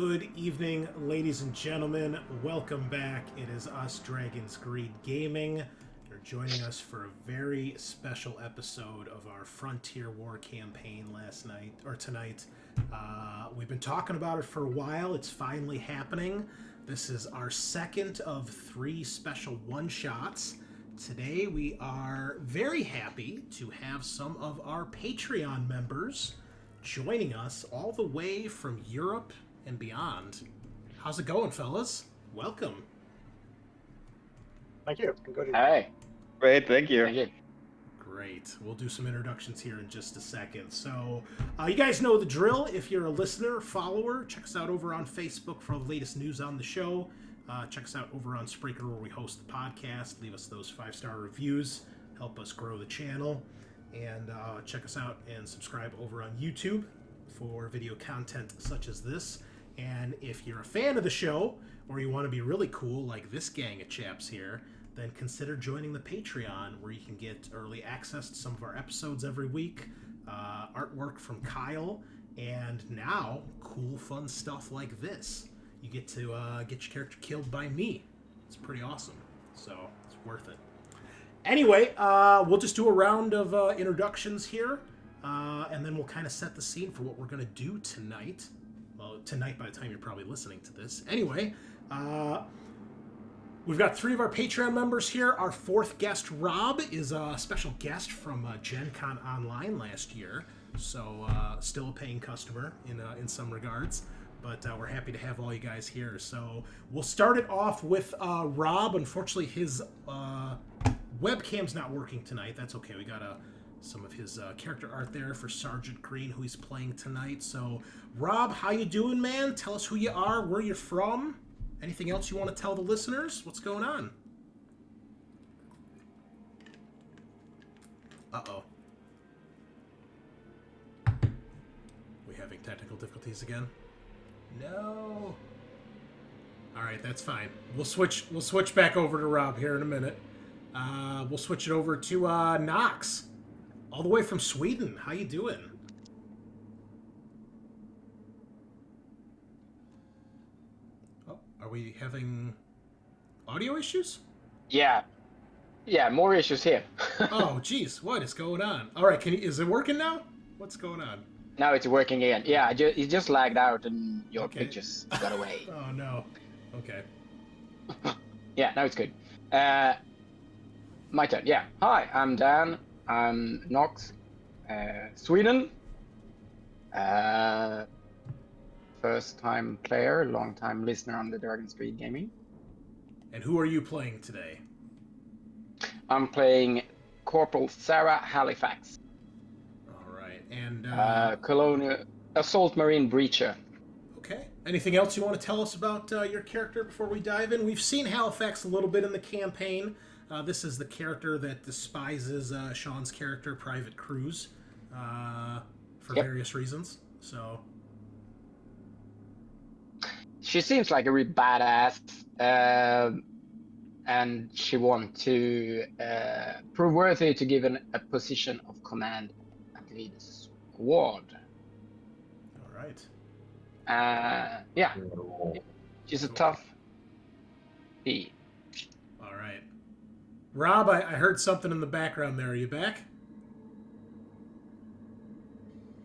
Good evening, ladies and gentlemen. Welcome back. It is us, Dragon's Greed Gaming. You're joining us for a very special episode of our Frontier War campaign tonight. We've been talking about it for a while. It's finally happening. This is our second of 3 special one-shots. Today we are very happy to have some of our Patreon members joining us all the way from Europe and beyond. How's it going, fellas? Welcome. Thank you. Good. Hey. Great, thank you. Thank you. Great. We'll do some introductions here in just a second. So, you guys know the drill. If you're a listener or follower, check us out over on Facebook for the latest news on the show. Check us out over on Spreaker where we host the podcast. Leave us those 5-star reviews. Help us grow the channel. And check us out and subscribe over on YouTube for video content such as this. And if you're a fan of the show, or you want to be really cool like this gang of chaps here, then consider joining the Patreon, where you can get early access to some of our episodes every week, artwork from Kyle, and now cool fun stuff like this. You get to get your character killed by me. It's pretty awesome, so it's worth it. Anyway, we'll just do a round of introductions here, and then we'll kind of set the scene for what we're going to do tonight. Well, tonight by the time you're probably listening to this. Anyway, we've got 3 of our Patreon members here. Our 4th guest, Rob, is a special guest from Gen Con Online last year, so still a paying customer in some regards. But we're happy to have all you guys here. So we'll start it off with Rob. Unfortunately, his webcam's not working tonight. That's okay. We got some of his character art there for Sergeant Grene, who he's playing tonight. So, Rob, how you doing, man? Tell us who you are, where you're from. Anything else you want to tell the listeners? What's going on? Uh-oh. We having technical difficulties again? No. All right, that's fine. We'll switch back over to Rob here in a minute. We'll switch it over to Knox, all the way from Sweden. How you doing? Oh, are we having audio issues? Yeah, more issues here. Oh, geez, what is going on? All right, is it working now? What's going on? Now it's working again. Yeah, it just lagged out and your pictures got away. Oh, no. Okay. Yeah, now it's good. My turn, yeah. Hi, I'm Dan. I'm Knox, Sweden. First-time player, long-time listener on the Dragon's Greed Gaming. And who are you playing today? I'm playing Corporal Sarah Halifax. All right, and... Colonial Assault Marine Breacher. Okay. Anything else you want to tell us about your character before we dive in? We've seen Halifax a little bit in the campaign. This is the character that despises Sean's character, Private Cruz, for various reasons. So, she seems like a really badass, and she wants to prove worthy to give a position of command and lead a squad. All right. Yeah, she's a tough bee. All right. Rob, I heard something in the background there. Are you back?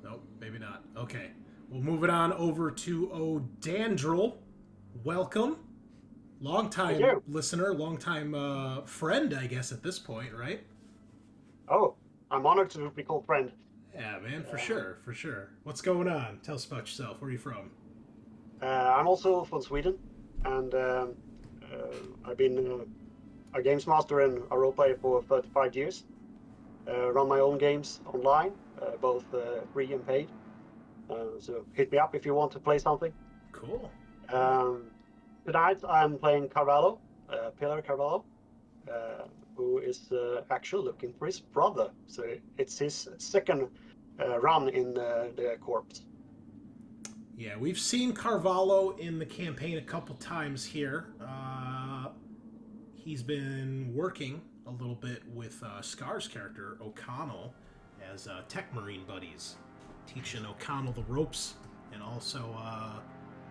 Nope, maybe not. Okay. We'll move it on over to Odandrol. Welcome. Long-time listener, long-time friend, I guess, at this point, right? Oh, I'm honored to be called friend. Yeah, man, for sure. What's going on? Tell us about yourself. Where are you from? I'm also from Sweden, and I've been a games master and a role player for 35 years. Run my own games online, both free and paid. So hit me up if you want to play something. Cool. Tonight I'm playing Carvalho, Pillar Carvalho, who is actually looking for his brother. So it's his second run in the Corps. Yeah, we've seen Carvalho in the campaign a couple times here. He's been working a little bit with Scar's character, O'Connell, as tech marine buddies, teaching O'Connell the ropes and also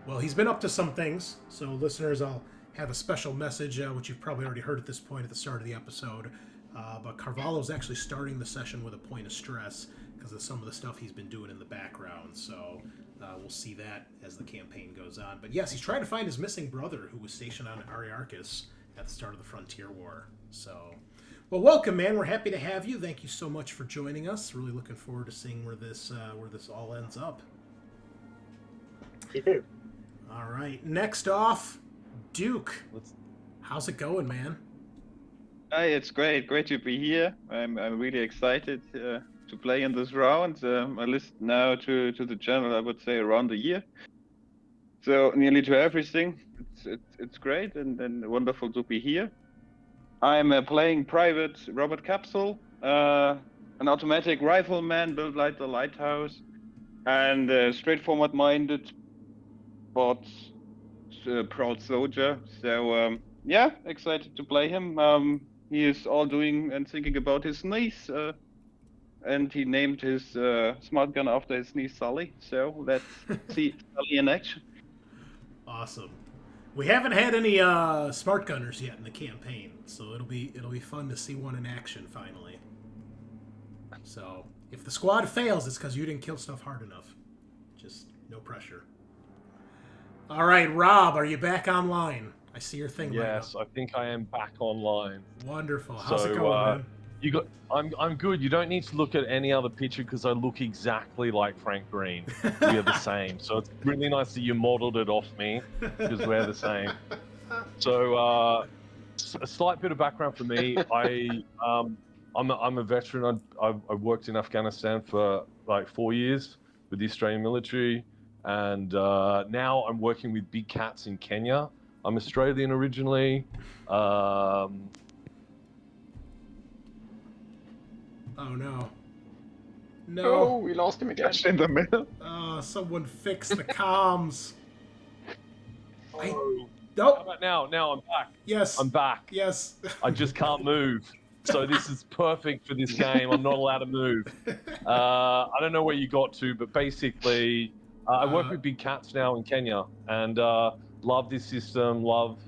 Well, he's been up to some things. So, listeners, I'll have a special message, which you've probably already heard at this point at the start of the episode. But Carvalho's actually starting the session with a point of stress because of some of the stuff he's been doing in the background. So we'll see that as the campaign goes on. But yes, he's trying to find his missing brother who was stationed on Ariarchus at the start of the Frontier War. So, well, welcome, man. We're happy to have you. Thank you so much for joining us. Really looking forward to seeing where this all ends up. Me too. All right. Next off, Duke. How's it going, man? Hi, it's great to be here. I'm really excited to play in this round. I listened now to the channel, I would say around a year, so nearly to everything. It's great and wonderful to be here. I'm playing Private Robert Kapsule, an automatic rifleman built like the Lighthouse, and straightforward-minded but proud soldier. So yeah, excited to play him. He is all doing and thinking about his niece, and he named his Smartgunner after his niece Sully. So let's see Sully in action. Awesome. We haven't had any Smartgunners yet in the campaign, so it'll be fun to see one in action finally. So if the squad fails, it's because you didn't kill stuff hard enough. Just no pressure. All right, Rob, are you back online? I see your thing. Yes, I think I am back online. Wonderful. How's it going, man? I'm good. You don't need to look at any other picture because I look exactly like Frank Grene. We are the same. So it's really nice that you modeled it off me because we're the same. So a slight bit of background for me. I'm a veteran. I worked in Afghanistan for like 4 years with the Australian military, and now I'm working with big cats in Kenya. I'm Australian originally. Oh no. No. Oh, we lost him again. In the middle. Someone fix the comms. How Nope. about now? Now I'm back. Yes. I'm back. Yes. I just can't move. So this is perfect for this game. I'm not allowed to move. I don't know where you got to, but basically, I work with big cats now in Kenya, and love this system. Love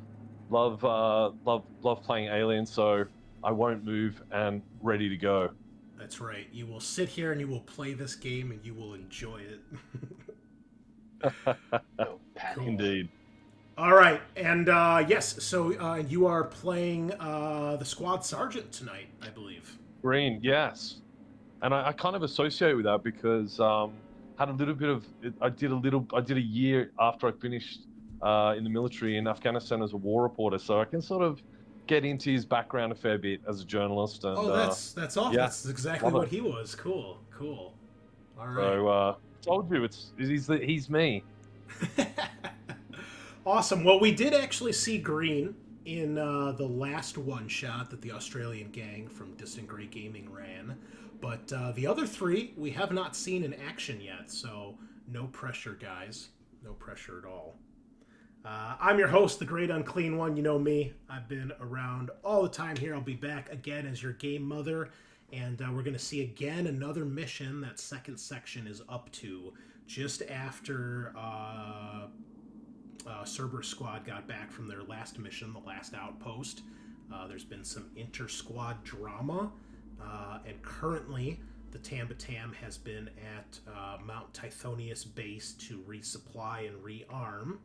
playing Alien. So I won't move and ready to go. That's right. You will sit here and you will play this game and you will enjoy it. Cool. Indeed. All right, and yes, so you are playing the squad sergeant tonight, I believe. Green, yes. And I kind of associate with that because had a little bit of I did a year after I finished in the military in Afghanistan as a war reporter, so I can sort of get into his background a fair bit as a journalist. And, that's awesome. yeah, That's exactly what he was. Cool. All right. So told you he's me. Awesome. Well, we did actually see Grene in the last one shot that the Australian gang from Distant Grey Gaming ran, but the other three we have not seen in action yet. So no pressure, guys. No pressure at all. I'm your host, the Great Unclean One. You know me. I've been around all the time here. I'll be back again as your game mother, and we're going to see again another mission that second section is up to just after Cerberus Squad got back from their last mission, the last outpost. There's been some inter-squad drama, and currently the Tambatam has been at Mount Tithonius base to resupply and rearm.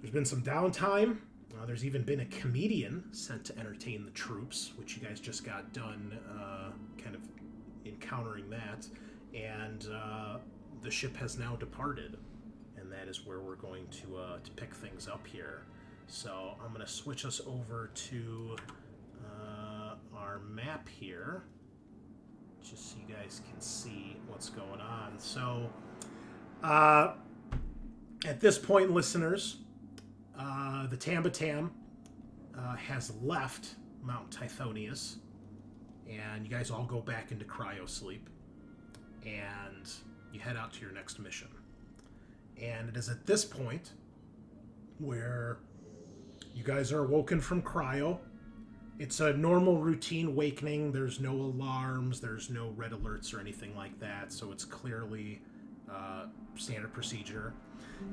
There's been some downtime. There's even been a comedian sent to entertain the troops, which you guys just got done kind of encountering that. And the ship has now departed. And that is where we're going to pick things up here. So I'm going to switch us over to our map here, just so you guys can see what's going on. So at this point, listeners, the Tambatam has left Mount Tithonius, and you guys all go back into cryo sleep, and you head out to your next mission. And it is at this point where you guys are awoken from cryo. It's a normal routine awakening. There's no alarms, there's no red alerts or anything like that, so it's clearly standard procedure.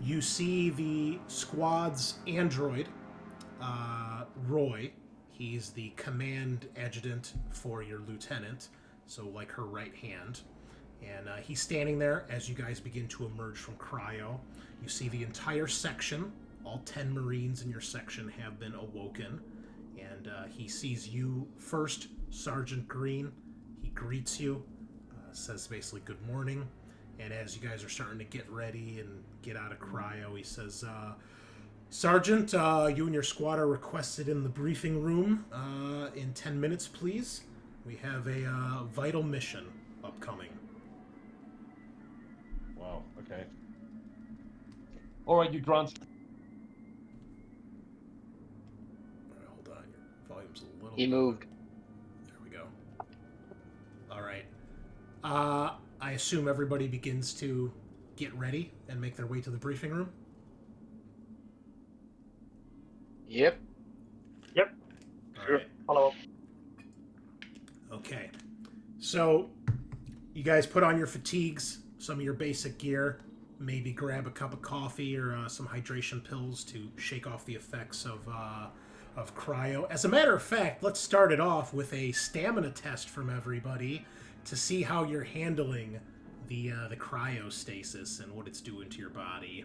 You see the squad's android, Roy. He's the command adjutant for your lieutenant, so like her right hand. And he's standing there as you guys begin to emerge from cryo. You see the entire section. All 10 Marines in your section have been awoken. And he sees you first, Sergeant Grene. He greets you, says basically good morning. And as you guys are starting to get ready and get out of cryo, he says, Sergeant, you and your squad are requested in the briefing room in 10 minutes, please. We have a vital mission upcoming. Wow, okay. All right, you grunts. All right, hold on. Your volume's a little... He moved. There we go. All right. I assume everybody begins to get ready and make their way to the briefing room? Yep. Yep. All right. Hello. Okay. So, you guys put on your fatigues, some of your basic gear, maybe grab a cup of coffee or some hydration pills to shake off the effects of cryo. As a matter of fact, let's start it off with a stamina test from everybody to see how you're handling the cryostasis and what it's doing to your body.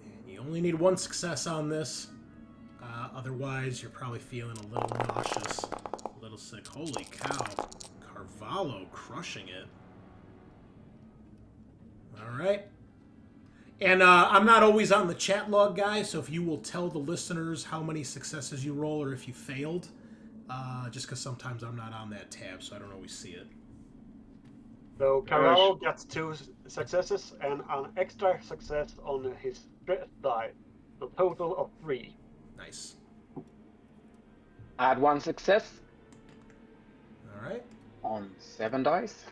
And you only need one success on this. Otherwise, you're probably feeling a little nauseous, a little sick. Holy cow. Carvalho crushing it. All right. And I'm not always on the chat log, guys, so if you will tell the listeners how many successes you roll or if you failed, just because sometimes I'm not on that tab, so I don't always see it. So Carvalho gets 2 successes and an extra success on his stress die. A total of 3. Nice. I had 1 success All right. on 7 dice.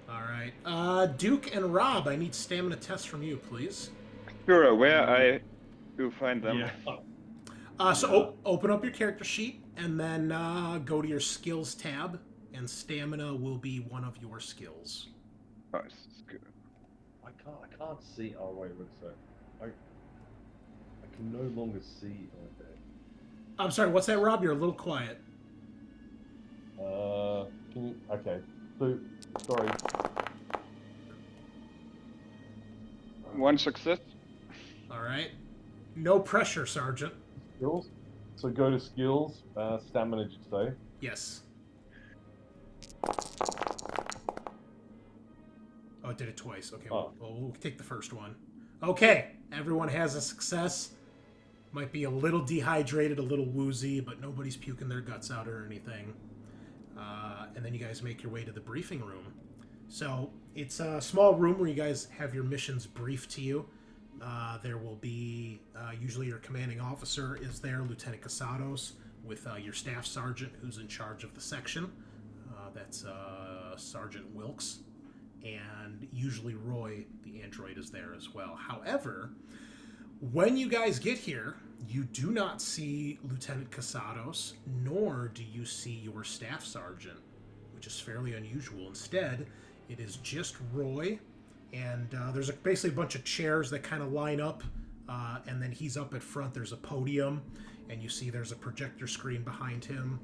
All right. Duke and Rob, I need stamina tests from you, please. Sure, where I do find them. Yeah. So open up your character sheet and then go to your skills tab, and stamina will be one of your skills. Oh, this is good. I can't see. Oh wait a sec. I can no longer see like that. I'm sorry, what's that, Rob? You're a little quiet. Can you, okay. So, sorry. 1 success. All right. No pressure, Sergeant. Skills. So go to skills. Stamina, did you say? Yes. Oh, it did it twice. Okay, Oh. we'll take the first one. Okay, everyone has a success. Might be a little dehydrated, a little woozy, but nobody's puking their guts out or anything. And then you guys make your way to the briefing room. So it's a small room where you guys have your missions briefed to you. There will be, usually your commanding officer is there, Lieutenant Casados, with your staff sergeant who's in charge of the section. That's Sergeant Wilkes. And usually Roy, the android, is there as well. However, when you guys get here, you do not see Lieutenant Casados, nor do you see your staff sergeant, which is fairly unusual. Instead, it is just Roy, and there's basically a bunch of chairs that kind of line up, and then he's up at front. There's a podium, and you see there's a projector screen behind him,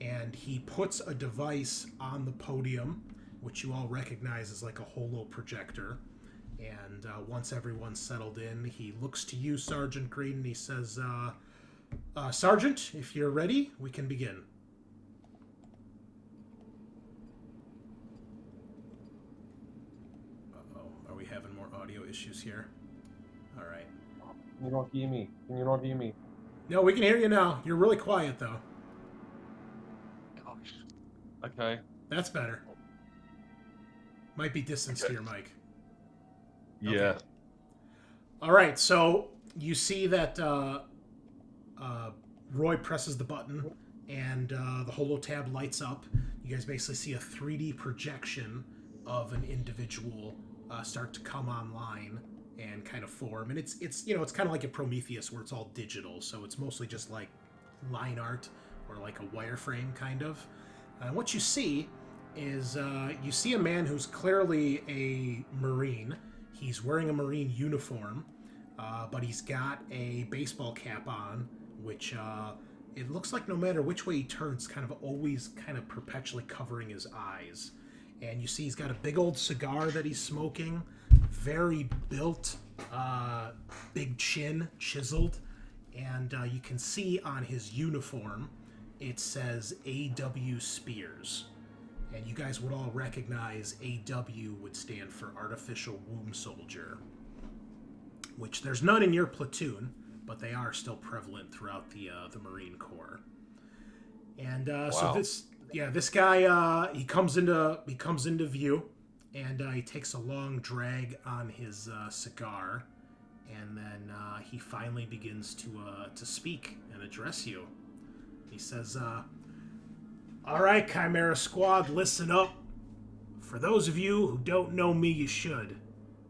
and he puts a device on the podium, which you all recognize as like a holo projector. And once everyone's settled in, he looks to you, Sergeant Grene, and he says, Sergeant, if you're ready, we can begin. Uh-oh, are we having more audio issues here? All right. Can you not hear me? Can you not hear me? No, we can hear you now. You're really quiet, though. Gosh. Okay. That's better. Might be distance to your mic. Yeah. Okay. All right, so you see that Roy presses the button, and the holo tab lights up. You guys basically see a 3D projection of an individual start to come online and kind of form. And it's kind of like a Prometheus where it's all digital, so it's mostly just like line art or like a wireframe kind of. And what you see is you see a man who's clearly a Marine. He's wearing a Marine uniform, but he's got a baseball cap on, which it looks like no matter which way he turns, kind of always kind of perpetually covering his eyes. And you see he's got a big old cigar that he's smoking, very built, big chin, chiseled, and you can see on his uniform it says A.W. Spears. And you guys would all recognize A.W. would stand for Artificial Womb Soldier, which there's none in your platoon, but they are still prevalent throughout the Marine Corps. And so this guy he comes into view, and he takes a long drag on his cigar, and then he finally begins to speak and address you. He says, "All right, Chimera Squad, listen up. For those of you who don't know me, you should.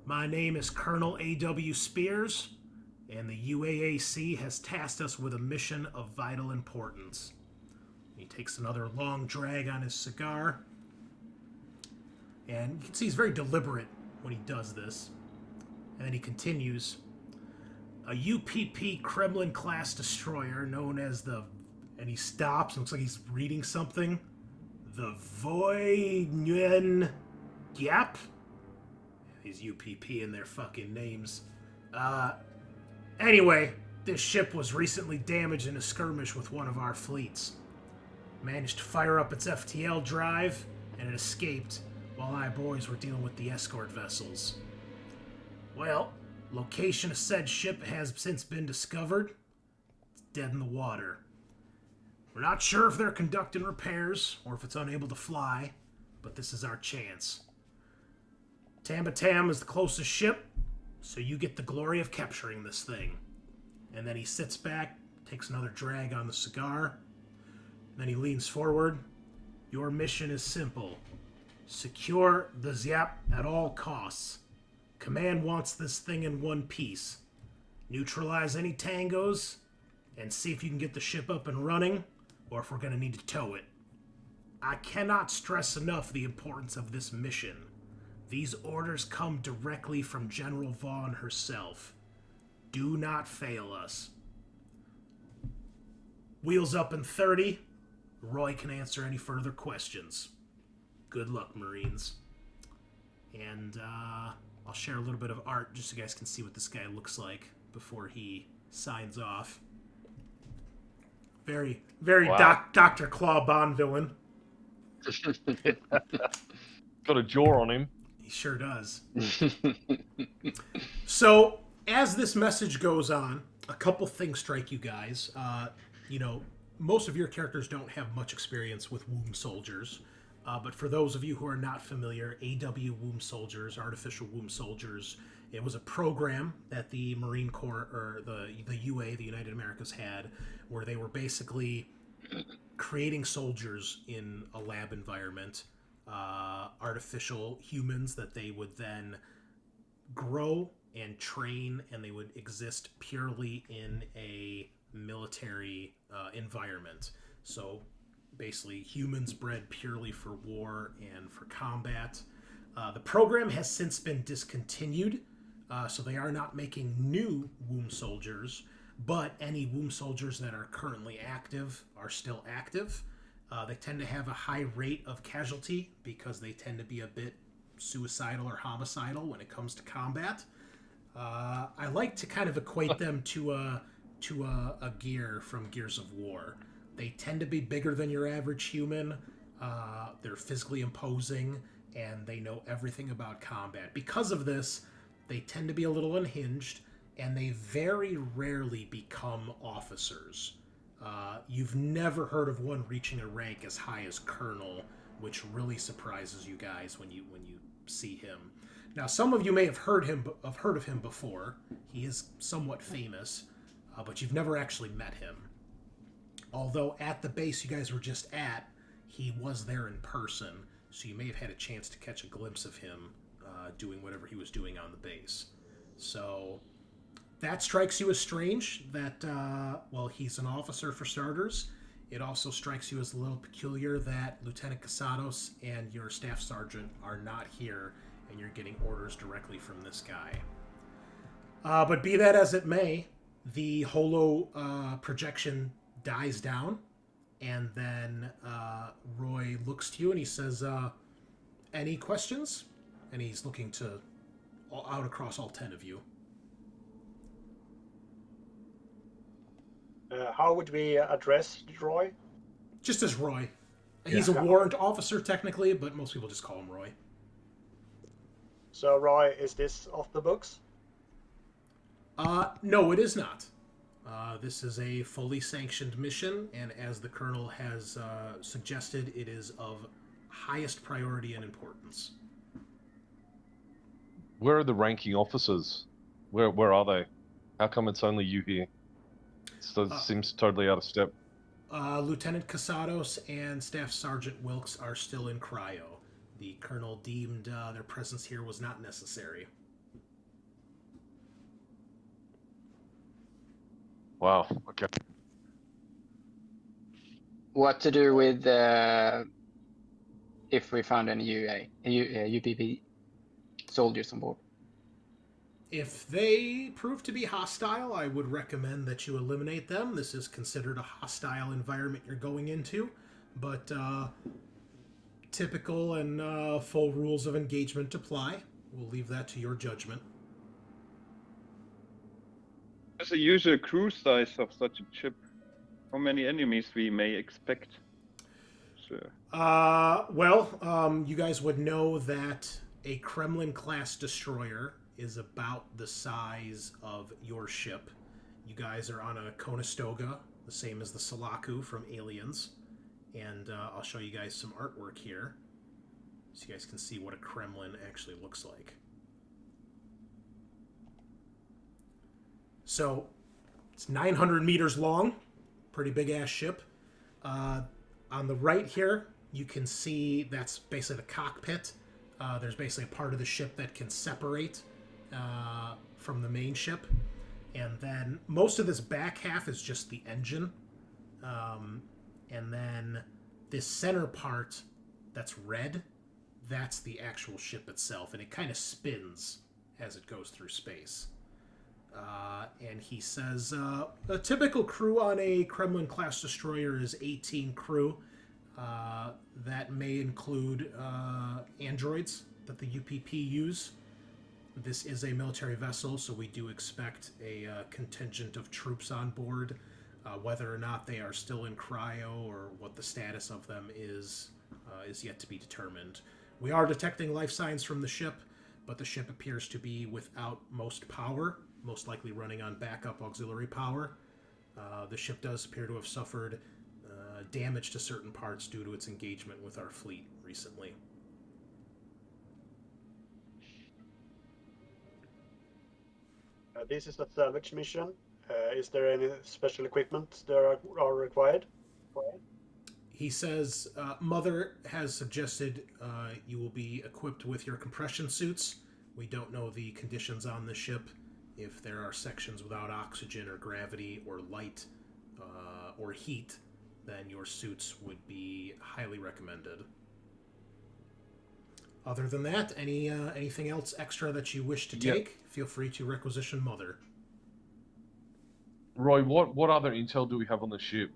My name is Colonel A.W. Spears, and the UAAC has tasked us with a mission of vital importance." He takes another long drag on his cigar, and you can see he's very deliberate when he does this. And then he continues, "A UPP Kremlin-class destroyer known as the..." And he stops, looks like he's reading something. "The Voynuen Gap?" These UPP and their fucking names. Anyway, this ship was recently damaged in a skirmish with one of our fleets. Managed to fire up its FTL drive, and it escaped while I boys were dealing with the escort vessels. Well, location of said ship has since been discovered. It's dead in the water. We're not sure if they're conducting repairs or if it's unable to fly, but this is our chance. Tambatam is the closest ship, so you get the glory of capturing this thing." And then he sits back, takes another drag on the cigar. Then he leans forward. "Your mission is simple. Secure the Zyap at all costs. Command wants this thing in one piece. Neutralize any tangos, and see if you can get the ship up and running, or if we're going to need to tow it. I cannot stress enough the importance of this mission. These orders come directly from General Vaughn herself. Do not fail us. Wheels up in 30. Roy can answer any further questions. Good luck, Marines." And I'll share a little bit of art just so you guys can see what this guy looks like before he signs off. Very, very Wow. Dr. Claw Bond villain. Got a jaw on him. He sure does. So, as this message goes on, a couple things strike you guys. Most of your characters don't have much experience with womb soldiers, but for those of you who are not familiar, AW Womb Soldiers, Artificial Womb Soldiers, it was a program that the Marine Corps, or the UA, the United Americas, had, where they were basically creating soldiers in a lab environment, artificial humans that they would then grow and train, and they would exist purely in a military environment. So basically humans bred purely for war and for combat. The program has since been discontinued, so they are not making new womb soldiers, but any womb soldiers that are currently active are still active. They tend to have a high rate of casualty because they tend to be a bit suicidal or homicidal when it comes to combat. I like to kind of equate them to a gear from Gears of War. They tend to be bigger than your average human. They're physically imposing, and they know everything about combat. Because of this, they tend to be a little unhinged, and they very rarely become officers. You've never heard of one reaching a rank as high as Colonel, which really surprises you guys when you see him. Now, some of you may have heard of him before. He is somewhat famous, but you've never actually met him. Although at the base you guys were just at, he was there in person, so you may have had a chance to catch a glimpse of him doing whatever he was doing on the base. So that strikes you as strange, that, he's an officer for starters, It also strikes you as a little peculiar that Lieutenant Casados and your staff sergeant are not here, and you're getting orders directly from this guy. But be that as it may, the holo projection dies down, and then Roy looks to you and he says, any questions? And he's looking out across all 10 of you. How would we address Roy? Just as Roy. He's a warrant officer technically, but most people just call him Roy. So Roy, is this off the books? No, it is not. This is a fully sanctioned mission, and as the Colonel has suggested, it is of highest priority and importance. Where are the ranking officers? Where are they? How come it's only you here? It seems totally out of step. Lieutenant Casados and Staff Sergeant Wilkes are still in cryo. The Colonel deemed their presence here was not necessary. Wow, okay. What to do with if we found any UPP soldiers on board? If they prove to be hostile, I would recommend that you eliminate them. This is considered a hostile environment you're going into, but typical and full rules of engagement apply. We'll leave that to your judgment. What's the usual crew size of such a ship? How many enemies we may expect? Sure. You guys would know that a Kremlin-class destroyer is about the size of your ship. You guys are on a Conestoga, the same as the Sulaku from Aliens. And I'll show you guys some artwork here, so you guys can see what a Kremlin actually looks like. So, it's 900 meters long, pretty big-ass ship. On the right here, you can see that's basically the cockpit. There's basically a part of the ship that can separate from the main ship. And then most of this back half is just the engine. And then this center part that's red, that's the actual ship itself. And it kind of spins as it goes through space. And he says, a typical crew on a Kremlin-class destroyer is 18 crew. That may include androids that the UPP use. This is a military vessel, so we do expect a contingent of troops on board. Whether or not they are still in cryo or what the status of them is yet to be determined. We are detecting life signs from the ship, but the ship appears to be without most power, most likely running on backup auxiliary power. The ship does appear to have suffered damage to certain parts due to its engagement with our fleet recently. This is a salvage mission. Is there any special equipment that are required? He says, Mother has suggested you will be equipped with your compression suits. We don't know the conditions on the ship. If there are sections without oxygen or gravity or light or heat, then your suits would be highly recommended. Other than that, anything else extra that you wish to take, feel free to requisition Mother. Roy, what other intel do we have on the ship?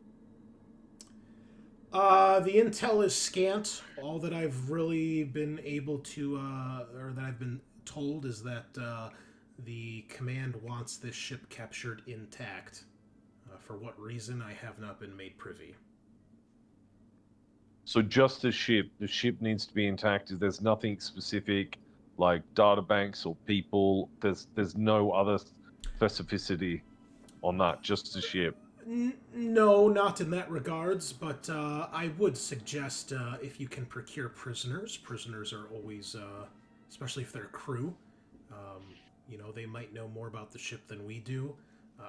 The intel is scant. All that I've really been able to, or that I've been told, is that the command wants this ship captured intact. For what reason, I have not been made privy. So just the ship needs to be intact. There's nothing specific like data banks or people. There's no other specificity on that, just the ship. No, not in that regards, but I would suggest if you can procure prisoners. Prisoners are always, especially if they're crew, they might know more about the ship than we do.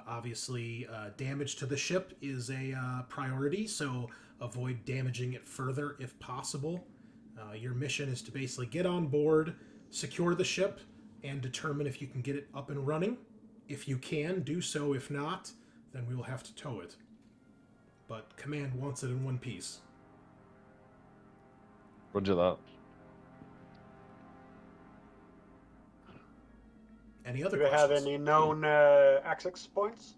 Obviously, damage to the ship is a priority, so avoid damaging it further if possible. Your mission is to basically get on board, secure the ship, and determine if you can get it up and running. If you can, do so. If not, then we will have to tow it. but Command wants it in one piece. Roger that. Any other Do you questions? have any known access points?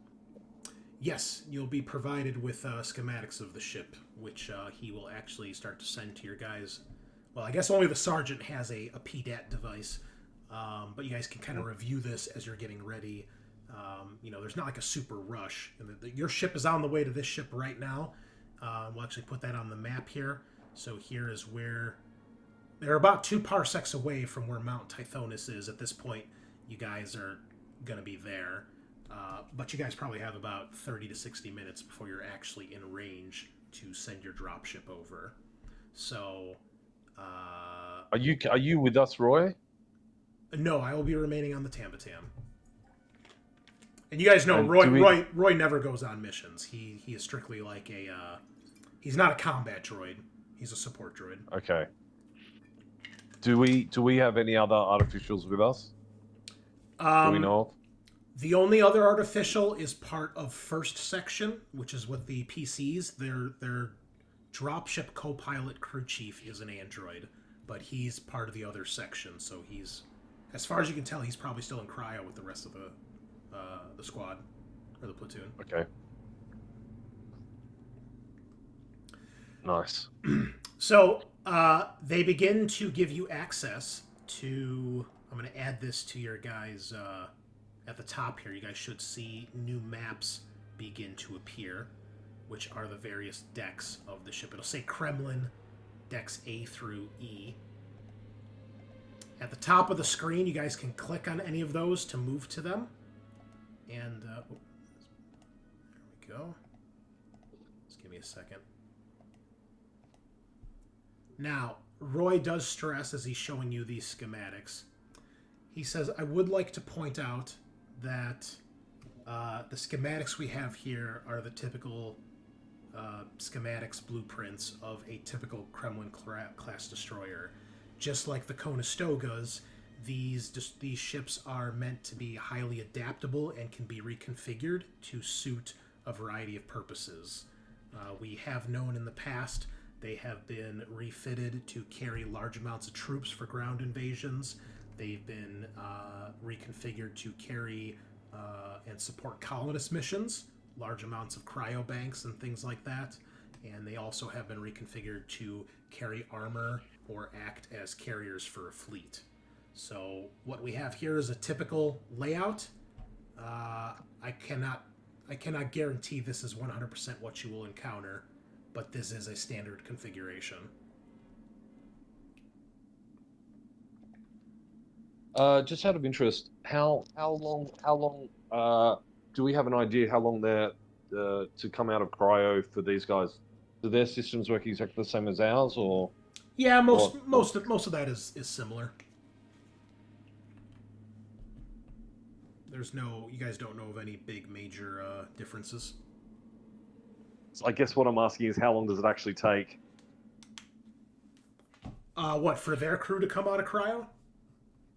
Yes, you'll be provided with schematics of the ship, which he will actually start to send to your guys. Well, I guess only the sergeant has a PDAT device, but you guys can kind of review this as you're getting ready. There's not like a super rush. Your ship is on the way to this ship right now. We'll actually put that on the map here. So here is where... They're about 2 parsecs away from where Mount Tithonus is at this point. You guys are going to be there. But you guys probably have about 30 to 60 minutes before you're actually in range to send your dropship over. So... Are you with us, Roy? No, I will be remaining on the Tambatam. And you guys know And Roy never goes on missions. He is strictly like a... he's not a combat droid. He's a support droid. Okay. Do we have any other artificials with us? Do we know of? The only other artificial is part of first section, which is with the PCs. Their dropship co-pilot crew chief is an android, but he's part of the other section. So he's, as far as you can tell, he's probably still in cryo with the rest of the squad or the platoon. Okay. Nice. So they begin to give you access to... I'm going to add this to your guys' at the top here. You guys should see new maps begin to appear, which are the various decks of the ship. It'll say Kremlin, decks A through E. At the top of the screen, you guys can click on any of those to move to them. And there we go. Just give me a second. Now, Roy does stress as he's showing you these schematics. He says, I would like to point out that the schematics we have here are the typical schematics blueprints of a typical Kremlin class destroyer. Just like the Conestogas, these ships are meant to be highly adaptable and can be reconfigured to suit a variety of purposes. We have known in the past they have been refitted to carry large amounts of troops for ground invasions. They've been reconfigured to carry and support colonist missions, large amounts of cryobanks and things like that. And they also have been reconfigured to carry armor or act as carriers for a fleet. So what we have here is a typical layout. I cannot guarantee this is 100% what you will encounter, but this is a standard configuration. Just out of interest, how long do we have an idea how long they're to come out of cryo for these guys? Do their systems work exactly the same as ours, or? Yeah, most of that is similar. You guys don't know of any big major differences. So I guess what I'm asking is, how long does it actually take? What, for their crew to come out of cryo?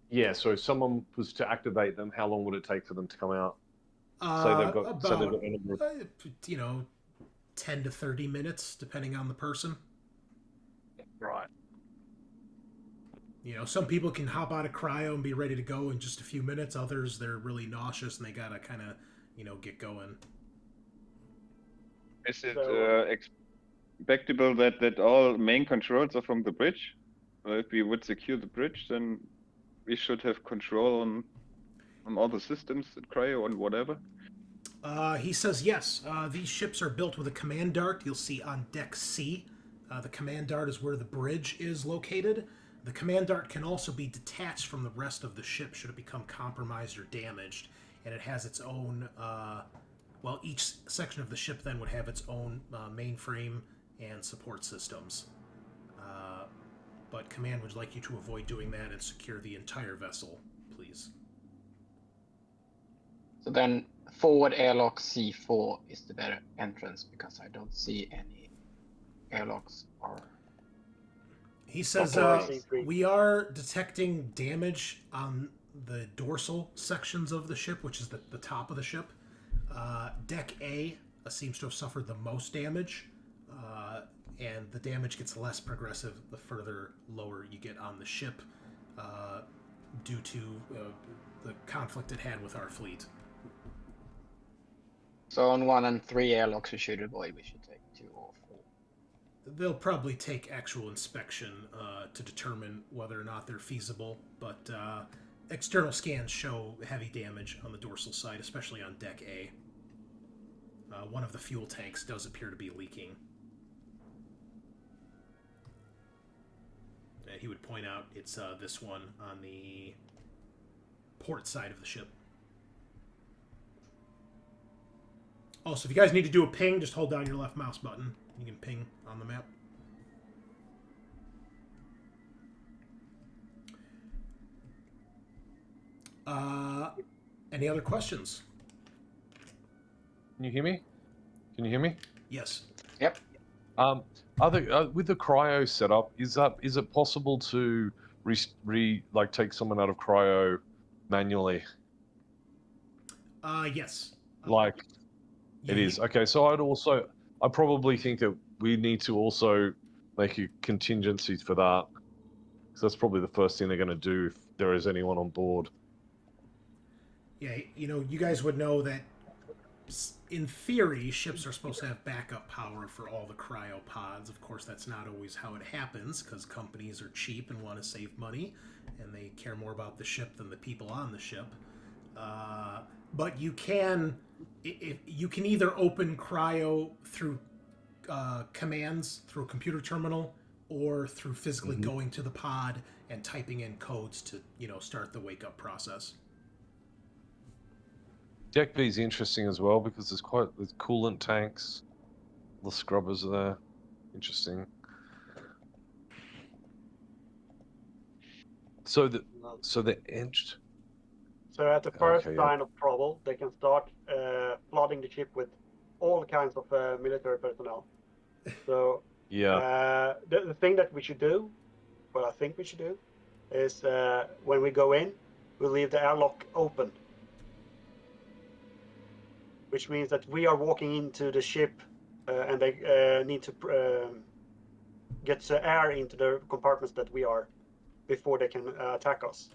Yeah, so if someone was to activate them, how long would it take for them to come out? So they've got about 10 to 30 minutes, depending on the person. Right. Some people can hop out of cryo and be ready to go in just a few minutes. Others, they're really nauseous and they gotta kind of, get going. Is it expectable that all main controls are from the bridge? Or if we would secure the bridge, then we should have control on all the systems at cryo and whatever? He says yes. These ships are built with a command dart. You'll see on deck C. The command dart is where the bridge is located. The command dart can also be detached from the rest of the ship should it become compromised or damaged. And it has its own... each section of the ship then would have its own mainframe and support systems. But Command would like you to avoid doing that and secure the entire vessel, please. So then forward airlock C4 is the better entrance because I don't see any airlocks or... He says we are detecting damage on the dorsal sections of the ship, which is the top of the ship. Deck A, seems to have suffered the most damage, and the damage gets less progressive the further lower you get on the ship, due to the conflict it had with our fleet. So on 1 and 3 airlocks we should avoid, we should take 2 or 4. They'll probably take actual inspection to determine whether or not they're feasible, but external scans show heavy damage on the dorsal side, especially on Deck A. One of the fuel tanks does appear to be leaking. And he would point out it's this one on the port side of the ship. Also, if you guys need to do a ping, just hold down your left mouse button. You can ping on the map. Any other questions? Can you hear me? Can you hear me? Yes. Yep. With the cryo setup, is it possible to take someone out of cryo manually? Yes. It is. Okay, so I probably think that we need to also make a contingency for that, because that's probably the first thing they're going to do if there is anyone on board. Yeah, you guys would know that in theory, ships are supposed to have backup power for all the cryopods. Of course, that's not always how it happens, because companies are cheap and want to save money, and they care more about the ship than the people on the ship. But you can either open cryo through commands through a computer terminal, or through physically going to the pod and typing in codes to start the wake up process. Deck B is interesting as well because there's coolant tanks, the scrubbers are there. Interesting. So the edged. So at the first Okay, sign of trouble, they can start flooding the ship with all kinds of military personnel. So Yeah. the thing that we should do, what I think we should do, is when we go in, we leave the airlock open. Which means that we are walking into the ship and they need to get the air into the compartments that we are before they can attack us.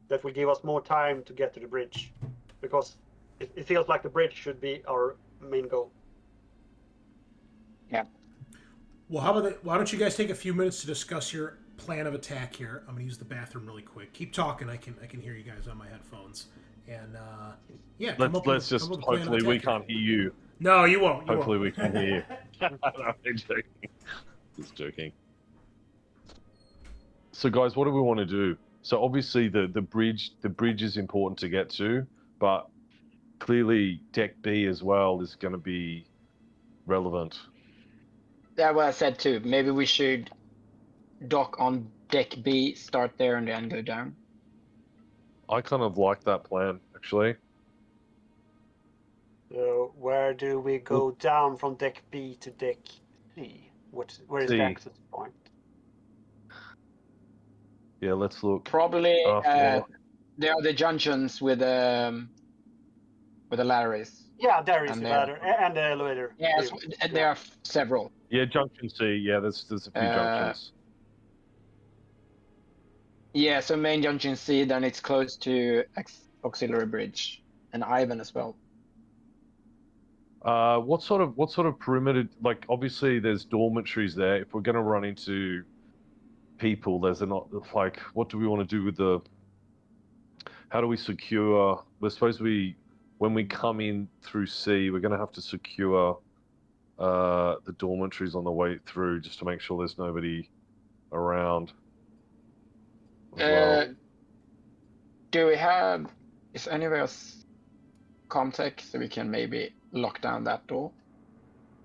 That will give us more time to get to the bridge, because it feels like the bridge should be our main goal. Yeah. Well, why don't you guys take a few minutes to discuss your plan of attack here? I'm going to use the bathroom really quick. Keep talking. I can hear you guys on my headphones. And yeah, Let's just hopefully we can't hear you. No, you won't. Hopefully we can hear you. No, I'm joking. Just joking. So guys, what do we want to do? So obviously the bridge is important to get to, but clearly Deck B as well is going to be relevant. That's what I said too. Maybe we should dock on Deck B, start there, and then go down. I kind of like that plan, actually. So where do we go down from Deck B to Deck C? Where is the access point? Yeah, let's look. Probably there are the junctions with the ladders. Yeah, there is the ladder and the elevator. Yes, there are several. Yeah, junction C. Yeah, there's a few junctions. Yeah, so main junction C, then it's close to auxiliary bridge and Ivan as well. What sort of perimeter? Like, obviously, there's dormitories there. If we're going to run into people, there's not like, what do we want to do with the? How do we secure? We're supposed to be when we come in through C, we're going to have to secure the dormitories on the way through, just to make sure there's nobody around. Well. Do we have? Is anywhere else Comtech so we can maybe lock down that door?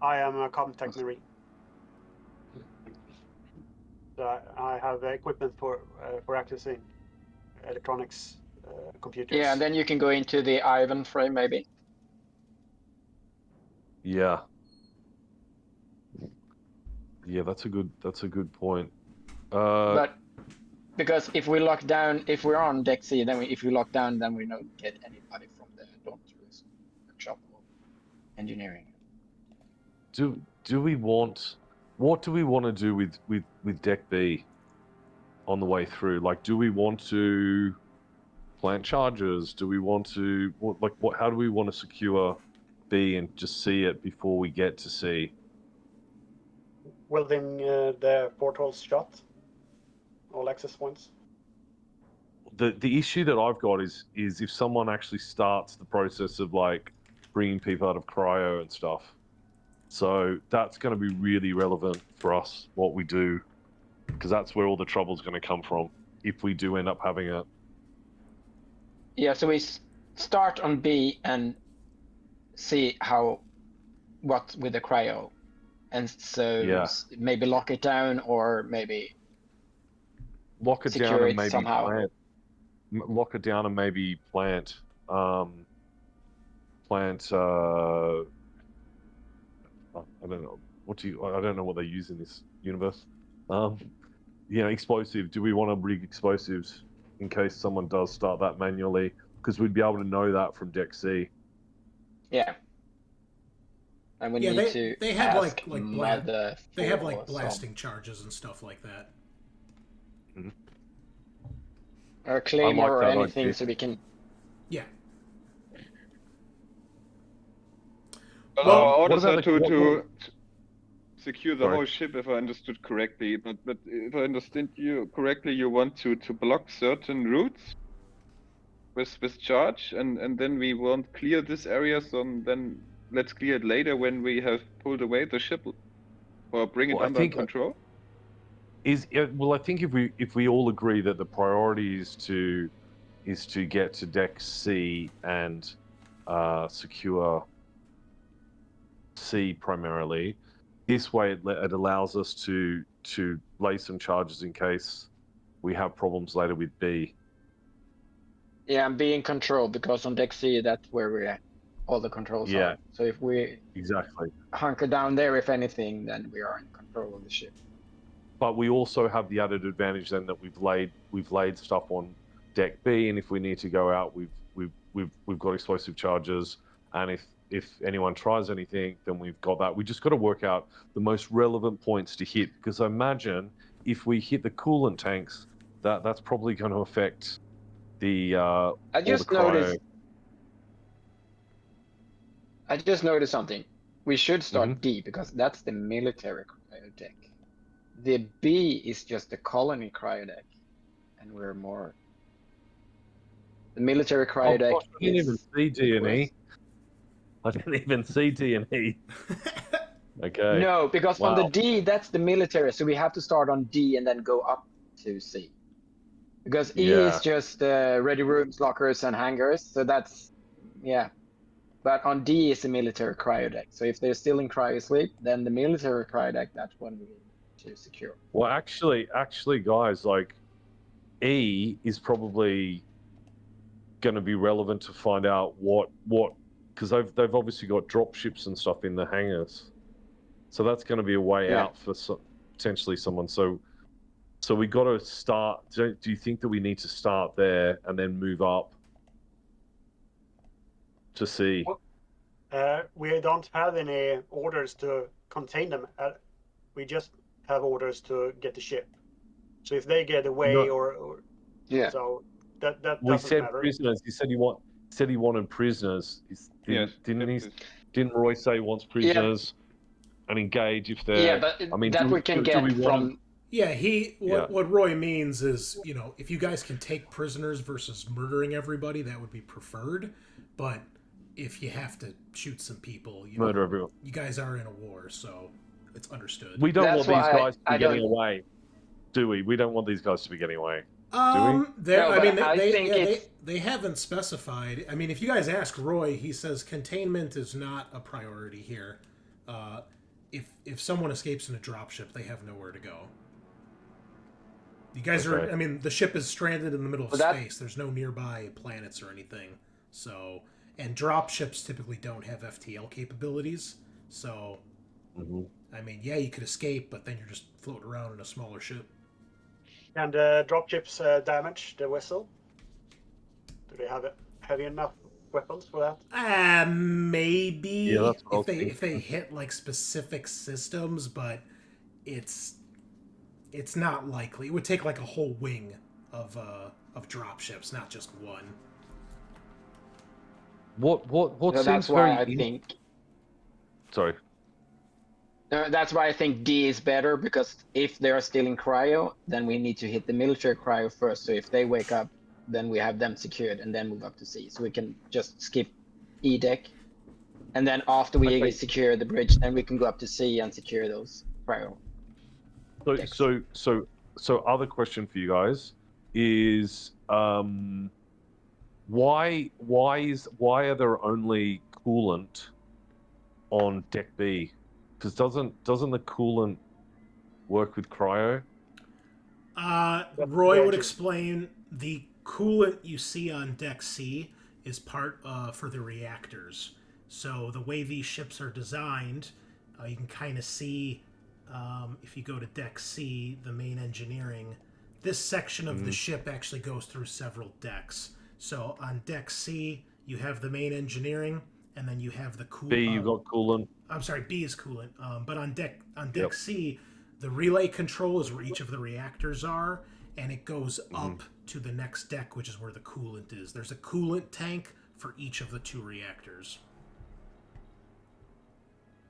I am a Comtech Marine. So I have equipment for accessing electronics, computers. Yeah, and then you can go into the Ivan frame maybe. Yeah. Yeah, that's a good point. But because if we lock down, if we're on Deck C, then if we lock down, then we don't get anybody from the dormitories workshop. engineering. Do we want? What do we want to do with Deck B on the way through? Like, do we want to plant charges? Do we want to what? How do we want to secure B and just see it before we get to C? Welding the portals shut. All access points. The issue that I've got is if someone actually starts the process of like bringing people out of cryo and stuff. So that's going to be really relevant for us, what we do, because that's where all the trouble's going to come from if we do end up having it. Yeah, so we start on B and see what with the cryo. And so maybe lock it down or maybe lock it secure down and it maybe somehow. Lock it down and maybe plant I don't know. I don't know what they use in this universe. Explosive. Do we want to rig explosives in case someone does start that manually? Because we'd be able to know that from Deck C. Yeah. And we need to they have ask they have like blasting charges and stuff like that. Mm-hmm. Or claymore or anything idea. So we can. Yeah. Well, our orders what are about to secure the Sorry. whole ship, if I understood correctly. But if I understand you correctly, you want to block certain routes with charge, and then we won't clear this area. So then let's clear it later when we have pulled away the ship, or bring it under control. I think if we all agree that the priority is to get to Deck C and secure C primarily, this way it allows us to lay some charges in case we have problems later with B. Yeah, and be in control, because on Deck C, that's where we're at. All the controls are. So if we hunker down there, if anything, then we are in control of the ship. But we also have the added advantage then that we've laid stuff on Deck B, and if we need to go out, we've got explosive charges, and if anyone tries anything, then we've got that. We just got to work out the most relevant points to hit, because I imagine if we hit the coolant tanks, that's probably going to affect the. I just noticed something. We should start D, because that's the military cryo deck. The B is just the colony cryo deck, and we're more. The military cryo deck. I didn't even see D and E. I didn't even see D and E. Okay. No, because on the D, that's the military, so we have to start on D and then go up to C. Because E is just ready rooms, lockers, and hangars, so that's But on D is the military cryo deck. So if they're still in cryo sleep, then the military cryo deck, that's when we need to secure. Well, actually, guys, like E is probably going to be relevant to find out what because they've obviously got drop ships and stuff in the hangars, so that's going to be a way out for potentially someone. So we got to start. Do you think that we need to start there and then move up to see? We don't have any orders to contain them. We just have orders to get the ship. So if they get away so that we doesn't said matter. Prisoners. He said he wanted prisoners. Didn't Roy say he wants prisoners and engage if they're? Yeah, but we can get from. What Roy means is, if you guys can take prisoners versus murdering everybody, that would be preferred. But if you have to shoot some people, murder everyone. You guys are in a war, so it's understood. We don't want these guys to be getting away, do we? We don't want these guys to be getting away. They haven't specified. I mean, if you guys ask Roy, he says containment is not a priority here. If someone escapes in a dropship, they have nowhere to go. You guys are. I mean, the ship is stranded in the middle of space. There's no nearby planets or anything. So, and dropships typically don't have FTL capabilities. So, I mean, you could escape, but then you're just floating around in a smaller ship. And dropships damage the vessel? Do they have heavy enough weapons for that? Maybe Yeah, that's what I was if they thinking. hit like specific systems, but it's not likely. It would take like a whole wing of dropships, not just one. What So seems that's why very I think. sorry. That's why I think D is better, because if they are still in cryo, then we need to hit the military cryo first. So if they wake up, then we have them secured and then move up to C. So we can just skip E deck. And then after we Okay. secure the bridge, then we can go up to C and secure those cryo. decks. So other question for you guys is why are there only coolant on deck B? Because doesn't the coolant work with cryo? Roy would explain the coolant you see on deck C is part for the reactors. So the way these ships are designed, you can kind of see if you go to deck C, the main engineering, this section of the ship actually goes through several decks. So on deck C, you have the main engineering, and then you have the coolant. B, you got coolant. I'm sorry, B is coolant. But on deck Yep. C, the relay control is where each of the reactors are, and it goes up to the next deck, which is where the coolant is. There's a coolant tank for each of the 2 reactors.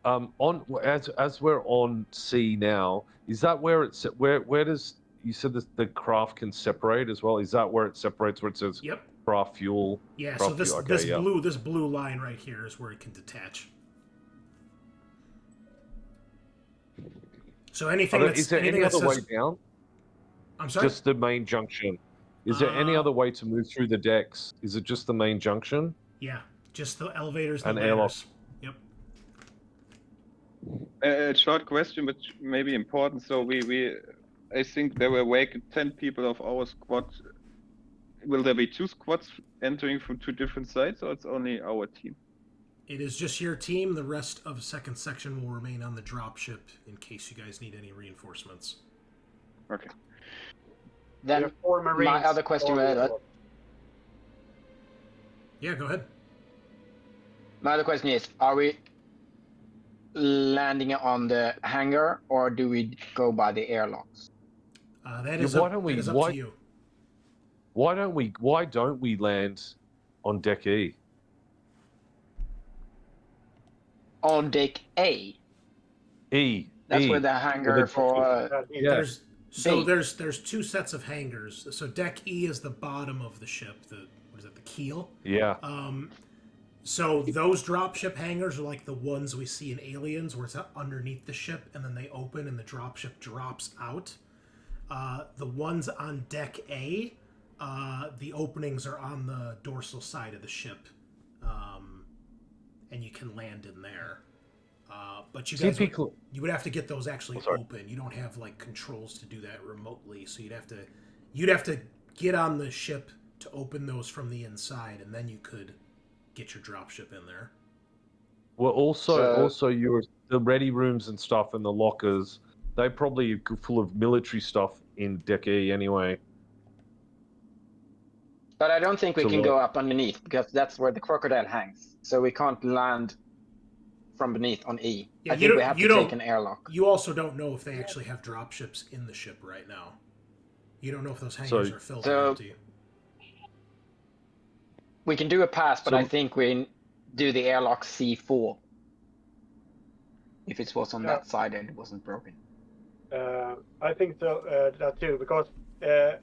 As we're on C now, is that where it's where does you said the craft can separate as well? Is that where it separates, where it says Yep. craft fuel? Yeah. Craft So this fuel. Okay, this blue line right here is where it can detach. So anything that's is there anything any that other way says, down? I'm sorry. Just the main junction. Is there any other way to move through the decks? Is it just the main junction? Yeah, just the elevators and An the airlock. ladders. Yep. A short question, but maybe important. So I think there were awake 10 people of our squad. Will there be 2 squads entering from 2 different sides, or it's only our team? It is just your team. The rest of second section will remain on the dropship in case you guys need any reinforcements. Okay. Then There are 4 Marines. my other question was, Yeah, go ahead. my other question is, are we landing on the hangar, or do we go by the airlocks? That is why up, don't we- that is up why- to you. Why don't we land on deck E? On deck A. E. That's E. where the hangar the- for. Yeah. There's 2 sets of hangars. So deck E is the bottom of the ship. The keel? Yeah. So those dropship hangars are like the ones we see in Aliens, where it's underneath the ship and then they open and the dropship drops out. The ones on deck A, the openings are on the dorsal side of the ship, and you can land in there. But you guys you would have to get those actually open. You don't have like controls to do that remotely, so you'd have to get on the ship to open those from the inside, and then you could get your dropship in there. Well, also the ready rooms and stuff and the lockers, they probably are full of military stuff in deck E anyway. But I don't think we So can what- go up underneath, because that's where the crocodile hangs. So we can't land from beneath on E. Yeah, I think we have to take an airlock. You also don't know if they actually have dropships in the ship right now. You don't know if those hangars are filled or empty. We can do a pass, but So- I think we do the airlock C4. If it was on that side and it wasn't broken. I think so, that too, because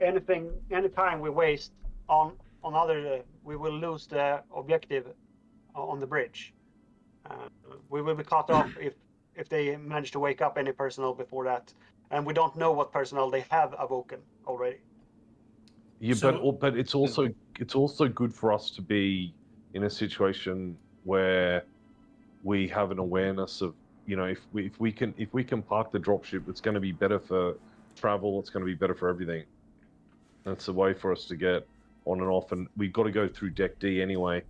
anytime we waste on other, we will lose the objective on the bridge. We will be cut off if they manage to wake up any personnel before that, and we don't know what personnel they have awoken already. Yeah, So- but it's also good for us to be in a situation where we have an awareness of, you know, if we can park the dropship, it's going to be better for travel. It's going to be better for everything. That's a way for us to get on and off, and we've got to go through deck D anyway.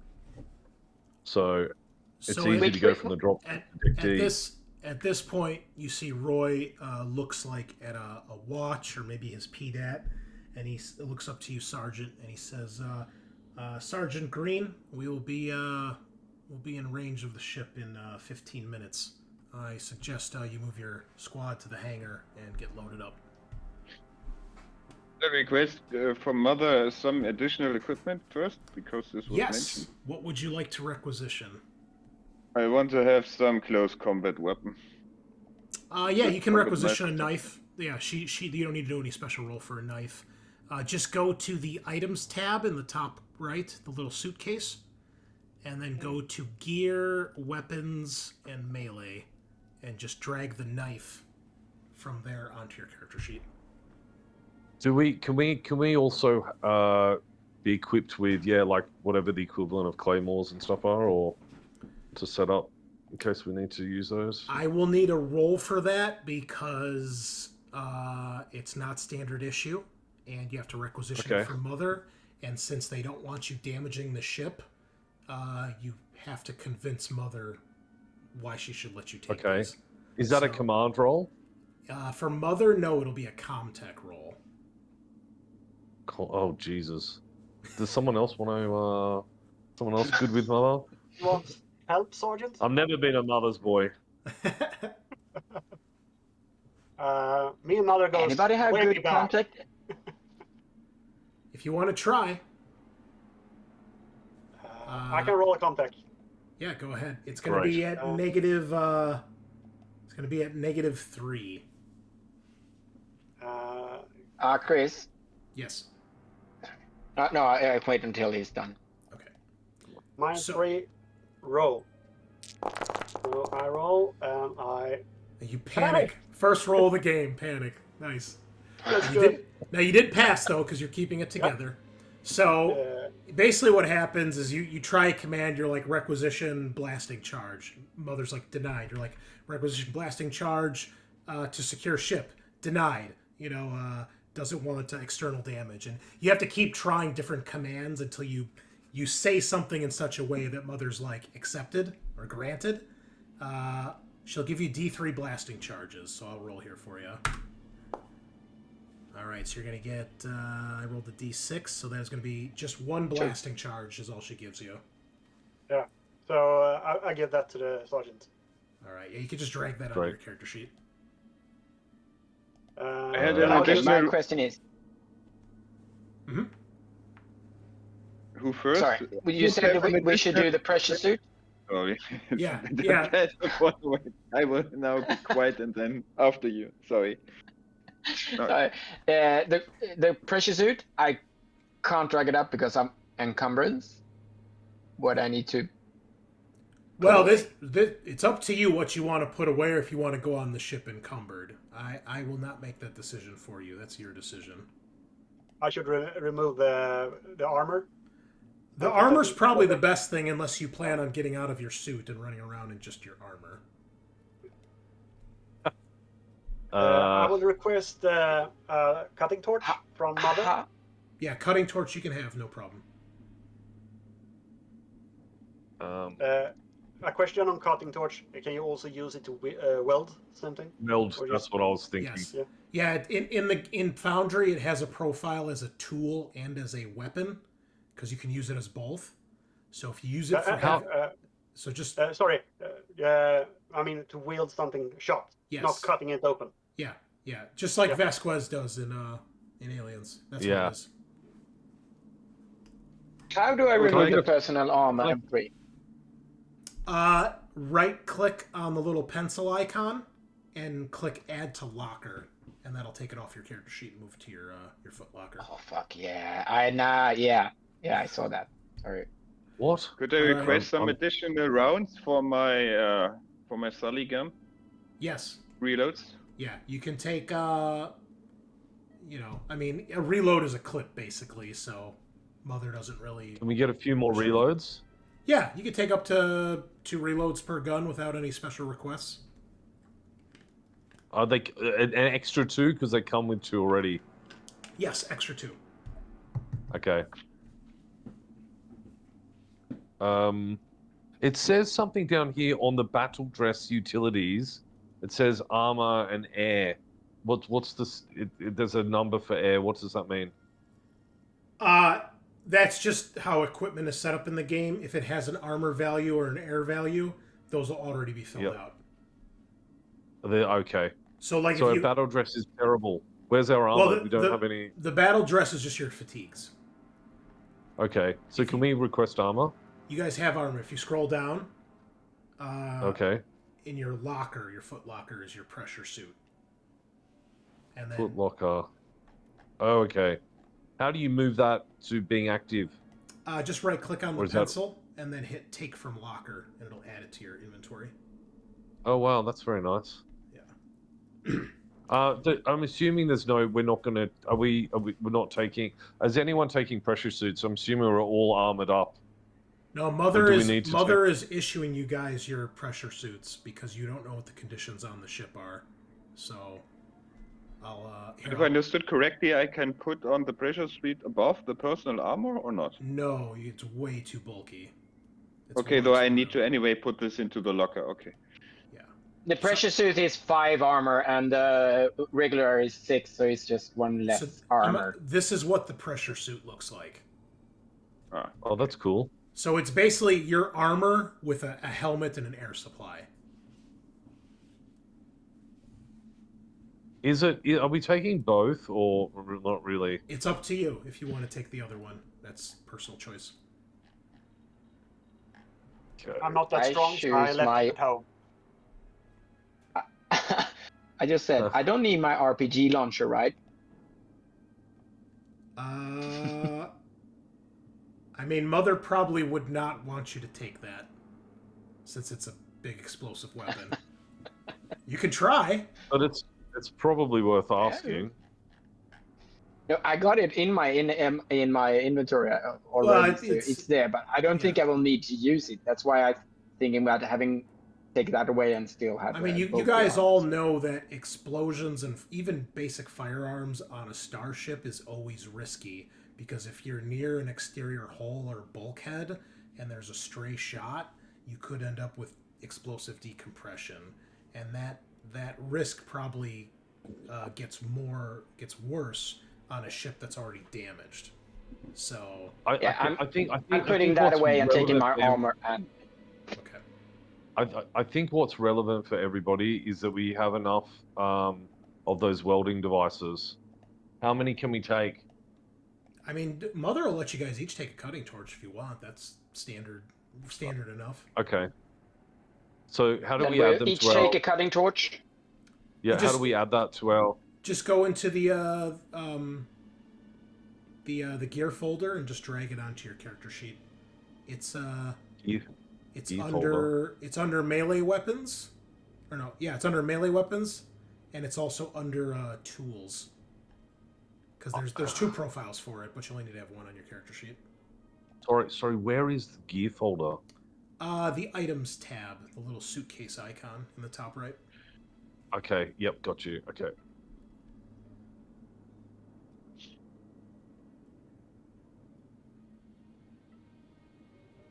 So it's easy to go from the drop to deck D. At this point, you see Roy looks like at a watch or maybe his PDAT, and he looks up to you, Sergeant, and he says, Sergeant Grene, we'll be in range of the ship in 15 minutes. I suggest you move your squad to the hangar and get loaded up. I request from Mother some additional equipment first, because this was Yes. mentioned. What would you like to requisition? I want to have some close combat weapon. Yeah, you can combat requisition a knife. knife. Yeah, you don't need to do any special roll for a knife. Just go to the items tab in the top right, the little suitcase, and then go to gear, weapons, and melee, and just drag the knife from there onto your character sheet. Can we also be equipped with like whatever the equivalent of claymores and stuff are, or to set up in case we need to use those? I will need a roll for that because it's not standard issue, and you have to requisition it from Mother. And since they don't want you damaging the ship, you have to convince Mother why she should let you take these. Is that a command roll? For Mother, no, it'll be a Comtech roll. Oh Jesus! Does someone else want to? Someone else good with Mother? You want help, Sergeant? I've never been a mother's boy. Me and Mother goes Anybody have way good back. contact? If you want to try, I can roll a contact. yeah, go ahead. It's going to be at negative. It's going to be at -3. Chris. Yes. No, I wait until he's done. Okay. -3. Roll. So I roll and I. You panic. First roll of the game. Panic. Nice. That's You good. you did pass though because you're keeping it together. So basically, what happens is you try a command. You're like requisition blasting charge. Mother's like denied. You're like requisition blasting charge to secure ship. Denied. Doesn't want external damage, and you have to keep trying different commands until you say something in such a way that Mother's like accepted or granted. She'll give you D3 blasting charges, so I'll roll here for you. All right, so you're going to get, I rolled a D6, so that's going to be just one blasting charge is all she gives you. Yeah. So I give that to the sergeant. All right, yeah, you can just drag that on your character sheet. My question is... Mm-hmm. Who first? Sorry, you said that we should do the pressure suit? Sorry. Yeah. I will now be quiet and then after you. Sorry. The pressure suit, I can't drag it up because I'm encumbrance. What I need to... Well, this it's up to you what you want to put away or if you want to go on the ship encumbered. I will not make that decision for you. That's your decision. I should remove the armor. The armor's probably the best thing unless you plan on getting out of your suit and running around in just your armor. I will request cutting torch from Mother. Yeah, cutting torch you can have, no problem. A question on cutting torch. Can you also use it to weld something? Weld, that's what I was thinking. Yes. Yeah, in Foundry it has a profile as a tool and as a weapon because you can use it as both. So if you use it for I mean to wield something sharp, yes. Not cutting it open. Yeah, just like Vasquez does in Aliens. That's what it is. How do I remove the personal armor M3? Right click on the little pencil icon and click add to locker, and that'll take it off your character sheet and move it to your foot locker. Oh fuck yeah. I saw that. Sorry. What? Could I request some additional rounds for my Sully gun? Yes. Reloads? Yeah, you can take a reload is a clip basically, so Mother doesn't really... Can we get a few more reloads? Yeah, you can take up to 2 reloads per gun without any special requests. Are they an extra 2 because they come with 2 already? Yes, extra 2. Okay. It says something down here on the battle dress utilities. It says armor and air. What's this? There's a number for air. What does that mean? That's just how equipment is set up in the game. If it has an armor value or an air value, those will already be filled out. Okay. So like So if our you battle dress is terrible. Where's our armor? We don't have any. The battle dress is just your fatigues. Okay. So can we request armor? You guys have armor. If you scroll down, Okay. in your locker, your foot locker is your pressure suit. And then Foot locker. Oh, okay. How do you move that to being active? just right click on Or the is that- pencil and then hit take from locker and it'll add it to your inventory. Oh wow, that's very nice. Yeah. I'm assuming there's no. We're not gonna. We're not taking. Is anyone taking pressure suits? I'm assuming we're all armored up. No, Or Mother do we need to is issuing you guys your pressure suits because you don't know what the conditions on the ship are. So I'll If I understood correctly, I can put on the pressure suit above the personal armor or not? No, it's way too bulky. It's Okay, way though too I need heavy. to anyway put this into the locker. Okay. Yeah. The pressure suit is 5 armor, and the regular is 6, so it's just 1 less So, armor. this is what the pressure suit looks like. Ah. Oh, that's cool. So it's basically your armor with a helmet and an air supply. Is it? Are we taking both or not really? It's up to you if you want to take the other one. That's personal choice. Okay. I'm not that I strong, so I choose left my- it at home. I just said, I don't need my RPG launcher, right? I mean, Mother probably would not want you to take that, since it's a big explosive weapon. You can try. But it's probably worth asking. No, I got it in my inventory already. Well, so it's there, but I don't think I will need to use it. That's why I'm thinking about having take that away and still have. I mean, you both guys the all arms. know that explosions and even basic firearms on a starship is always risky, because if you're near an exterior hull or bulkhead and there's a stray shot, you could end up with explosive decompression, and that risk probably gets worse on a ship that's already damaged. So I think I'm putting that what's away and taking my relevant armor and. okay. I think what's relevant for everybody is that we have enough of those welding devices. How many can we take? I mean, Mother will let you guys each take a cutting torch if you want. That's standard enough. Okay. So how do Then we we'll add them each to our? take a cutting torch. Yeah. just- How do we add that to our? Just go into the gear folder and just drag it onto your character sheet. It's it's Gear under melee weapons, or no, yeah, it's under melee weapons, and it's also under tools. Because there's 2 profiles for it, but you only need to have 1 on your character sheet. Sorry. Where is the gear folder? The items tab, the little suitcase icon in the top right. Okay. Yep. Got you. Okay.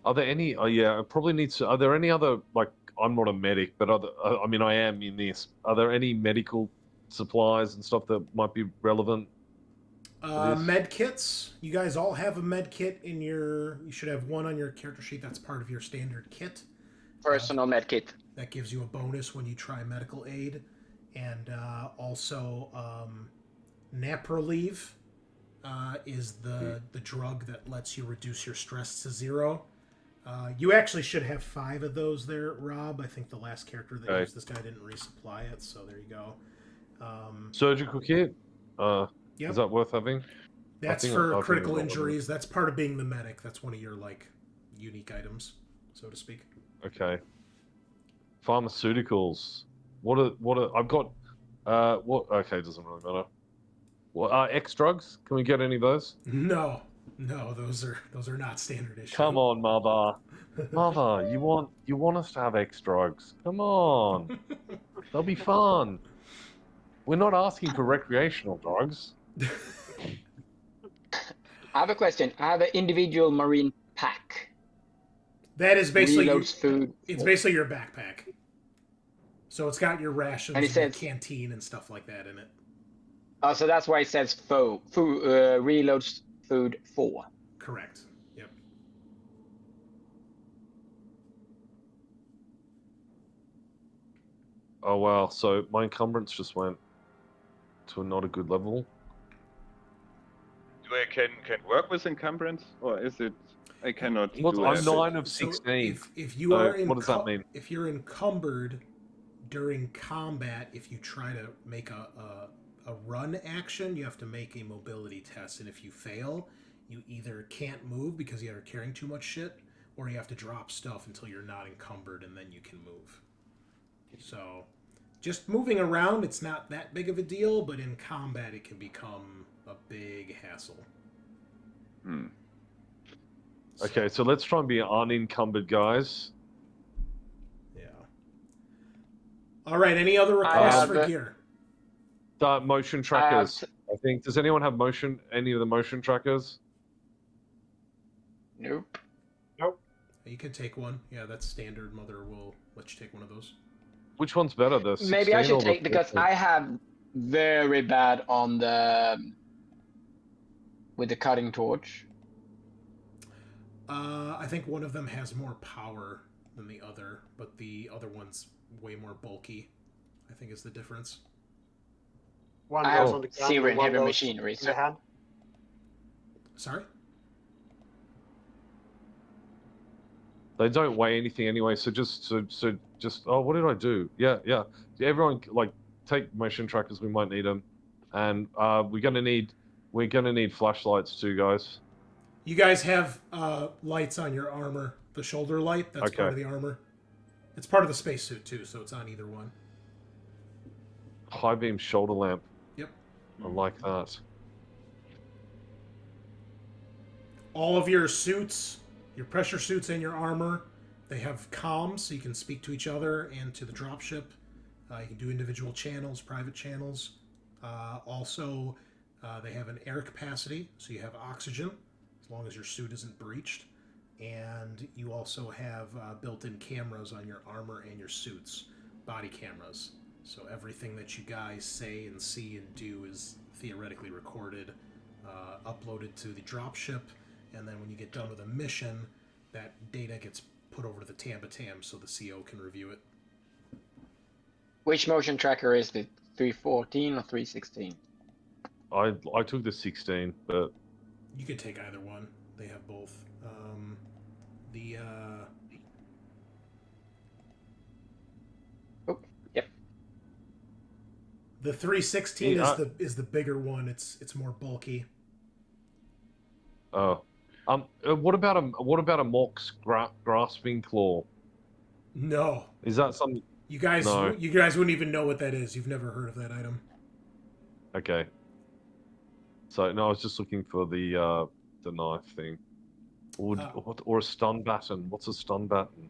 Are there any? Oh yeah, I probably need to. Are there any other, like? I'm not a medic, but I mean, I am in this. Are there any medical supplies and stuff that might be relevant? Med kits. You guys all have a med kit in your. You should have 1 on your character sheet. That's part of your standard kit. Personal med kit. That gives you a bonus when you try medical aid, and also Naprolieve is the drug that lets you reduce your stress to 0. You actually should have 5 of those there, Rob. I think the last character that used this guy didn't resupply it, so there you go. Surgical kit. Yep. Is that worth having? That's I for think critical I've got one. injuries. That's part of being the medic. That's one of your unique items, so to speak. Okay. Pharmaceuticals. What are I've got what okay, it doesn't really matter. What X drugs? Can we get any of those? No, those are not standard issue. Come on, Mother. Mother, you want us to have X drugs. Come on. They'll be fun. We're not asking for recreational drugs. I have a question. I have an individual marine pack. That is basically Reloads food. it's basically your backpack. So it's got your rations And and, it your says- canteen and stuff like that in it. Oh, so that's why it says reloads food 4. Correct. Yep. Oh wow! So my encumbrance just went to a not a good level. Do I can work with encumbrance, or is it I cannot Well, do I'm that? 9 of So 16. if you So are what does that mean? if you're encumbered during combat, if you try to make a run action, you have to make a mobility test, and if you fail, you either can't move because you're carrying too much shit, or you have to drop stuff until you're not encumbered, and then you can move. So, just moving around, it's not that big of a deal, but in combat, it can become a big hassle. Hmm. Okay, so let's try and be unencumbered, guys. Yeah. All right. Any other requests for gear? Motion trackers. I think. Does anyone have any of the motion trackers? Nope. You could take one. Yeah, that's standard. Mother will let you take one of those. Which one's better? The 16 Maybe I should or the take, because 14? I have very bad on the with the cutting torch. I think one of them has more power than the other, but the other one's way more bulky, I think is the difference. One I goes have on the gun, zero and in one heavy goes machinery, in so the hand. Sorry? They don't weigh anything anyway, so just oh, what did I do? Yeah. Everyone like take motion trackers. We might need them, and we're gonna need flashlights too, guys. You guys have lights on your armor. The shoulder light, that's part of the armor. It's part of the spacesuit too, so it's on either one. High beam shoulder lamp. Yep. I like that. All of your suits, your pressure suits and your armor, they have comms, so you can speak to each other and to the dropship. You can do individual channels, private channels. Also, they have an air capacity, so you have oxygen, as long as your suit isn't breached. And you also have built-in cameras on your armor and your suits, body cameras. So everything that you guys say and see and do is theoretically recorded, uploaded to the dropship, and then when you get done with a mission, that data gets put over to the Tam so the CO can review it. which motion tracker is it? 314 or 316? I took the 16, but You can take either one. They have both. Yep. The 316 is the bigger one. It's more bulky. what about a Mork's grasping claw? No. Is that something? You guys No. wouldn't even know what that is. You've never heard of that item. Okay. So no, I was just looking for the knife thing, or a stun baton. What's a stun baton?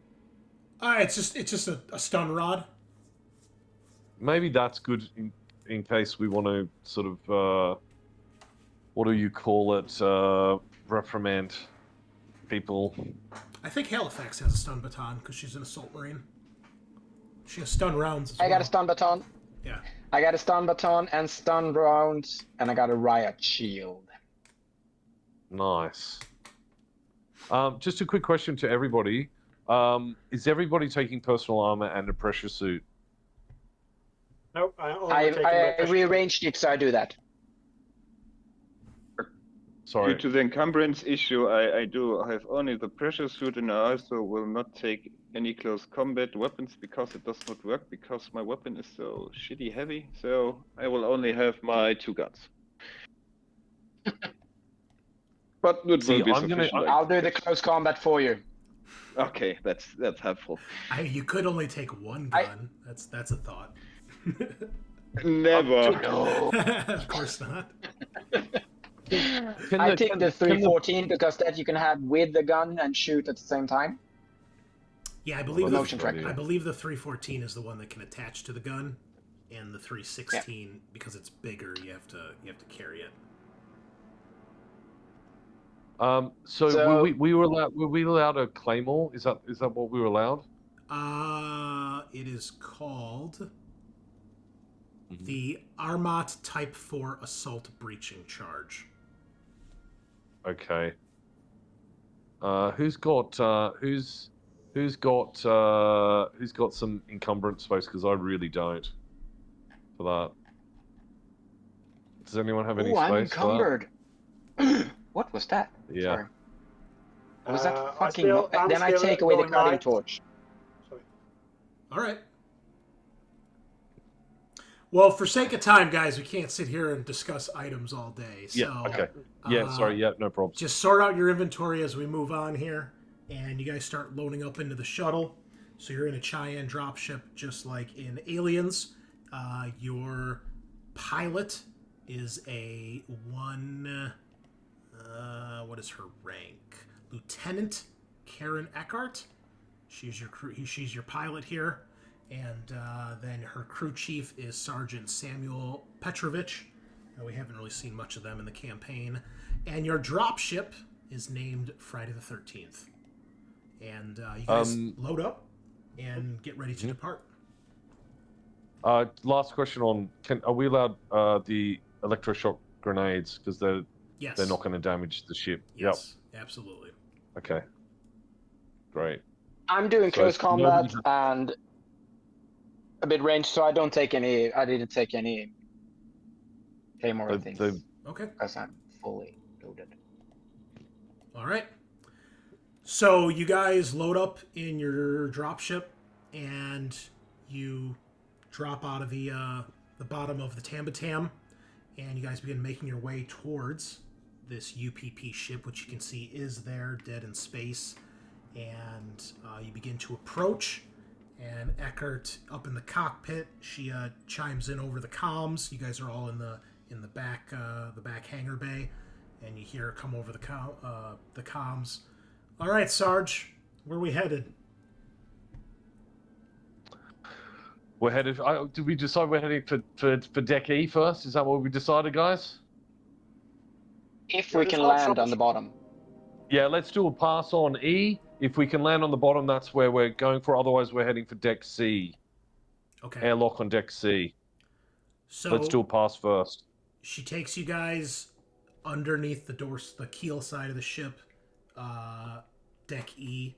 It's just a stun rod. Maybe that's good in case we want to sort of what do you call it? Reprimand people. I think Halifax has a stun baton because she's an assault marine. She has stun rounds as I well. got a stun baton. Yeah. I got a stun baton and stun rounds, and I got a riot shield. Nice. Just a quick question to everybody. Is everybody taking personal armor and a pressure suit? Nope, I rearranged it so I do that. Sorry. Due to the encumbrance issue, I do have only the pressure suit, and I also will not take any close combat weapons because it does not work, because my weapon is so shitty heavy. So I will only have my 2 guns. But it will be sufficient. I'll do the close combat for you. Okay, that's helpful. You could only take one gun. That's a thought. Never. No. Of course not. I take the 314 because that you can have with the gun and shoot at the same time. Yeah, I believe motion tracker. I believe the 314 is the one that can attach to the gun, and the 316 because it's bigger, you have to carry it. So were we allowed a claymore? Is that what we were allowed? It is called the Armat Type 4 Assault Breaching Charge. Okay. Who's got some encumbrance space? Because I really don't. For that. Does anyone have any Oh, space? I'm encumbered. What was that? Yeah. Sorry. Was that I'm fucking? still Then I take away the going cutting live. torch. Sorry. All right. Well, for sake of time, guys, we can't sit here and discuss items all day. So, Yeah. Okay. Yeah. Sorry. Yeah. No problem. just sort out your inventory as we move on here, and you guys start loading up into the shuttle. So you're in a Cheyenne dropship, just like in Aliens. Your pilot is a one. What is her rank? Lieutenant Karen Eckhart. She's your crew. She's your pilot here, and then her crew chief is Sergeant Samuel Petrovich. We haven't really seen much of them in the campaign. And your dropship is named Friday the 13th. And you guys load up and get ready to depart. Last question on: are we allowed the electroshock grenades? Because they're not going to damage the ship. Yes, absolutely. Okay. Great. I'm doing So close it's combat nobody- and a bit range, so I don't take any. I didn't take any claymore things Okay. because I'm fully loaded. All right. So you guys load up in your dropship, and you drop out of the bottom of the Tambatam, and you guys begin making your way towards this UPP ship, which you can see is there, dead in space. And you begin to approach, and Eckert up in the cockpit. She chimes in over the comms. You guys are all in the back hangar bay, and you hear her come over the comms. All right, Sarge, where are we headed? We're headed. Did we decide we're heading for Deck E first? Is that what we decided, guys? If we can land on the bottom. Yeah, let's do a pass on E. If we can land on the bottom, that's where we're going for. Otherwise, we're heading for Deck C. Okay. Airlock on Deck C. So Let's do a pass first. she takes you guys underneath the keel side of the ship, Deck E,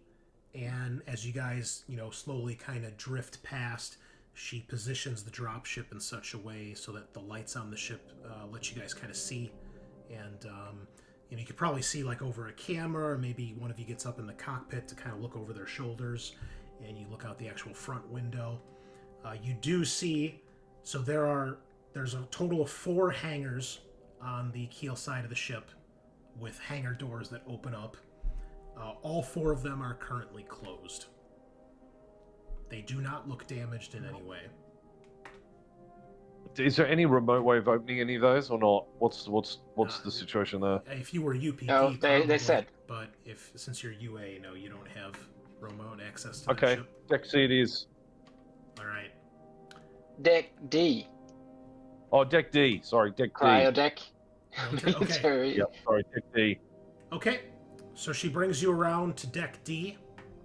and as you guys, slowly kind of drift past, she positions the dropship in such a way so that the lights on the ship let you guys kind of see, and you can probably see like over a camera, or maybe one of you gets up in the cockpit to kind of look over their shoulders, and you look out the actual front window. You do see, so there's a total of 4 hangars on the keel side of the ship with hangar doors that open up. All 4 of them are currently closed. They do not look damaged in any way. Is there any remote way of opening any of those or not? What's the situation there? If you were UPP, No, they probably, said. But since you're UA, no, you don't have remote access to the Okay, ship. Deck C it is. All right. Deck D. Oh, Deck D. Sorry, Deck D. Cryo deck. Okay. Yep, sorry, Deck D. Okay, so she brings you around to Deck D.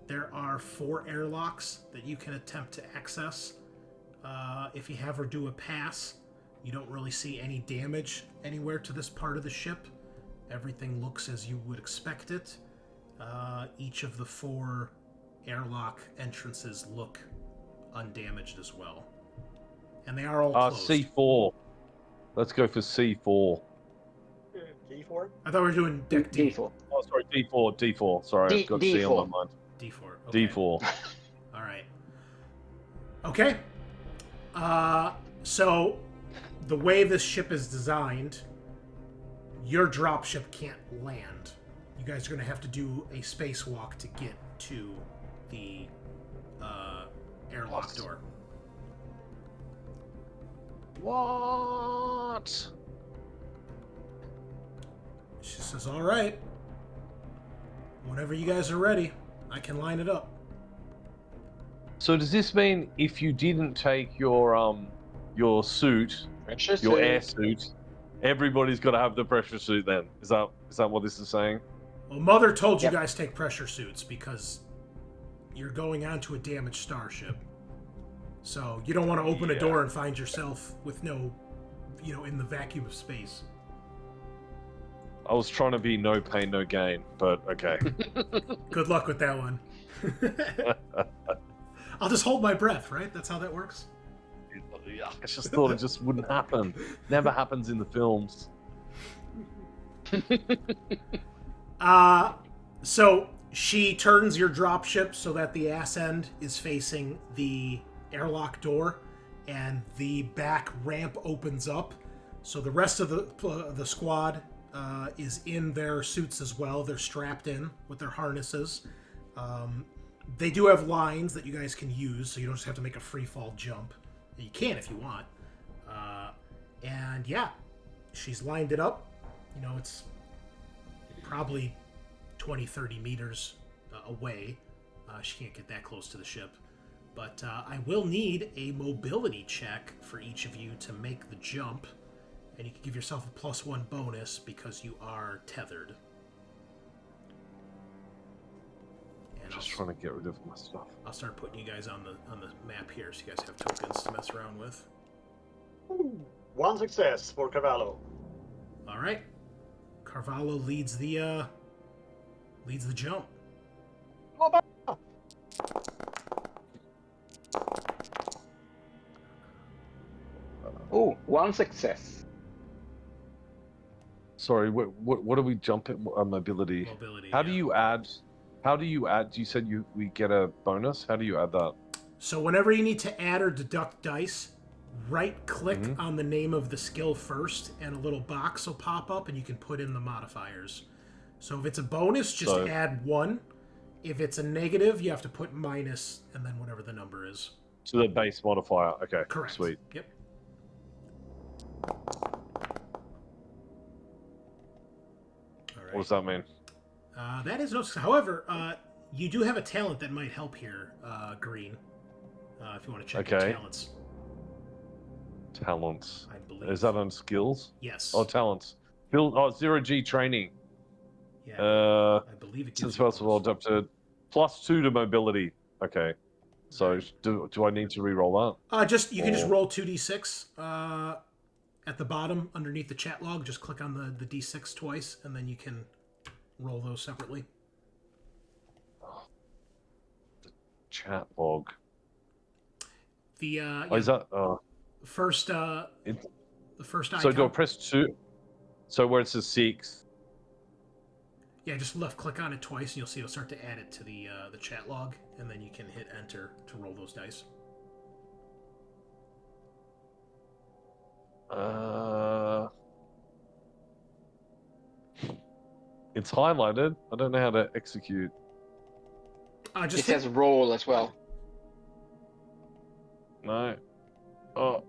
There are 4 airlocks that you can attempt to access. If you have her do a pass, you don't really see any damage anywhere to this part of the ship. Everything looks as you would expect it. Each of the 4 airlock entrances look undamaged as well. And they are all closed. C4. Let's go for C4. D4? I thought we were doing Deck D. D4. Oh, sorry, D4. D4. Sorry, I've got C on my mind. D4. Okay. D4. All right. Okay. So the way this ship is designed, your dropship can't land. You guys are going to have to do a spacewalk to get to the airlock door. What? She says, all right. Whenever you guys are ready, I can line it up. So does this mean if you didn't take your suit, your air suit, everybody's got to have the pressure suit then? Is that what this is saying? Well, Mother told you guys take pressure suits because you're going onto a damaged starship. So you don't want to open a door and find yourself with no, in the vacuum of space. I was trying to be no pain, no gain, but okay. Good luck with that one. I'll just hold my breath, right? That's how that works. I just thought it just wouldn't happen. Never happens in the films. So she turns your dropship so that the ass end is facing the airlock door, and the back ramp opens up. So the rest of the squad is in their suits as well. They're strapped in with their harnesses. They do have lines that you guys can use, so you don't just have to make a free fall jump. You can if you want. And yeah, she's lined it up. You know, it's probably 20, 30 meters away. She can't get that close to the ship. But I will need a mobility check for each of you to make the jump. And you can give yourself a +1 bonus because you are tethered. And Just trying to get rid of my stuff. I'll start putting you guys on the map here so you guys have tokens to mess around with. Ooh, 1 success for Carvalho. All right. Carvalho leads the jump. Oh, 1 success. Sorry, what do we jump at? Mobility. Mobility. How do you add? You said we get a bonus. How do you add that? So whenever you need to add or deduct dice, right-click on the name of the skill first, and a little box will pop up, and you can put in the modifiers. So if it's a bonus, just add 1. If it's a negative, you have to put minus, and then whatever the number is. So the base modifier. Okay. Correct. Sweet. Yep. All right. What does that mean? That is no. However, you do have a talent that might help here, Grene. If you want to check your talents. Talents. I believe. Is that on skills? Yes. Oh, talents. 0G training. Yeah. I believe it gives Since you first of all, up to +2 to mobility. Okay. So do I need to re-roll that? You can just roll 2d6 at the bottom underneath the chat log. Just click on the d6 twice, and then you can roll those separately. The chat log. The is that first the first icon. So do I press 2? So where it says 6. Yeah, just left click on it twice, and you'll see it'll start to add it to the chat log, and then you can hit enter to roll those dice. It's highlighted. I don't know how to execute. It says roll as well. No. Oh.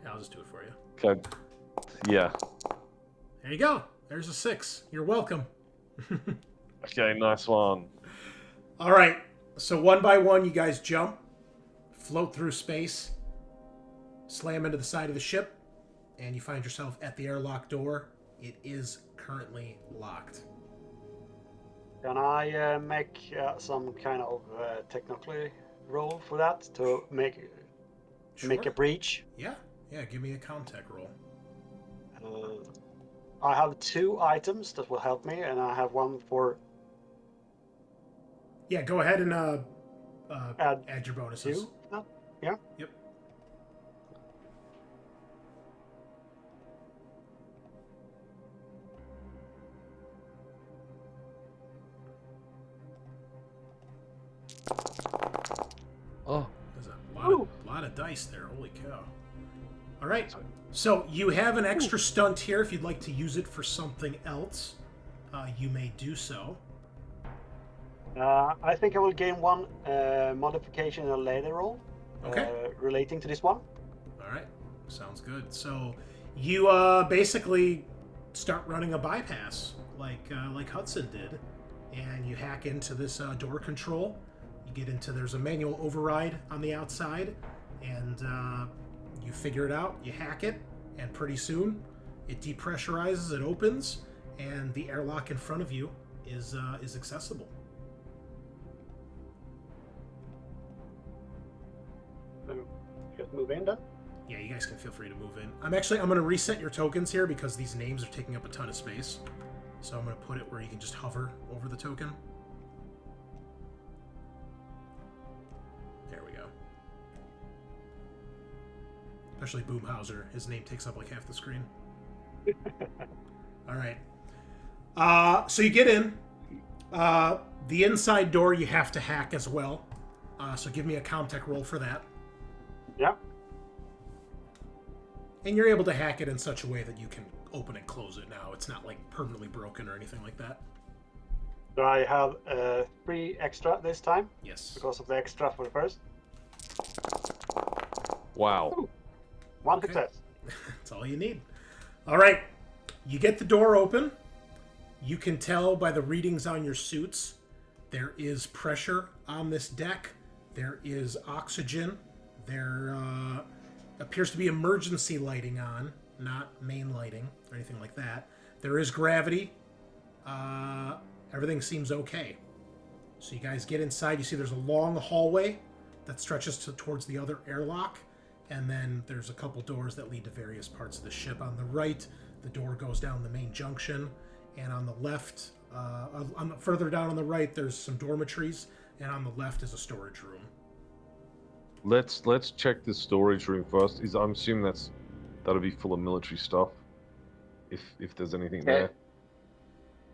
Yeah, I'll just do it for you. Okay. Yeah. There you go. There's a 6. You're welcome. Okay, nice one. All right. So 1 by 1, you guys jump, float through space, slam into the side of the ship, and you find yourself at the airlock door. It is currently locked. Can I make some kind of technical roll for that to make a breach? Yeah. Give me a Comtech roll. I have 2 items that will help me, and I have 1 for. Yeah, go ahead and add your bonuses. 2? Yeah. Yep. Oh, there's a lot of dice there. Holy cow! All right. So you have an extra stunt here. If you'd like to use it for something else, you may do so. I think I will gain 1 modification in a later roll. Relating to this one. All right. Sounds good. So you basically start running a bypass like Hudson did, and you hack into this door control. You get into there's a manual override on the outside, and you figure it out. You hack it, and pretty soon it depressurizes. It opens, and the airlock in front of you is accessible. Just move in then. Yeah, you guys can feel free to move in. I'm going to reset your tokens here because these names are taking up a ton of space. So I'm going to put it where you can just hover over the token. There we go. Especially Boomhauser. His name takes up like half the screen. All right. So you get in. The inside door you have to hack as well. So give me a Comtech roll for that. Yeah. And you're able to hack it in such a way that you can open and close it now. It's not like permanently broken or anything like that. So I have 3 extra this time. Yes. Because of the extra for the first. Wow. Ooh. 1 Okay. success. That's all you need. All right. You get the door open. You can tell by the readings on your suits there is pressure on this deck. There is oxygen. There appears to be emergency lighting on, not main lighting or anything like that. There is gravity. Everything seems okay. So you guys get inside. You see there's a long hallway that stretches towards the other airlock. And then there's a couple doors that lead to various parts of the ship. On the right, the door goes down the main junction. And on the left, further down on the right, there's some dormitories. And on the left is a storage room. Let's check the storage room first. I'm assuming that'll be full of military stuff. If there's anything there.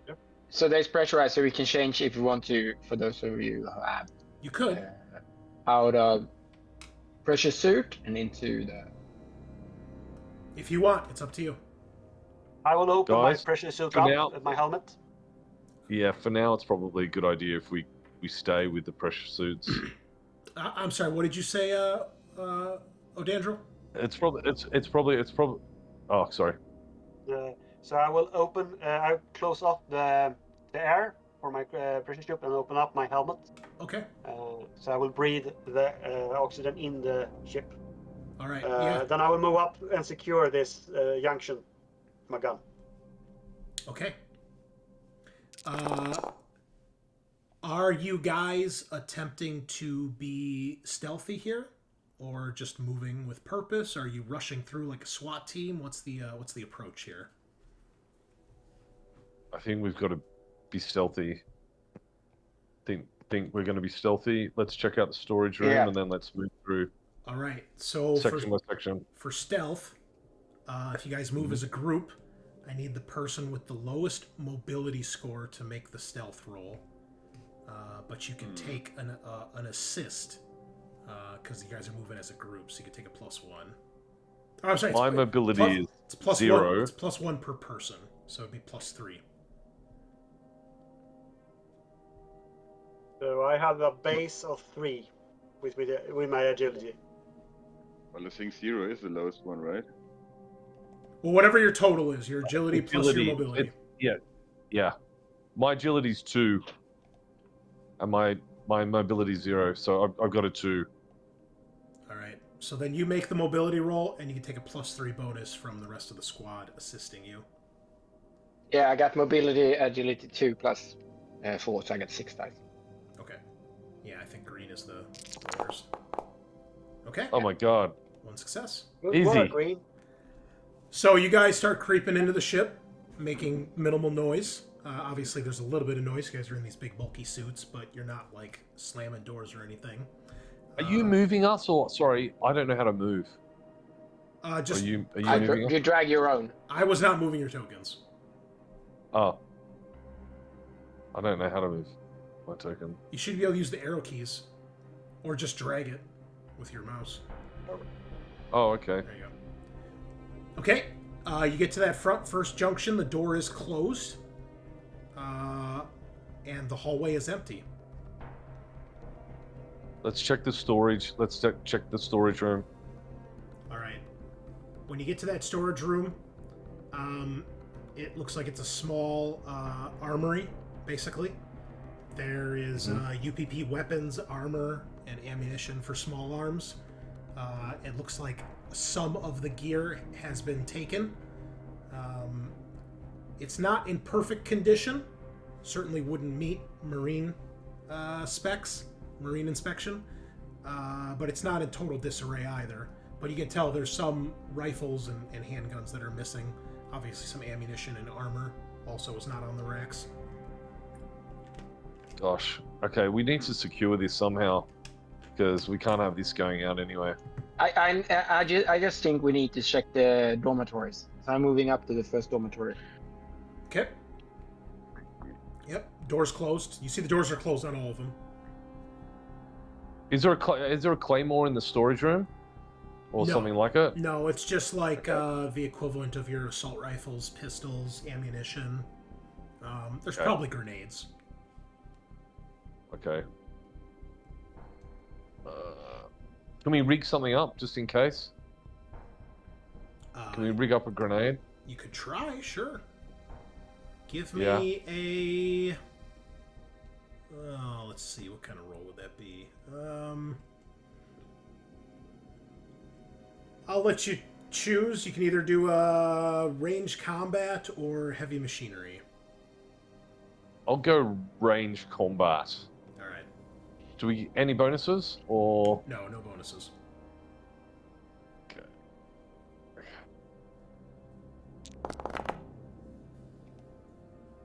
Yep. So there's pressurized, so we can change if you want to. For those of you who have You could. out of pressure suit and into the. If you want, it's up to you. I will open my Guys, pressure suit for up now- with my helmet. Yeah, for now it's probably a good idea if we stay with the pressure suits. I'm sorry. What did you say, Odandrol? It's probably. Oh, sorry. So I will open. I close off the air for my pressure suit and open up my helmet. Okay. So I will breathe the oxygen in the ship. All right. Yeah. Then I will move up and secure this junction with my gun. Okay. Are you guys attempting to be stealthy here, or just moving with purpose? Are you rushing through like a SWAT team? What's the approach here? I think we've got to be stealthy. Think we're going to be stealthy. Let's check out the storage room and then let's move through All right. So section by section. for stealth, if you guys move as a group, I need the person with the lowest mobility score to make the stealth roll. But you can take an assist because you guys are moving as a group, so you can take a +1. Oh, I'm sorry. My mobility it's plus 0. 1. It's +1 per person, so it'd be +3. So I have a base of 3 with my agility. Well, I think 0 is the lowest one, right? Well, whatever your total is, your agility plus your mobility. Yeah. My agility's 2, and my mobility's 0, so I've got a 2. All right. So then you make the mobility roll, and you can take a +3 bonus from the rest of the squad assisting you. Yeah, I got mobility, agility 2 plus 4, so I got 6 dice. Okay. Yeah, I think green is the worst. Okay. Oh my god. 1 success. Good Easy. work, Green. So you guys start creeping into the ship, making minimal noise. Obviously, there's a little bit of noise. You guys are in these big, bulky suits, but you're not, like, slamming doors or anything. Are you moving us, or sorry, I don't know how to move. Just Are you moving us? You drag your own. I was not moving your tokens. Oh. I don't know how to move my token. You should be able to use the arrow keys, or just drag it with your mouse. Oh, okay. There you go. Okay, you get to that first junction. The door is closed, and the hallway is empty. Let's check the storage. Let's check the storage room. All right. When you get to that storage room, it looks like it's a small armory, basically. There is UPP weapons, armor, and ammunition for small arms. It looks like some of the gear has been taken. It's not in perfect condition. Certainly wouldn't meet marine specs, marine inspection. But it's not in total disarray either. but you can tell there's some rifles and handguns that are missing. Obviously, some ammunition and armor also is not on the racks. Gosh. Okay, we need to secure this somehow, because we can't have this going out anyway. I just think we need to check the dormitories. So I'm moving up to the first dormitory. Okay. Yep, doors closed. You see the doors are closed on all of them. Is there a claymore in the storage room, or something like it? No, it's just like the equivalent of your assault rifles, pistols, ammunition. There's probably grenades. Okay. Can we rig something up just in case? Can we rig up a grenade? You could try, sure. Give me a... let's see, what kind of roll would that be? I'll let you choose. You can either do range combat or heavy machinery. I'll go range combat. All right. Do we any bonuses or no bonuses? Okay.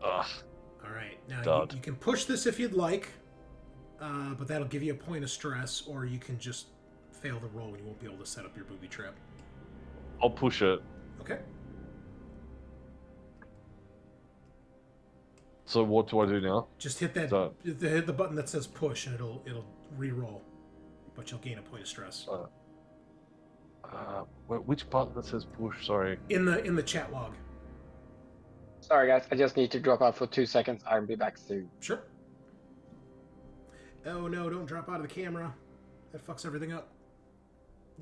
Ugh. All right. Now you can push this if you'd like, but that'll give you a point of stress, or you can just fail the roll and you won't be able to set up your booby trap. I'll push it. Okay. So what do I do now? Just hit that. Hit the button that says push, and it'll re-roll, but you'll gain a point of stress. Which button that says push? Sorry. In the chat log. Sorry guys, I just need to drop out for 2 seconds. I'll be back soon. Sure. Oh no! Don't drop out of the camera. That fucks everything up.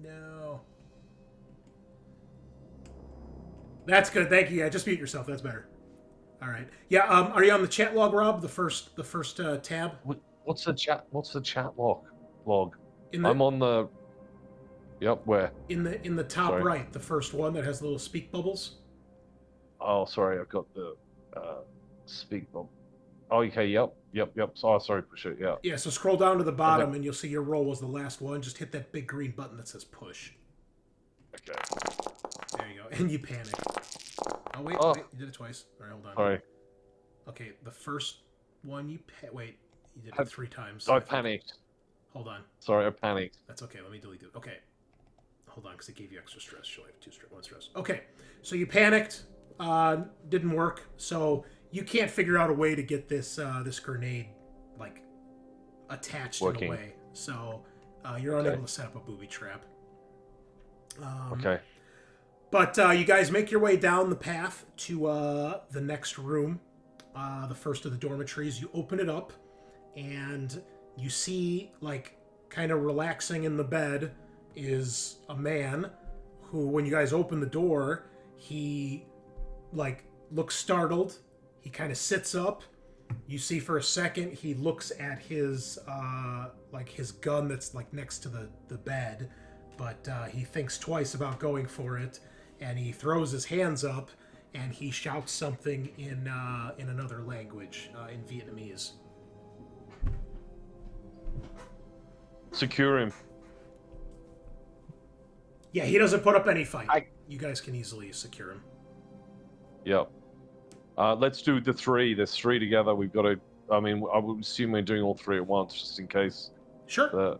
No. That's good. Thank you. Yeah, just mute yourself. That's better. All right. Yeah. Are you on the chat log, Rob? The first tab. What's the chat? What's the chat log? I'm on the. Yep. Where? In the top right, the first one that has the little speak bubbles. Oh, sorry. I've got the speak bubble. Oh, okay. Yep. Oh, sorry. Push it. Yeah. Yeah. So scroll down to the bottom, and you'll see your roll was the last one. Just hit that big green button that says push. Okay. There you go. And you panic. Oh wait, you did it twice. All right, hold on. Sorry. Okay, the first one you wait, you did it 3 times. I panicked. Hold on. Sorry, I panicked. That's okay. Let me delete it. Okay. Hold on, because it gave you extra stress. She'll have 1 stress. Okay, so you panicked. Didn't work. So you can't figure out a way to get this this grenade like attached in a way. So you're unable to set up a booby trap. Okay. But you guys make your way down the path to the next room, the first of the dormitories. You open it up, and you see, like, kind of relaxing in the bed is a man who, when you guys open the door, he, like, looks startled. He kind of sits up. You see for a second he looks at his, like, his gun that's, like, next to the bed, but he thinks twice about going for it. And he throws his hands up, and he shouts something in another language, in Vietnamese. Secure him. Yeah, he doesn't put up any fight. You guys can easily secure him. Yep. Let's do the 3. There's 3 together. We've got to. I mean, I would assume we're doing all 3 at once, just in case. Sure.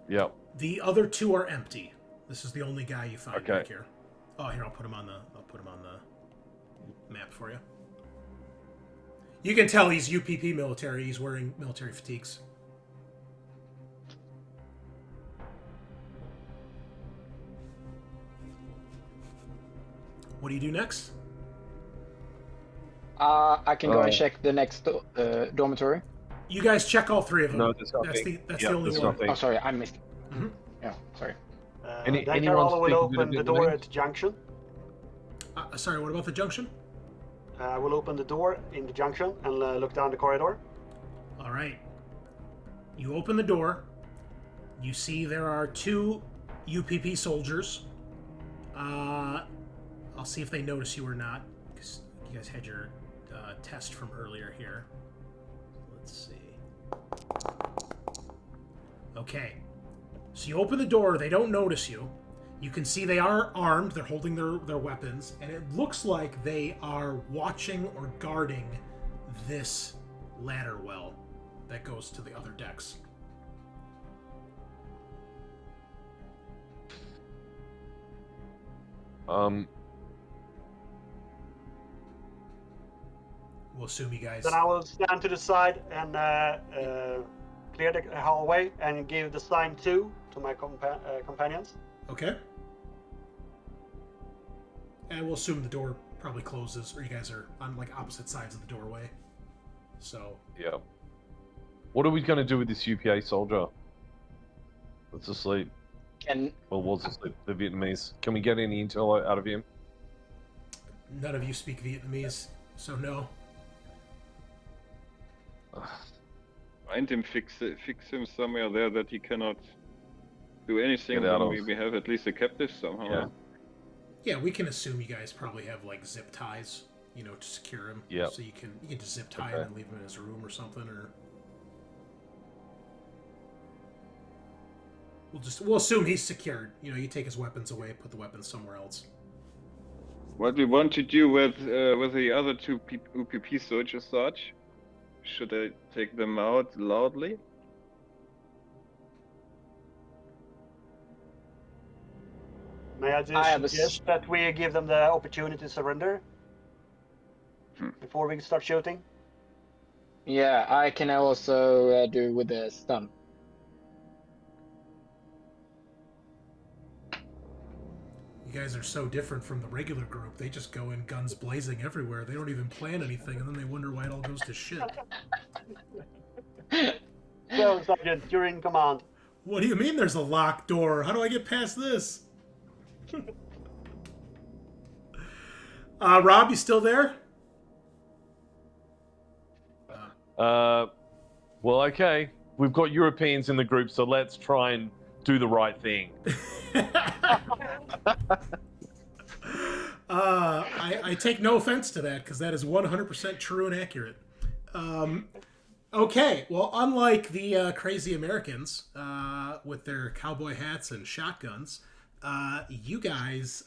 Yep. The other 2 are empty. This is the only guy you find back here. Oh, here, I'll put him on the map for you. You can tell he's UPP military. He's wearing military fatigues. What do you do next? I can go and check the next dormitory. You guys check all 3 of them. No, there's nothing. That's the only one. Oh, sorry, I missed it. Mm-hmm. Yeah, sorry. Then Carvalho will open the door at the junction. Sorry, what about the junction? I will open the door in the junction and look down the corridor. All right. You open the door. You see there are 2 UPP soldiers. I'll see if they notice you or not, because you guys had your test from earlier here. Let's see. Okay. So you open the door. They don't notice you. You can see they are armed. They're holding their weapons, and it looks like they are watching or guarding this ladder well that goes to the other decks. We'll assume you guys... Then I will stand to the side and clear the hallway and give the sign 2 to my companions. Okay. And we'll assume the door probably closes, or you guys are on like opposite sides of the doorway. So... Yeah. What are we going to do with this UPA soldier that's asleep? Was asleep, the Vietnamese. Can we get any intel out of him? None of you speak Vietnamese, so no. Find him, fix him somewhere there that he cannot do anything. Then we have at least a captive somehow. Yeah. Yeah, we can assume you guys probably have like zip ties, you know, to secure him. Yeah. So you can just zip tie him and leave him in his room or something, or we'll assume he's secured. You know, you take his weapons away, put the weapons somewhere else. What we want to do with the other 2 UPP soldiers, Sarge? Should I take them out loudly? May I just suggest that we give them the opportunity to surrender before we start shooting? Yeah, I can also do with the stun. You guys are so different from the regular group. They just go in guns blazing everywhere. They don't even plan anything, and then they wonder why it all goes to shit. So, Sergeant, you're in command. What do you mean there's a locked door? How do I get past this? Rob, you still there? Well, okay. We've got Europeans in the group, so let's try and do the right thing. I take no offense to that, because that is 100% true and accurate. Okay, well, unlike the crazy Americans with their cowboy hats and shotguns, you guys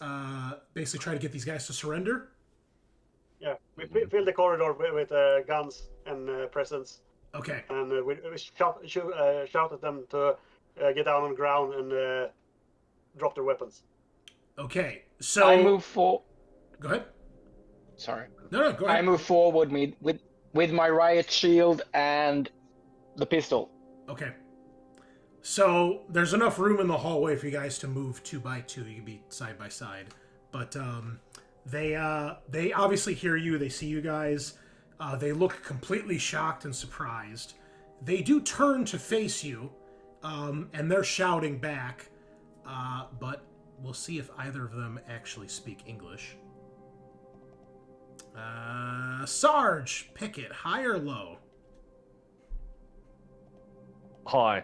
basically try to get these guys to surrender? Yeah, we fill the corridor with guns and presents. Okay. And we shout at them to get down on the ground and drop their weapons. Okay, so... I move forward. Go ahead. Sorry. No, go ahead. I move forward with my riot shield and the pistol. Okay. So there's enough room in the hallway for you guys to move 2 by 2. You can be side by side. But they obviously hear you. They see you guys. They look completely shocked and surprised. They do turn to face you, and they're shouting back. But we'll see if either of them actually speak English. Sarge, Pickett, high or low? Hi.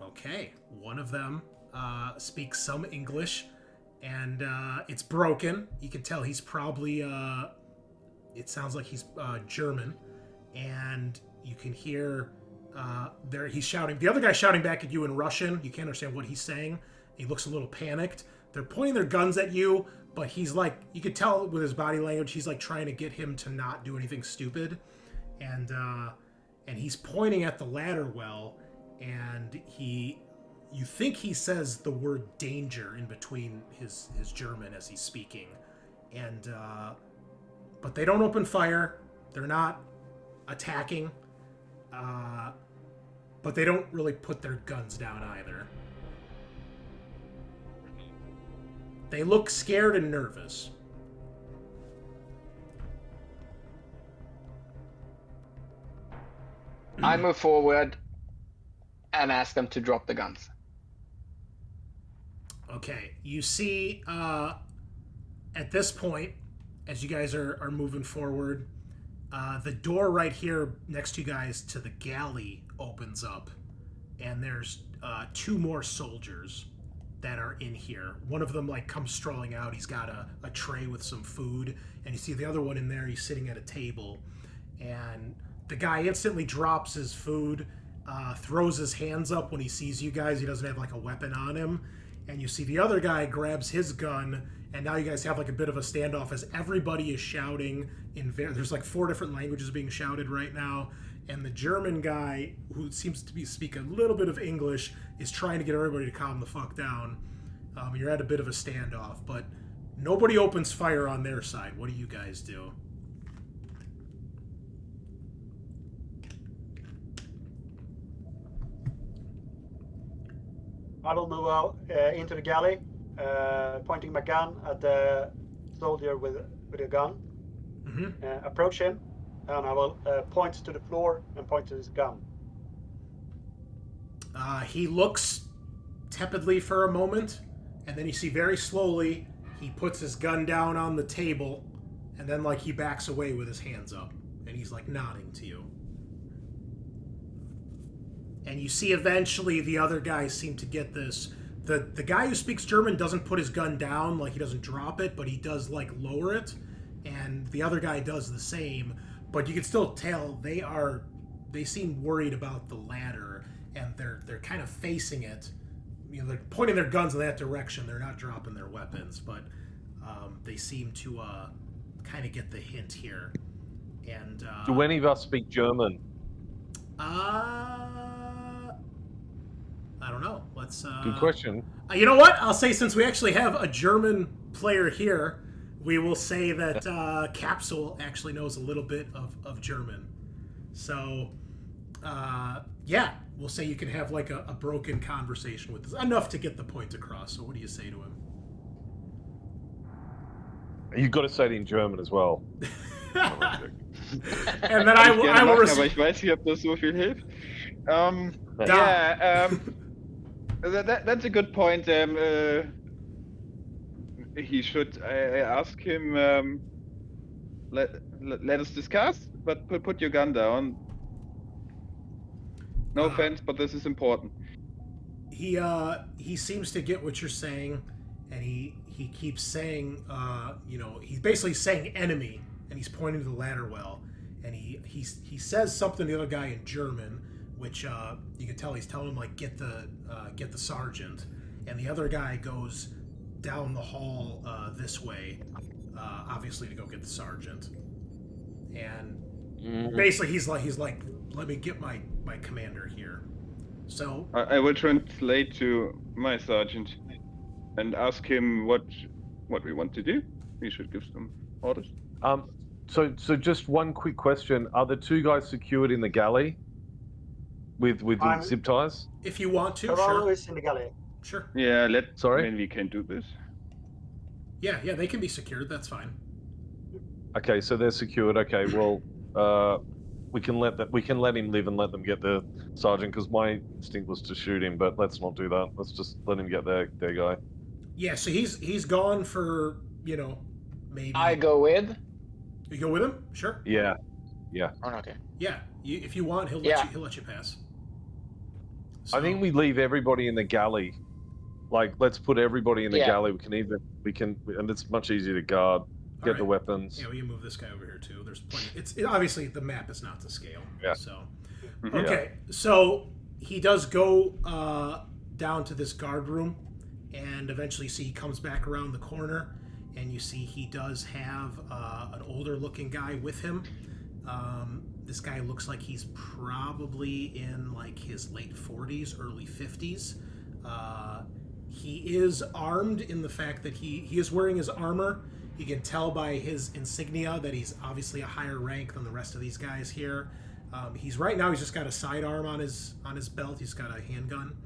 Okay, one of them speaks some English, and it's broken. You can tell he's probably, it sounds like he's German, and you can hear he's shouting. The other guy's shouting back at you in Russian. You can't understand what he's saying. He looks a little panicked. They're pointing their guns at you, but he's like, you could tell with his body language, he's like trying to get him to not do anything stupid, and he's pointing at the ladder well. And you think he says the word danger in between his German as he's speaking. And, but they don't open fire. They're not attacking. But they don't really put their guns down either. They look scared and nervous. I move forward and ask them to drop the guns. Okay, you see, at this point, as you guys are moving forward, the door right here next to you guys to the galley opens up, and there's 2 more soldiers that are in here. One of them like comes strolling out. He's got a tray with some food, and you see the other one in there. He's sitting at a table, and the guy instantly drops his food throws his hands up when he sees you guys. He doesn't have like a weapon on him. And you see the other guy grabs his gun, and now you guys have like a bit of a standoff as everybody is shouting there's like 4 different languages being shouted right now, and the German guy, who seems to speak a little bit of English, is trying to get everybody to calm the fuck down. You're at a bit of a standoff, but nobody opens fire on their side. What do you guys do? I will move out into the galley, pointing my gun at the soldier with a gun. Mm-hmm. Approach him, and I will point to the floor and point to his gun. He looks tepidly for a moment, and then you see very slowly he puts his gun down on the table, and then like he backs away with his hands up, and he's like nodding to you. And you see eventually the other guys seem to get this. The guy who speaks German doesn't put his gun down, like he doesn't drop it, but he does like lower it, and the other guy does the same. But you can still tell they seem worried about the ladder, and they're kind of facing it. You know, they're pointing their guns in that direction. They're not dropping their weapons, but they seem to kind of get the hint here. And do any of us speak German? I don't know. Let's. Good question. You know what? I'll say, since we actually have a German player here, we will say that Kapsule actually knows a little bit of German. So, yeah, we'll say you can have like a broken conversation with this, enough to get the point across. So, what do you say to him? You've got to say it in German as well. And then I will. Aber ich weiß nicht, ob das so viel hilft. That's a good point. He should ask him. Let us discuss, but put your gun down. No offense, but this is important. He seems to get what you're saying, and he keeps saying, he's basically saying enemy, and he's pointing to the ladder well, and he says something to the other guy in German, which you can tell he's telling him like get the sergeant, and the other guy goes down the hall this way, obviously to go get the sergeant, and basically he's like let me get my commander here. So I will translate to my sergeant and ask him what we want to do. We should give some orders. So just one quick question: are the 2 guys secured in the galley with zip ties? If you want to, Carvalho sure. is in the galley. Sure. Yeah, Sorry? Then we can do this. Yeah, they can be secured. That's fine. Okay, so they're secured. Okay, well, we can let him live and let them get the sergeant, because my instinct was to shoot him, but let's not do that. Let's just let him get their guy. Yeah, so he's gone for, maybe. I go with. You go with him? Sure. Yeah. Oh, okay. Yeah, if you want, he'll let you pass. So, I think we leave everybody in the galley. Like, let's put everybody in the galley. We can, and it's much easier to guard. Get the weapons. Yeah, we can move this guy over here too. There's plenty. Obviously the map is not to scale. Yeah. So, okay. So he does go down to this guard room, and eventually see he comes back around the corner, and you see he does have an older looking guy with him. This guy looks like he's probably in like his late 40s, early 50s. He is armed in the fact that he is wearing his armor. You can tell by his insignia that he's obviously a higher rank than the rest of these guys here. He's just got a sidearm on his belt. He's got a handgun.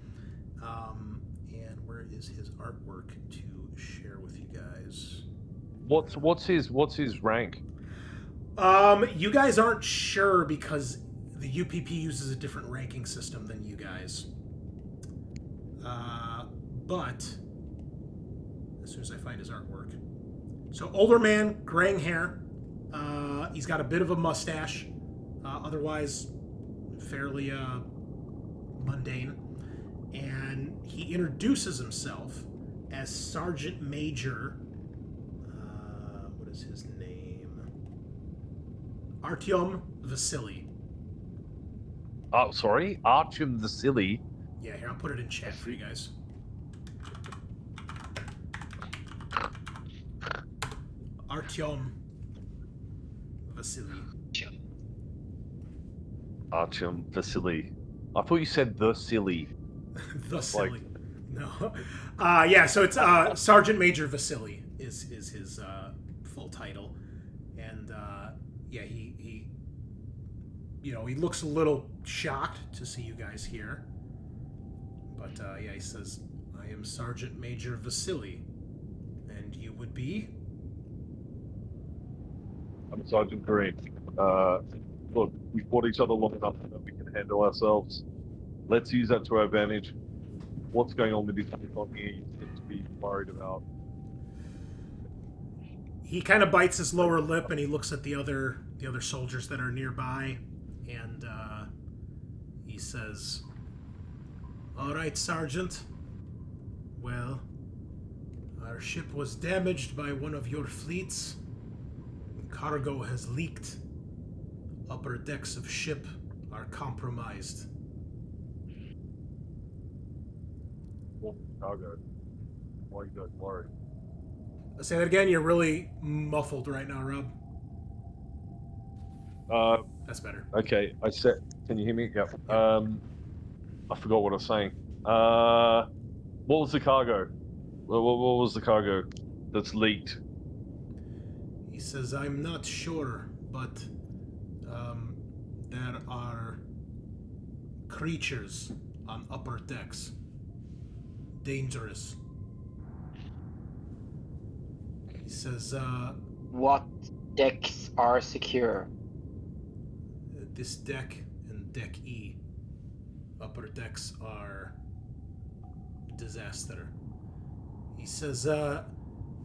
And where is his artwork to share with you guys? What's his rank? You guys aren't sure because the UPP uses a different ranking system than you guys. But as soon as I find his artwork. So older man, graying hair. He's got a bit of a mustache. Otherwise, fairly mundane. And he introduces himself as Sergeant Major. What is his name? Artyom Vasily. Sorry, Artyom Vasily. Yeah, here, I'll put it in chat for you guys. Artyom Vasily. Artyom Vasily. I thought you said the silly. The silly. No. Yeah, so it's Sergeant Major Vasily is his full title. And yeah, he he looks a little shocked to see you guys here. But yeah, he says, "I am Sergeant Major Vasily, and you would be?" I'm Sergeant Grene. Look, we fought each other long enough that we can handle ourselves. Let's use that to our advantage. What's going on with this on here? You seem to be worried about. He kind of bites his lower lip and he looks at the other soldiers that are nearby, and he says, "All right, Sergeant. Well, our ship was damaged by one of your fleets. Cargo has leaked. Upper decks of ship are compromised." Cargo. Why are you guys worried? Say that again. You're really muffled right now, Rob. That's better. Okay, I said. Can you hear me? Yeah. I forgot what I was saying. What was the cargo? What was the cargo that's leaked? He says, "I'm not sure, but there are creatures on upper decks. Dangerous." He says, What decks are secure? "This deck and deck E. Upper decks are disaster." He says,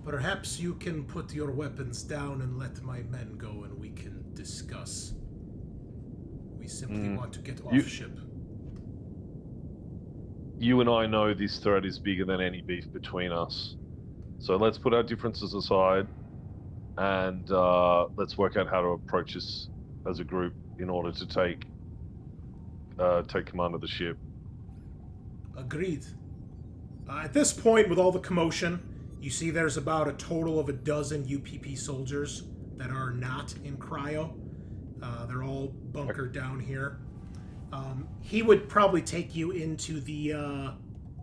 "Perhaps you can put your weapons down and let my men go and we can discuss. We simply want to get off ship." You and I know this threat is bigger than any beef between us. So let's put our differences aside and let's work out how to approach this as a group in order to take command of the ship. Agreed. At this point, with all the commotion, you see there's about a total of a dozen UPP soldiers that are not in cryo. They're all bunkered down here. He would probably take you into the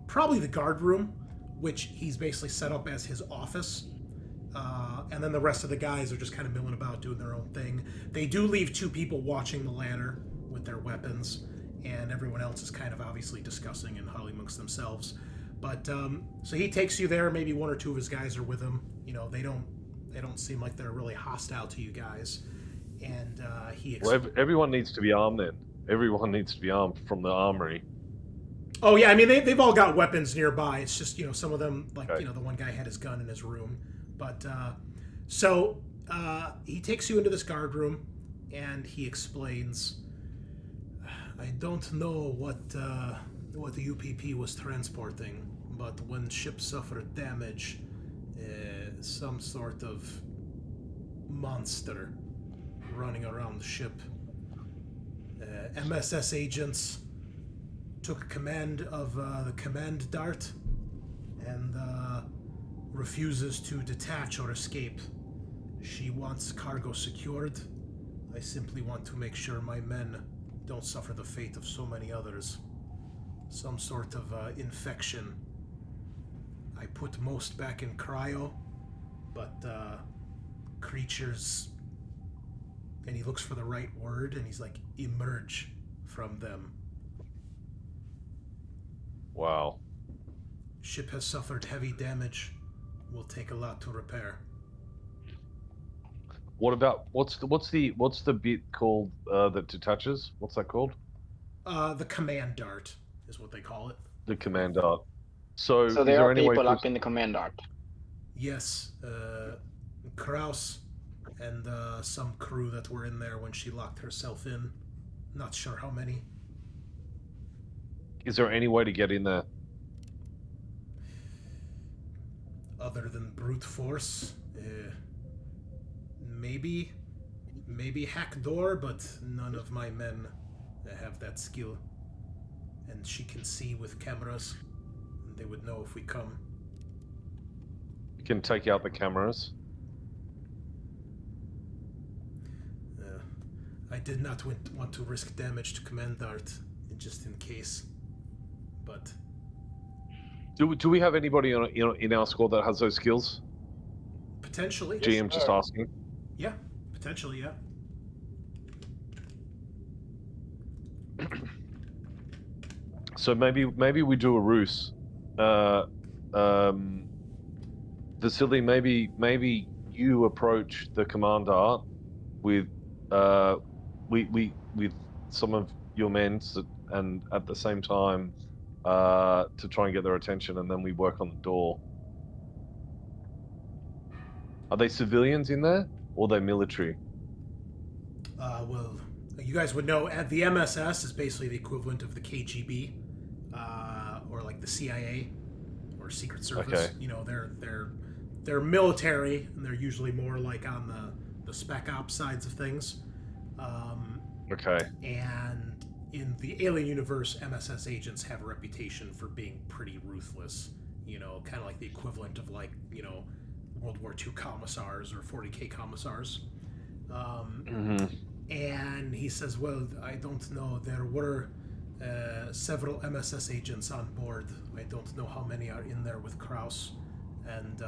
probably the guard room, which he's basically set up as his office. And then the rest of the guys are just kind of milling about doing their own thing. They do leave 2 people watching the ladder with their weapons, and everyone else is kind of obviously discussing and huddling amongst themselves. But so he takes you there. Maybe 1 or 2 of his guys are with him. They don't seem like they're really hostile to you guys. And Everyone needs to be armed then. Everyone needs to be armed from the armory. Oh yeah, I mean they've all got weapons nearby. It's just some of them the one guy had his gun in his room. But so he takes you into this guard room and he explains, "I don't know what the UPP was transporting, but when ship suffered damage, some sort of monster running around the ship. MSS agents took command of the command dart and refuses to detach or escape. She wants cargo secured. I simply want to make sure my men don't suffer the fate of so many others. Some sort of infection. I put most back in cryo, but creatures," and he looks for the right word, and he's like, "emerge from them." Wow. Ship has suffered heavy damage. Will take a lot to repair. What about what's the bit called that detaches? What's that called? The command dart is what they call it. The command dart. So there are people up in the command dart. Yes, Kraus and some crew that were in there when she locked herself in. Not sure how many. Is there any way to get in there? Other than brute force, maybe hack door, but none of my men have that skill. And she can see with cameras. And they would know if we come. You can take out the cameras. I did not want to risk damage to Command Art, just in case. But do we have anybody in our squad that has those skills? potentially, GM just asking. yeah, potentially, yeah. So maybe we do a ruse. Vasily, maybe you approach the commander with with some of your men, and at the same time to try and get their attention, and then we work on the door. Are they civilians in there, or are they military? Well, you guys would know the MSS is basically the equivalent of the KGB, or like the CIA, or Secret Service. Okay. You know, they're military, and they're usually more like on the spec ops sides of things. Okay. And in the Alien universe, MSS agents have a reputation for being pretty ruthless. You know, kind of like the equivalent of like, you know, World War II commissars or 40K commissars. And he says, well, I don't know. There were several MSS agents on board. I don't know how many are in there with Kraus. And,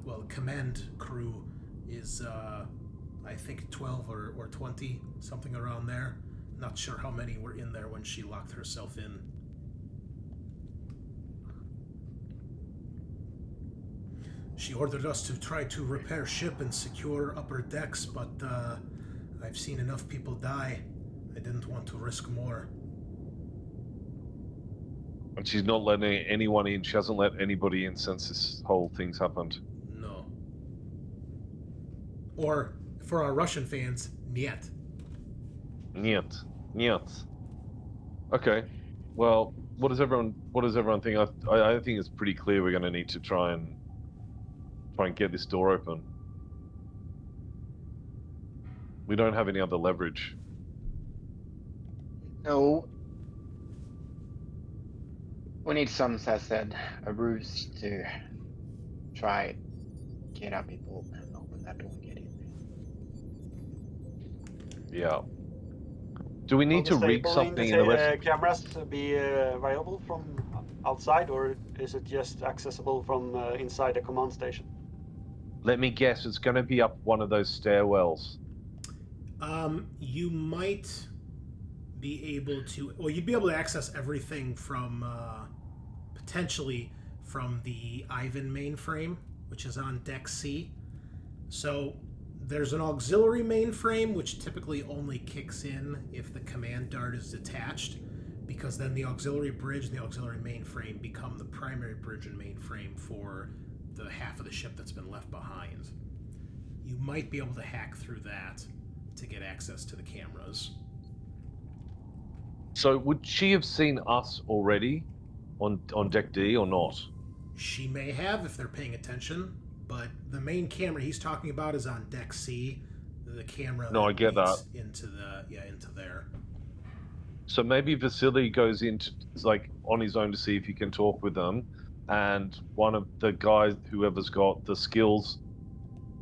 well, command crew is, I think, 12 or 20, something around there. Not sure how many were in there when she locked herself in. She ordered us to try to repair ship and secure upper decks, but I've seen enough people die. I didn't want to risk more. And she's not letting anyone in. She hasn't let anybody in since this whole thing's happened. No. Or, for our Russian fans, niet. Niet. Okay. Well, what does everyone think? I think it's pretty clear we're going to need to try and get this door open. We don't have any other leverage. No. We need some, as I said, a ruse to try get our people and open that door and get in. Yeah. Do we need to rig something in the rest? Cameras be available from outside, or is it just accessible from inside the command station? Let me guess, it's going to be up one of those stairwells. You might be able to... Well, you'd be able to access everything from, potentially, from the Ivan mainframe, which is on Deck C. So, there's an auxiliary mainframe, which typically only kicks in if the command dart is detached, because then the auxiliary bridge and the auxiliary mainframe become the primary bridge and mainframe for the half of the ship that's been left behind. You might be able to hack through that to get access to the cameras. So would she have seen us already on Deck D or not? She may have if they're paying attention, but the main camera he's talking about is on Deck C. The camera I get that. into there. So maybe Vasily goes into like on his own to see if he can talk with them, and one of the guys, whoever's got the skills,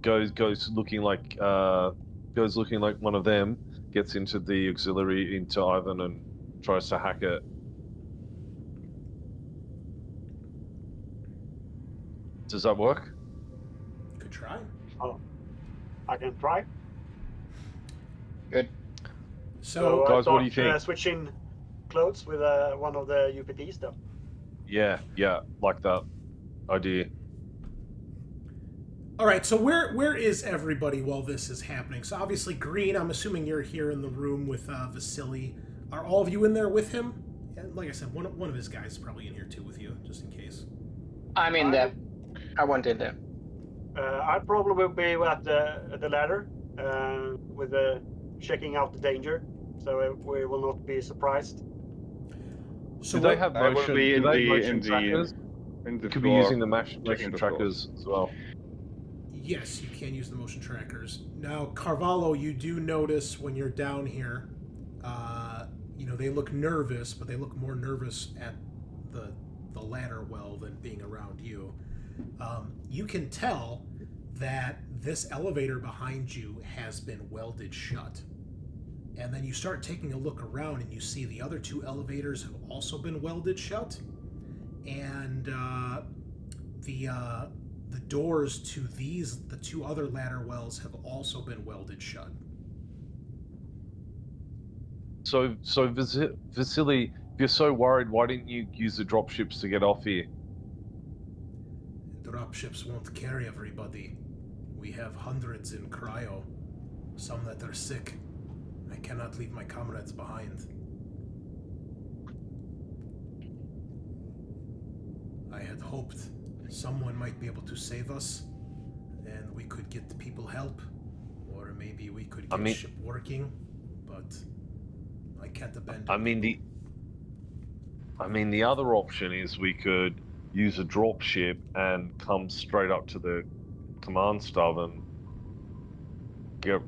goes looking like one of them, gets into the auxiliary into Ivan and tries to hack it. Does that work? Could try. Oh, I can try. Good. So guys, what do you think? Switching clothes with one of the UPDs, though. Yeah, like that idea. all right, so where is everybody while this is happening? So obviously, Grene, I'm assuming you're here in the room with Vasily. Are all of you in there with him? And like I said, one of his guys is probably in here too with you, just in case. I'm in there. I went in there. I probably will be at the ladder with checking out the danger, so we will not be surprised. So Do they have I will motion? be in do they the motion trackers? in the Could be floor, using the motion checking the trackers as well. yes, you can use the motion trackers. Now, Carvalho, you do notice when you're down here, they look nervous, but they look more nervous at the ladder well than being around you. You can tell that this elevator behind you has been welded shut. And then you start taking a look around and you see the other 2 elevators have also been welded shut. And the doors to the 2 other ladder wells have also been welded shut. So Vasily, if you're so worried, why didn't you use the dropships to get off here? Dropships won't carry everybody. We have hundreds in cryo, some that are sick. I cannot leave my comrades behind. I had hoped someone might be able to save us, and we could get people help, or maybe we could get ship working, but I can't abandon. The other option is we could use a dropship and come straight up to the command stub and get,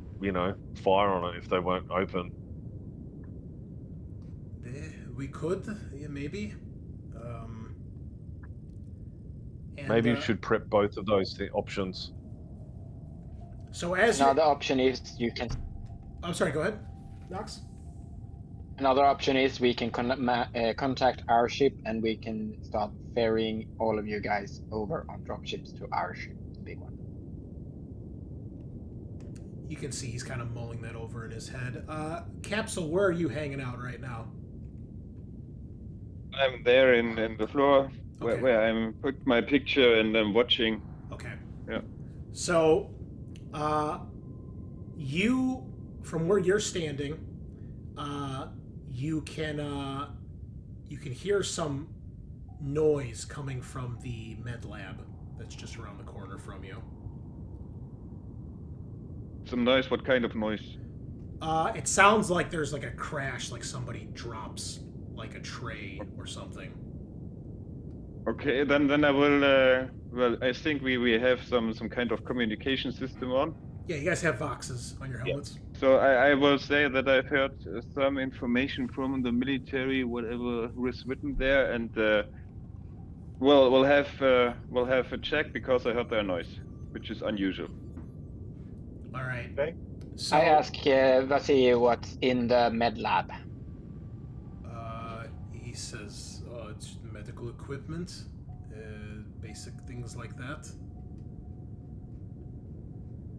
fire on it if they won't open. We could, maybe. Maybe you should prep both of those options. So as another option is you can. I'm sorry. Go ahead, Knox. Another option is we can contact our ship and we can start ferrying all of you guys over on dropships to our ship, the big one. You can see he's kind of mulling that over in his head. Kapsule, where are you hanging out right now? I'm there in the floor. Okay. Where I'm put my picture and I'm watching. Okay. Yeah. So, you, from where you're standing, you can hear some noise coming from the med lab that's just around the corner from you. Some noise. What kind of noise? It sounds like there's like a crash, like somebody drops like a tray or something. Okay, then I will. Well, I think we have some kind of communication system on. Yeah, you guys have Voxes on your helmets. Yeah. So I will say that I've heard some information from the military, whatever was written there, and we'll have a check because I heard their noise, which is unusual. All right. Okay. So, I ask Vasily what's in the med lab. He says it's medical equipment, basic things like that.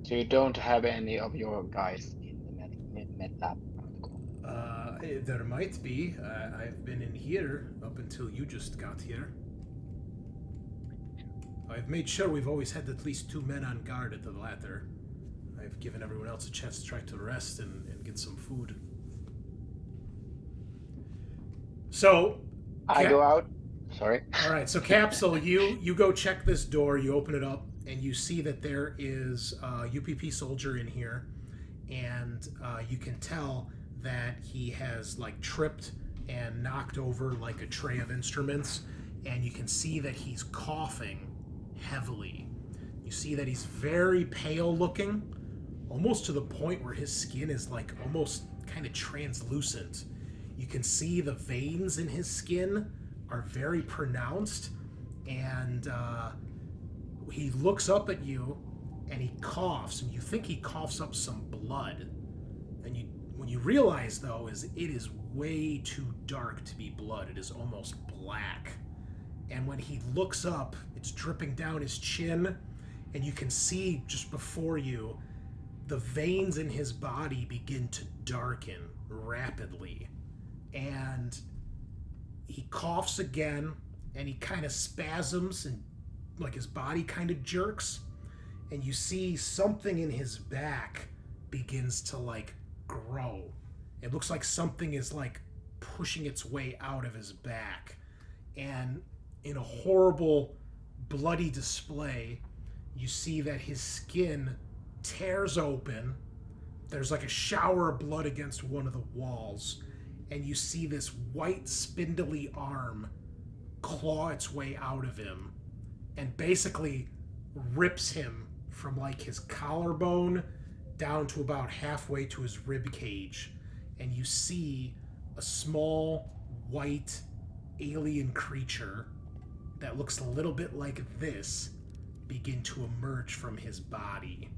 So you don't have any of your guys in the med lab? There might be. I've been in here up until you just got here. I've made sure we've always had at least 2 men on guard at the ladder. I've given everyone else a chance to try to rest and get some food. So... I go out. Sorry. All right, so Kapsule, you go check this door, you open it up, and you see that there is a UPP soldier in here, and you can tell that he has like tripped and knocked over like a tray of instruments, and you can see that he's coughing heavily. You see that he's very pale looking, almost to the point where his skin is like almost kind of translucent. You can see the veins in his skin are very pronounced, and he looks up at you and he coughs, and you think he coughs up some blood. And when you realize, though, is it is way too dark to be blood. It is almost black. And when he looks up, it's dripping down his chin, and you can see just before you the veins in his body begin to darken rapidly. And he coughs again, and he kind of spasms, and like his body kind of jerks, and you see something in his back begins to like grow. It looks like something is like pushing its way out of his back, and in a horrible bloody display, you see that his skin tears open. There's like a shower of blood against one of the walls, and you see this white spindly arm claw its way out of him and basically rips him from like his collarbone down to about halfway to his rib cage. And you see a small white alien creature that looks a little bit like this begin to emerge from his body.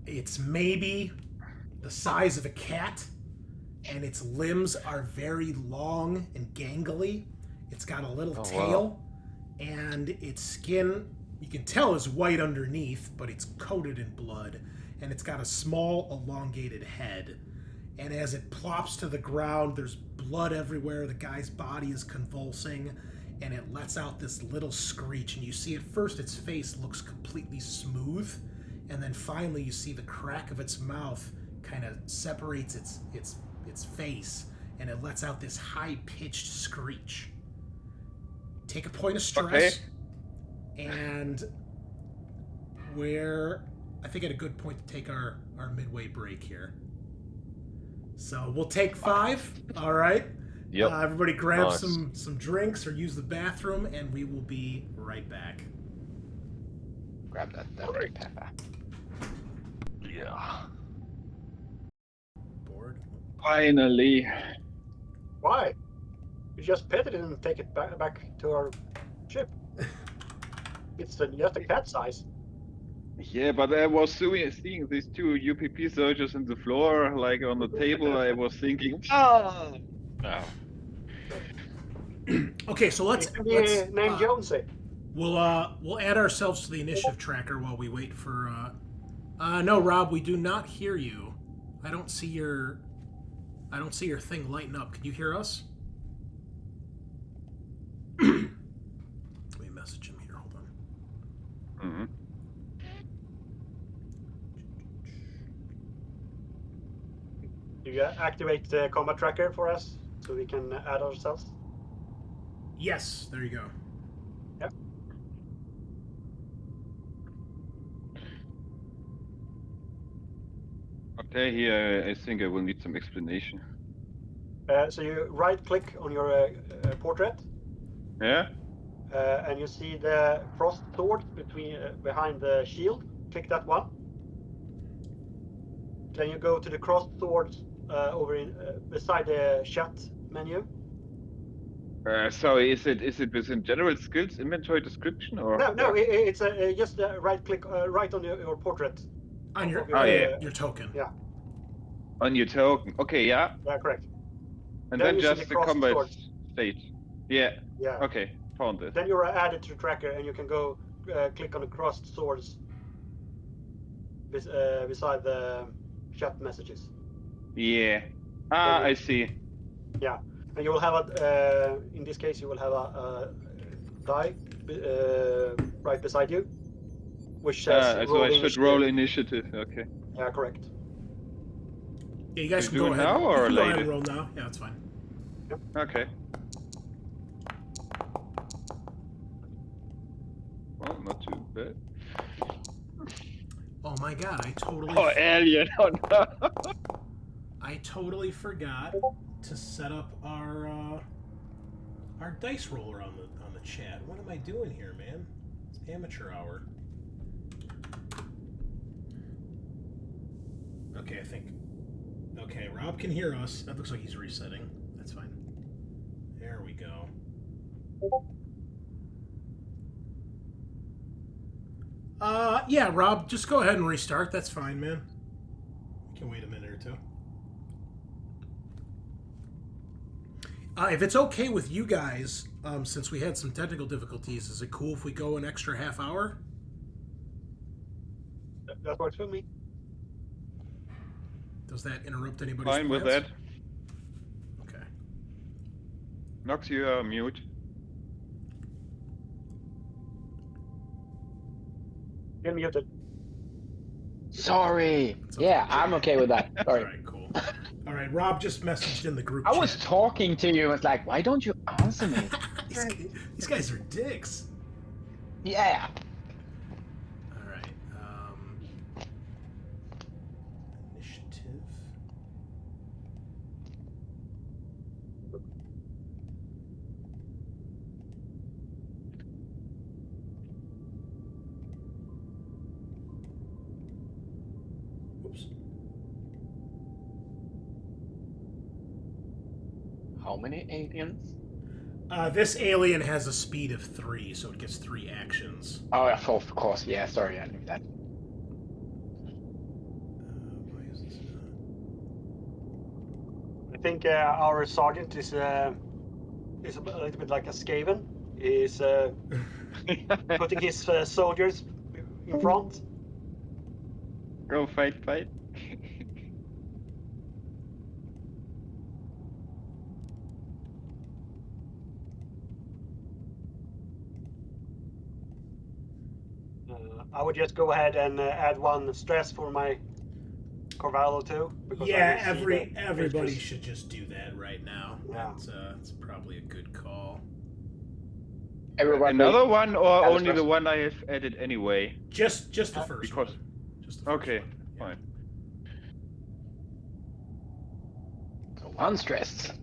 It's maybe the size of a cat, and its limbs are very long and gangly. It's got a little tail, and its skin, you can tell, is white underneath, but it's coated in blood, and it's got a small, elongated head. And as it plops to the ground, there's blood everywhere. The guy's body is convulsing, and it lets out this little screech. And you see at first its face looks completely smooth, and then finally you see the crack of its mouth kind of separates its face, and it lets out this high-pitched screech. Take a point of stress, and we're, I think, at a good point to take our midway break here. So we'll take 5. All right. Yep. Everybody grab Nice. some drinks or use the bathroom, and we will be right back. Grab that Right. pepper. Yeah. Board. Finally. Why? You just pet it and take it back to our ship. It's just a cat size. Yeah, but I was seeing these 2 UPP soldiers on the floor, like on the table. I was thinking, oh. Okay, so let's name Jonesy. we'll add ourselves to the initiative tracker while we wait for. No, Rob, we do not hear you. I don't see your thing lighten up. Can you hear us? Let me message him here. Hold on. Mm-hmm. Do you activate the combat tracker for us so we can add ourselves? Yes, there you go. Yep. Okay, here I think I will need some explanation. So you right-click on your portrait, Yeah? and you see the crossed sword behind the shield. Click that one. Then you go to the crossed swords over beside the chat menu. So is it within general skills inventory description or? No, it's just right-click right on your portrait. On your your token. Yeah. On your token. Okay, yeah. Yeah, correct. And Then then you see just the the crossed combat swords. state. Yeah. Yeah. Okay, found it. Then you're added to the tracker, and you can go click on the crossed swords beside the chat messages. Yeah. Ah, I see. Yeah, and you will have a. In this case, you will have a die right beside you, which says. So I should initiative. roll initiative. Okay. Yeah, correct. Yeah, you guys You can do go it ahead. now or you can go ahead later? and roll now. Yeah, that's fine. Okay. Well, not too bad. Oh my god, I totally. Oh, alien! Oh no! I totally forgot to set up our dice roller on the chat. What am I doing here, man? It's amateur hour. Okay, I think. Okay, Rob can hear us. That looks like he's resetting. That's fine. There we go. Yeah, Rob, just go ahead and restart. That's fine, man. We can wait a minute or two. If it's okay with you guys, since we had some technical difficulties, is it cool if we go an extra half hour? That works for me. Does that interrupt anybody's Fine with plans? that. Okay. Nox, you are mute. You're muted. Sorry. It's okay. Yeah, I'm okay with that. Sorry. All right, cool. All right, Rob just messaged in the group I chat. was talking to you. I was like, why don't you answer me? These guys are dicks. Yeah. All right. Initiative. Oops. how many aliens? This alien has a speed of 3, so it gets 3 actions. Oh, yeah, of course. Yeah, sorry, I knew that. Why is this I think our sergeant is a little bit like a Skaven. He's putting his soldiers in front. Go fight. I would just go ahead and add 1 stress for my Carvalho too. Because Yeah, I will see the everybody pictures. should just do that right now. Yeah. That's probably a good call. Everyone. Another one, or Have a only the stress. one I have added anyway? Just the first Because one. Just the first okay, one. Yeah. fine. One stress.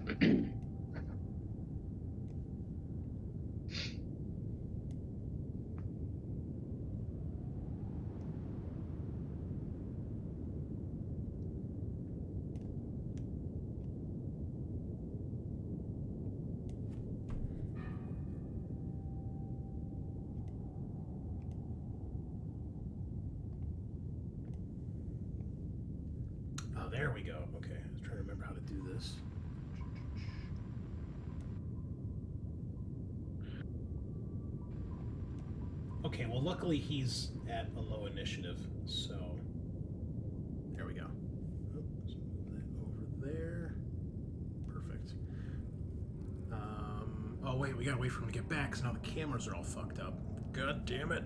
Oh, there we go. Okay, I was trying to remember how to do this. Okay, well, luckily he's at a low initiative, so there we go. Oh, let's move that over there. Perfect. Oh wait, we gotta wait for him to get back, because now the cameras are all fucked up. God damn it.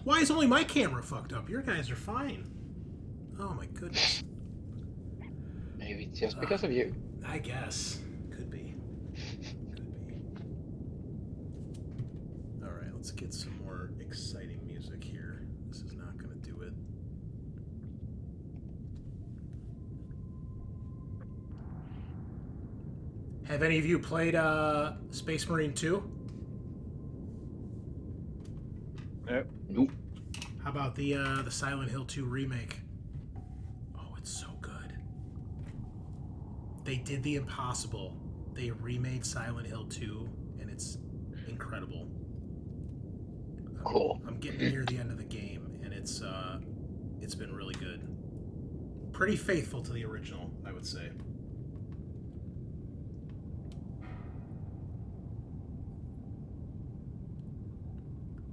Why is only my camera fucked up? Your guys are fine. Oh my goodness. Maybe it's just because of you. I guess. Could be. Could be. Alright, let's get some more exciting music here. This is not going to do it. Have any of you played Space Marine 2? Yep. Nope. How about the Silent Hill 2 remake? Oh, it's so good. They did the impossible. They remade Silent Hill 2, and it's incredible. Cool. I'm getting near the end of the game, and it's been really good. Pretty faithful to the original, I would say.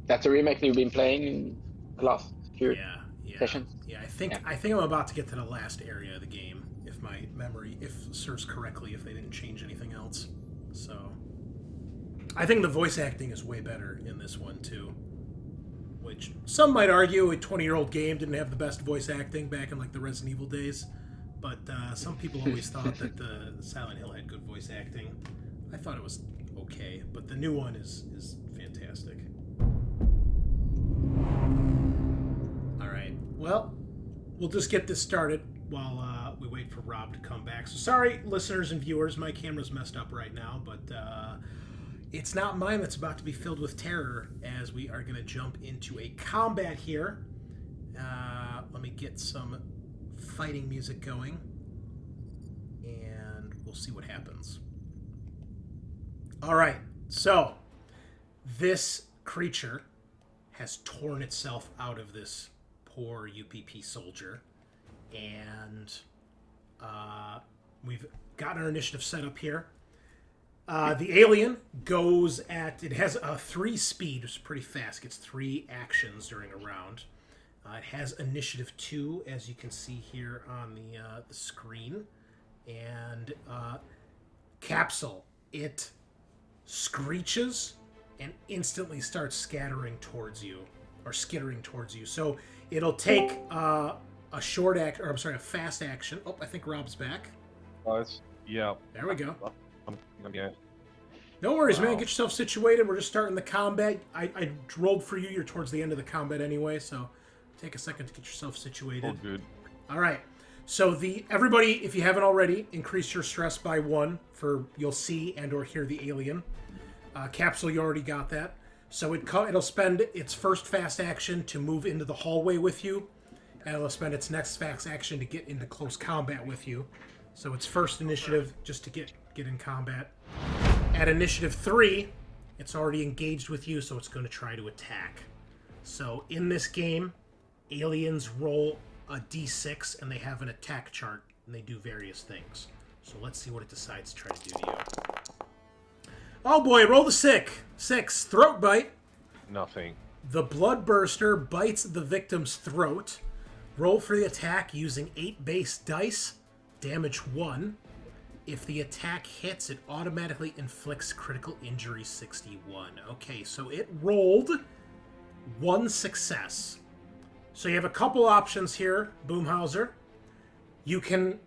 That's a remake you've been playing in the last few Yeah. sessions. Yeah, I think I'm about to get to the last area of the game, if my memory serves correctly, if they didn't change anything else. So I think the voice acting is way better in this one too. Which some might argue a 20-year-old game didn't have the best voice acting back in like the Resident Evil days, but some people always thought that the Silent Hill had good voice acting. I thought it was okay, but the new one is fantastic. Alright, well, we'll just get this started while we wait for Rob to come back. So sorry, listeners and viewers, my camera's messed up right now, but it's not mine that's about to be filled with terror, as we are going to jump into a combat here. Let me get some fighting music going, and we'll see what happens. Alright, so this creature has torn itself out of this poor UPP soldier, and we've got our initiative set up here. The alien goes it has a 3 speed, which is pretty fast, gets 3 actions during a round. It has initiative 2, as you can see here on the screen, and Kapsule, it screeches and instantly starts skittering towards you. So it'll take a fast action. Oh, I think Rob's back. Guys, yeah. There we go. Yeah. No worries, man. Wow. Get yourself situated. We're just starting the combat. I rolled for you. You're towards the end of the combat anyway, so take a second to get yourself situated. All good. All right. So everybody, if you haven't already, increase your stress by 1 for you'll see and or hear the alien. Kapsule, you already got that. So it'll spend its first fast action to move into the hallway with you. and it'll spend its next fast action to get into close combat with you. So its first initiative just to get in combat. At initiative 3, it's already engaged with you, so it's going to try to attack. So in this game, aliens roll a d6 and they have an attack chart and they do various things. So let's see what it decides to try to do to you. Oh boy, roll the 6. Throat bite. Nothing. The Bloodburster bites the victim's throat. Roll for the attack using 8 base dice. Damage 1. If the attack hits, it automatically inflicts critical injury 61. Okay, so it rolled 1 success. So you have a couple options here, Boomhauser. You can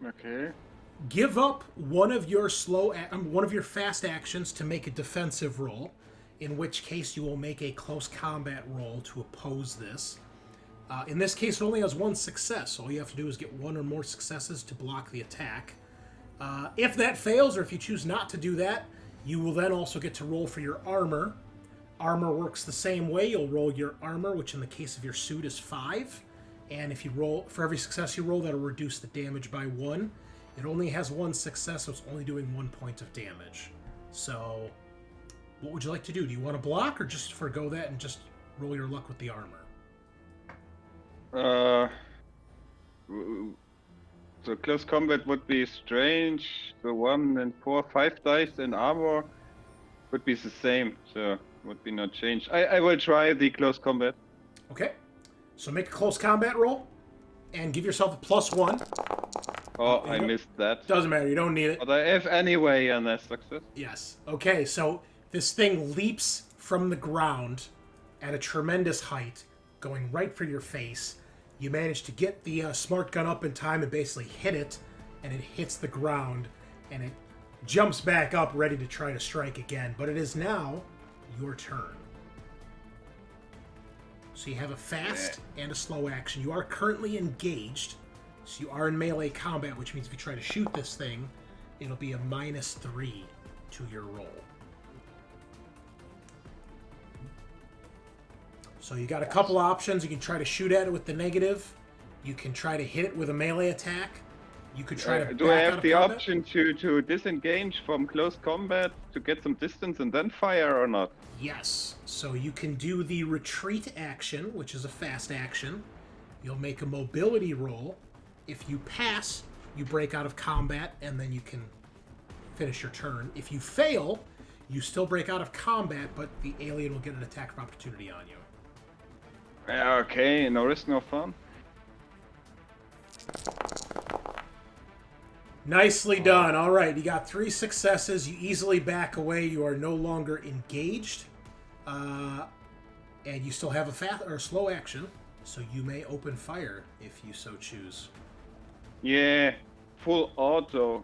give up one of your fast actions to make a defensive roll, in which case you will make a close combat roll to oppose this. In this case, it only has 1 success. All you have to do is get 1 or more successes to block the attack. If that fails, or if you choose not to do that, you will then also get to roll for your armor. Armor works the same way. You'll roll your armor, which in the case of your suit is 5. And if you roll, for every success you roll, that'll reduce the damage by 1. It only has 1 success, so it's only doing 1 point of damage. So, what would you like to do? Do you want to block, or just forgo that and just roll your luck with the armor? So close combat would be strange. So 1 and 4, 5 dice in armor would be the same. So would be not changed. I will try the close combat. Okay. So make a close combat roll and give yourself a +1. Oh, I missed that. Doesn't matter. You don't need it. But I have anyway and a success. Yes. Okay, so this thing leaps from the ground at a tremendous height, going right for your face. You manage to get the smart gun up in time and basically hit it, and it hits the ground, and it jumps back up ready to try to strike again. But it is now your turn. So you have a fast and a slow action. You are currently engaged, so you are in melee combat, which means if you try to shoot this thing, it'll be a -3 to your roll. So you got a couple options. You can try to shoot at it with the negative. You can try to hit it with a melee attack. You could try to. Do I have the option to disengage from close combat to get some distance and then fire or not? Yes. So you can do the retreat action, which is a fast action. You'll make a mobility roll. If you pass, you break out of combat, and then you can finish your turn. If you fail, you still break out of combat, but the alien will get an attack of opportunity on you. Okay, no risk, no fun. Nicely done. All right, you got 3 successes. You easily back away. You are no longer engaged, and you still have a fast or slow action, so you may open fire if you so choose. Yeah, full auto.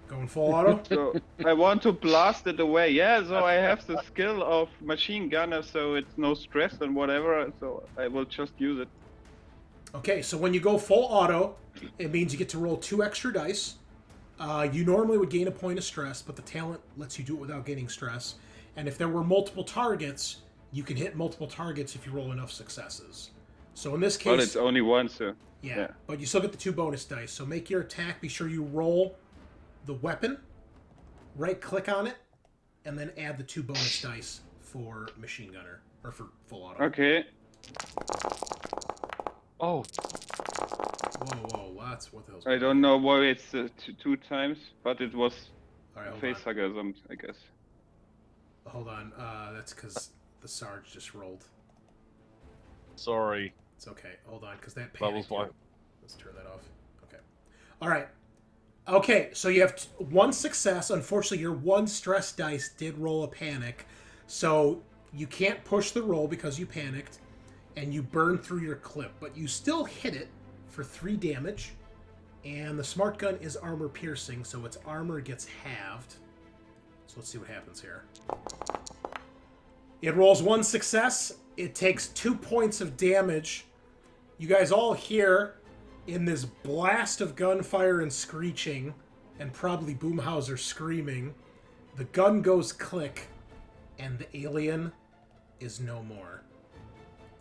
Going full auto? So I want to blast it away. Yeah, so I have the skill of machine gunner, so it's no stress and whatever. So I will just use it. Okay, so when you go full auto, it means you get to roll 2 extra dice. You normally would gain a point of stress, but the talent lets you do it without gaining stress. And if there were multiple targets, you can hit multiple targets if you roll enough successes. So in this case... Well, it's only 1, so... Yeah, but you still get the 2 bonus dice. So make your attack, be sure you roll the weapon, right-click on it, and then add the 2 bonus dice for machine gunner, or for full auto. Okay. Oh. Whoa, that's what the hell's I don't know why it's 2 times, but it was Alright, facehugger, I guess. Hold on, that's because the Sarge just rolled. Sorry. It's okay, hold on, because that That was panicked. my... Let's turn that off. Okay. Alright. Okay, so you have 1 success. Unfortunately, your 1 stress dice did roll a panic, so you can't push the roll because you panicked, and you burn through your clip, but you still hit it for 3 damage, and the smart gun is armor piercing, so its armor gets halved. So let's see what happens here. It rolls 1 success. It takes 2 points of damage. You guys all hear, in this blast of gunfire and screeching, and probably Boomhauser screaming, the gun goes click, and the alien is no more.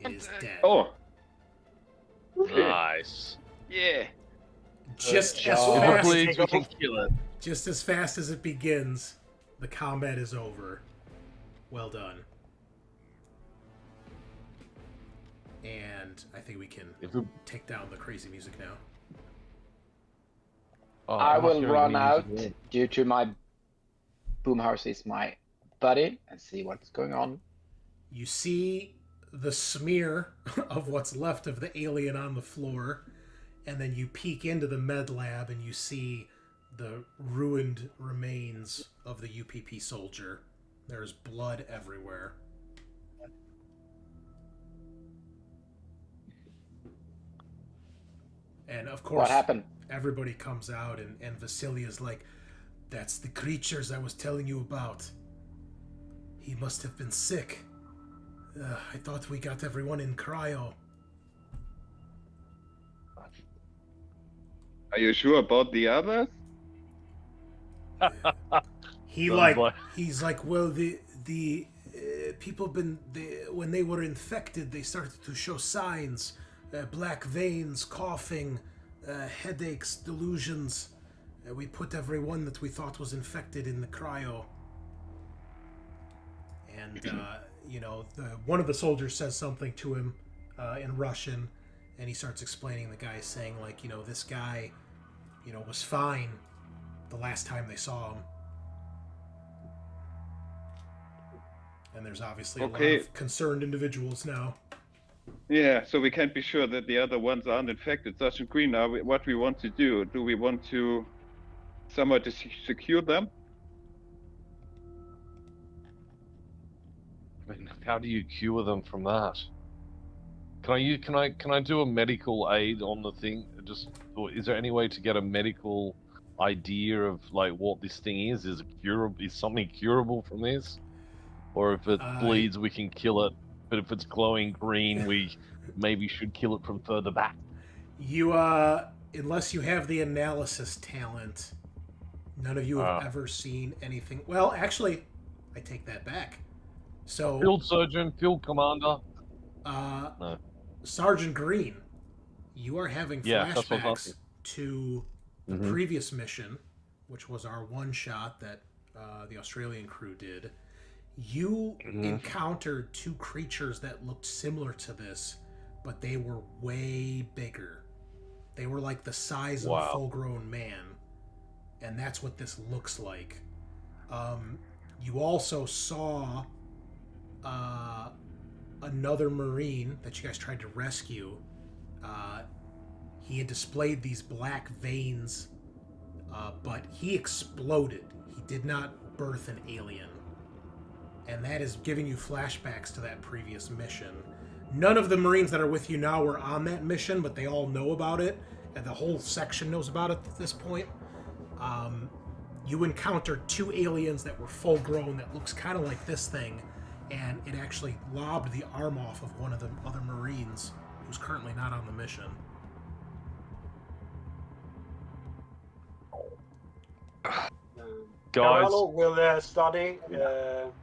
It is dead. Oh. Nice. Yeah. Just as job. fast, Hopefully we can kill it. just as fast as it begins, the combat is over. Well done. And I think we can If we, take down the crazy music now. oh, I I'm not will hearing run any out music. due to my Boomhouse is my buddy and see what's going on. You see the smear of what's left of the alien on the floor, and then you peek into the med lab and you see the ruined remains of the UPP soldier. There's blood everywhere. And of course, What happened? everybody comes out, and Vasily is like, "That's the creatures I was telling you about. He must have been sick. I thought we got everyone in cryo." Are you sure about the others? He's like, well, the people when they were infected, they started to show signs, black veins, coughing, headaches, delusions. We put everyone that we thought was infected in the cryo. And one of the soldiers says something to him in Russian, and he starts explaining. The guy saying, like, this guy, was fine the last time they saw him. And there's obviously a lot of concerned individuals now. Yeah, so we can't be sure that the other ones aren't infected. Sergeant Green, now what we want to do we want to somehow to secure them? I mean, how do you cure them from that? Can I do a medical aid on the thing? Or is there any way to get a medical idea of like what this thing is? Is it curable? Is something curable from this? Or if it bleeds, we can kill it. But if it's glowing green, we maybe should kill it from further back. You, unless you have the analysis talent, none of you have ever seen anything. Well, actually, I take that back. So, Field Surgeon, Field Commander. No. Sergeant Green, you are having flashbacks to the previous mission, which was our one-shot that the Australian crew did. You encountered two creatures that looked similar to this, but they were way bigger. They were like the size of a full-grown man, and that's what this looks like. You also saw another Marine that you guys tried to rescue. He had displayed these black veins, but he exploded. He did not birth an alien. And that is giving you flashbacks to that previous mission. None of the Marines that are with you now were on that mission, but they all know about it, and the whole section knows about it at this point. You encountered two aliens that were full-grown that looks kind of like this thing, and it actually lobbed the arm off of one of the other Marines who's currently not on the mission. Carvalho will study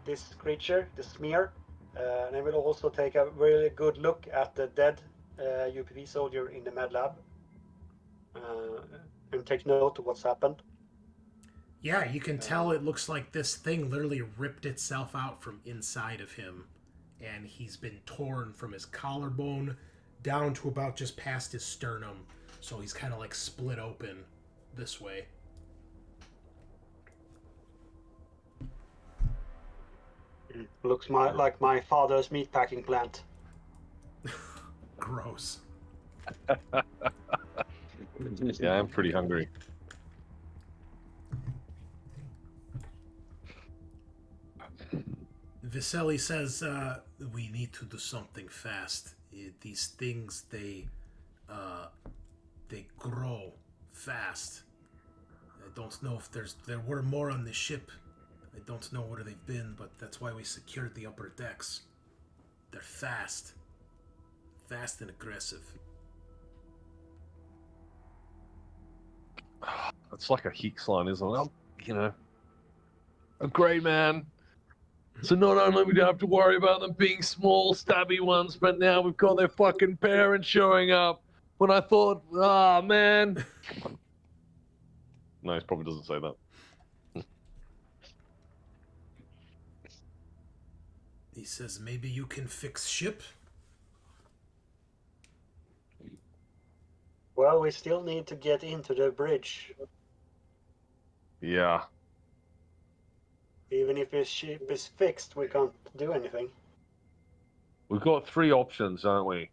this creature, the smear, and I will also take a really good look at the dead UPV soldier in the med lab and take note of what's happened. Yeah, you can tell it looks like this thing literally ripped itself out from inside of him, and he's been torn from his collarbone down to about just past his sternum, so he's kind of like split open this way. Looks like my father's meatpacking plant. Gross. Yeah, I'm pretty hungry. Vasily says, we need to do something fast. These things, they grow fast. I don't know if there were more on the ship. I don't know where they've been, but that's why we secured the upper decks. They're fast. Fast and aggressive. It's like a Hicks line, isn't it? You know, a grey man. So not only we don't have to worry about them being small, stabby ones, but now we've got their fucking parents showing up. when I thought, ah, man. No, he probably doesn't say that. He says, maybe you can fix ship? Well, we still need to get into the bridge. Yeah. Even if the ship is fixed, we can't do anything. We've got 3 options, don't we?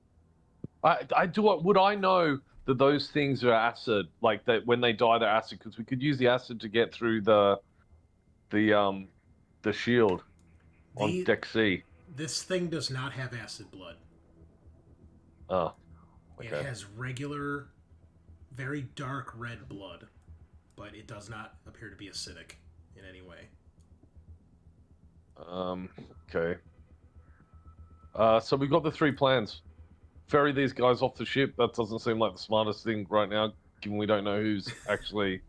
Would I know that those things are acid, like that when they die they're acid? Because we could use the acid to get through the shield on deck C. This thing does not have acid blood. Oh, okay. It has regular, very dark red blood, but it does not appear to be acidic in any way. Okay. So we've got the 3 plans. Ferry these guys off the ship. That doesn't seem like the smartest thing right now, given we don't know who's actually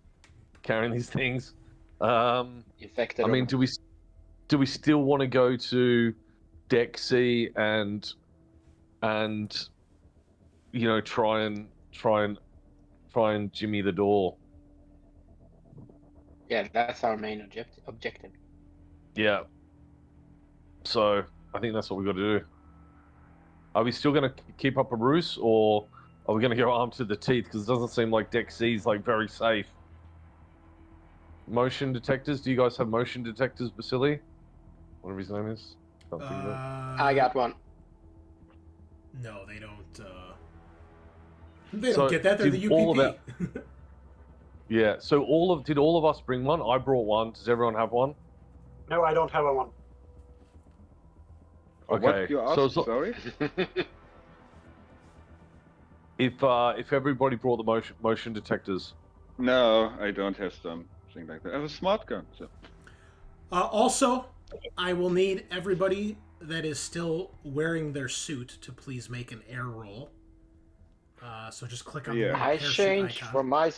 carrying these things. Infected. I mean, do we still want to go to deck C and you know try and jimmy the door? Yeah, that's our main objective. Yeah. So I think that's what we got to do. Are we still going to keep up a ruse, or are we going to go armed to the teeth? Because it doesn't seem like deck C is like very safe. Motion detectors. Do you guys have motion detectors, Basili? Whatever his name is. Can't think of it. I got one. No, they don't. They don't get that. They're the UPP. Yeah. So did all of us bring one? I brought one. Does everyone have one? No, I don't have one. Okay. What you asked, So sorry? if everybody brought the motion detectors. No, I don't have something like that. I have a smart gun. So. Also, I will need everybody that is still wearing their suit to please make an air roll. So just click on the little I parachute changed icon.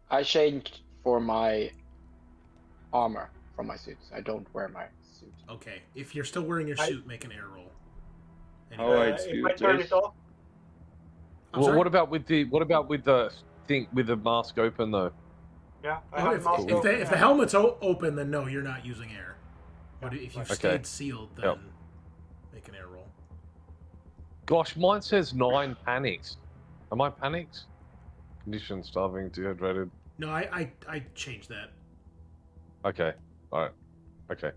I changed for my armor from my suit. I don't wear my suit. Okay, if you're still wearing your suit, make an air roll. How I If do I turn this? it off, I'm Well, sorry? what about with the thing with the mask open though? yeah, I Oh, have if, mask if, open, the helmet's open, then no, you're not using air. But if you've Okay. stayed sealed, then Yep. make an air roll. Gosh, mine says 9 panics. Am I panicked? Condition, starving, dehydrated. No, I changed that. Okay. All right. Okay.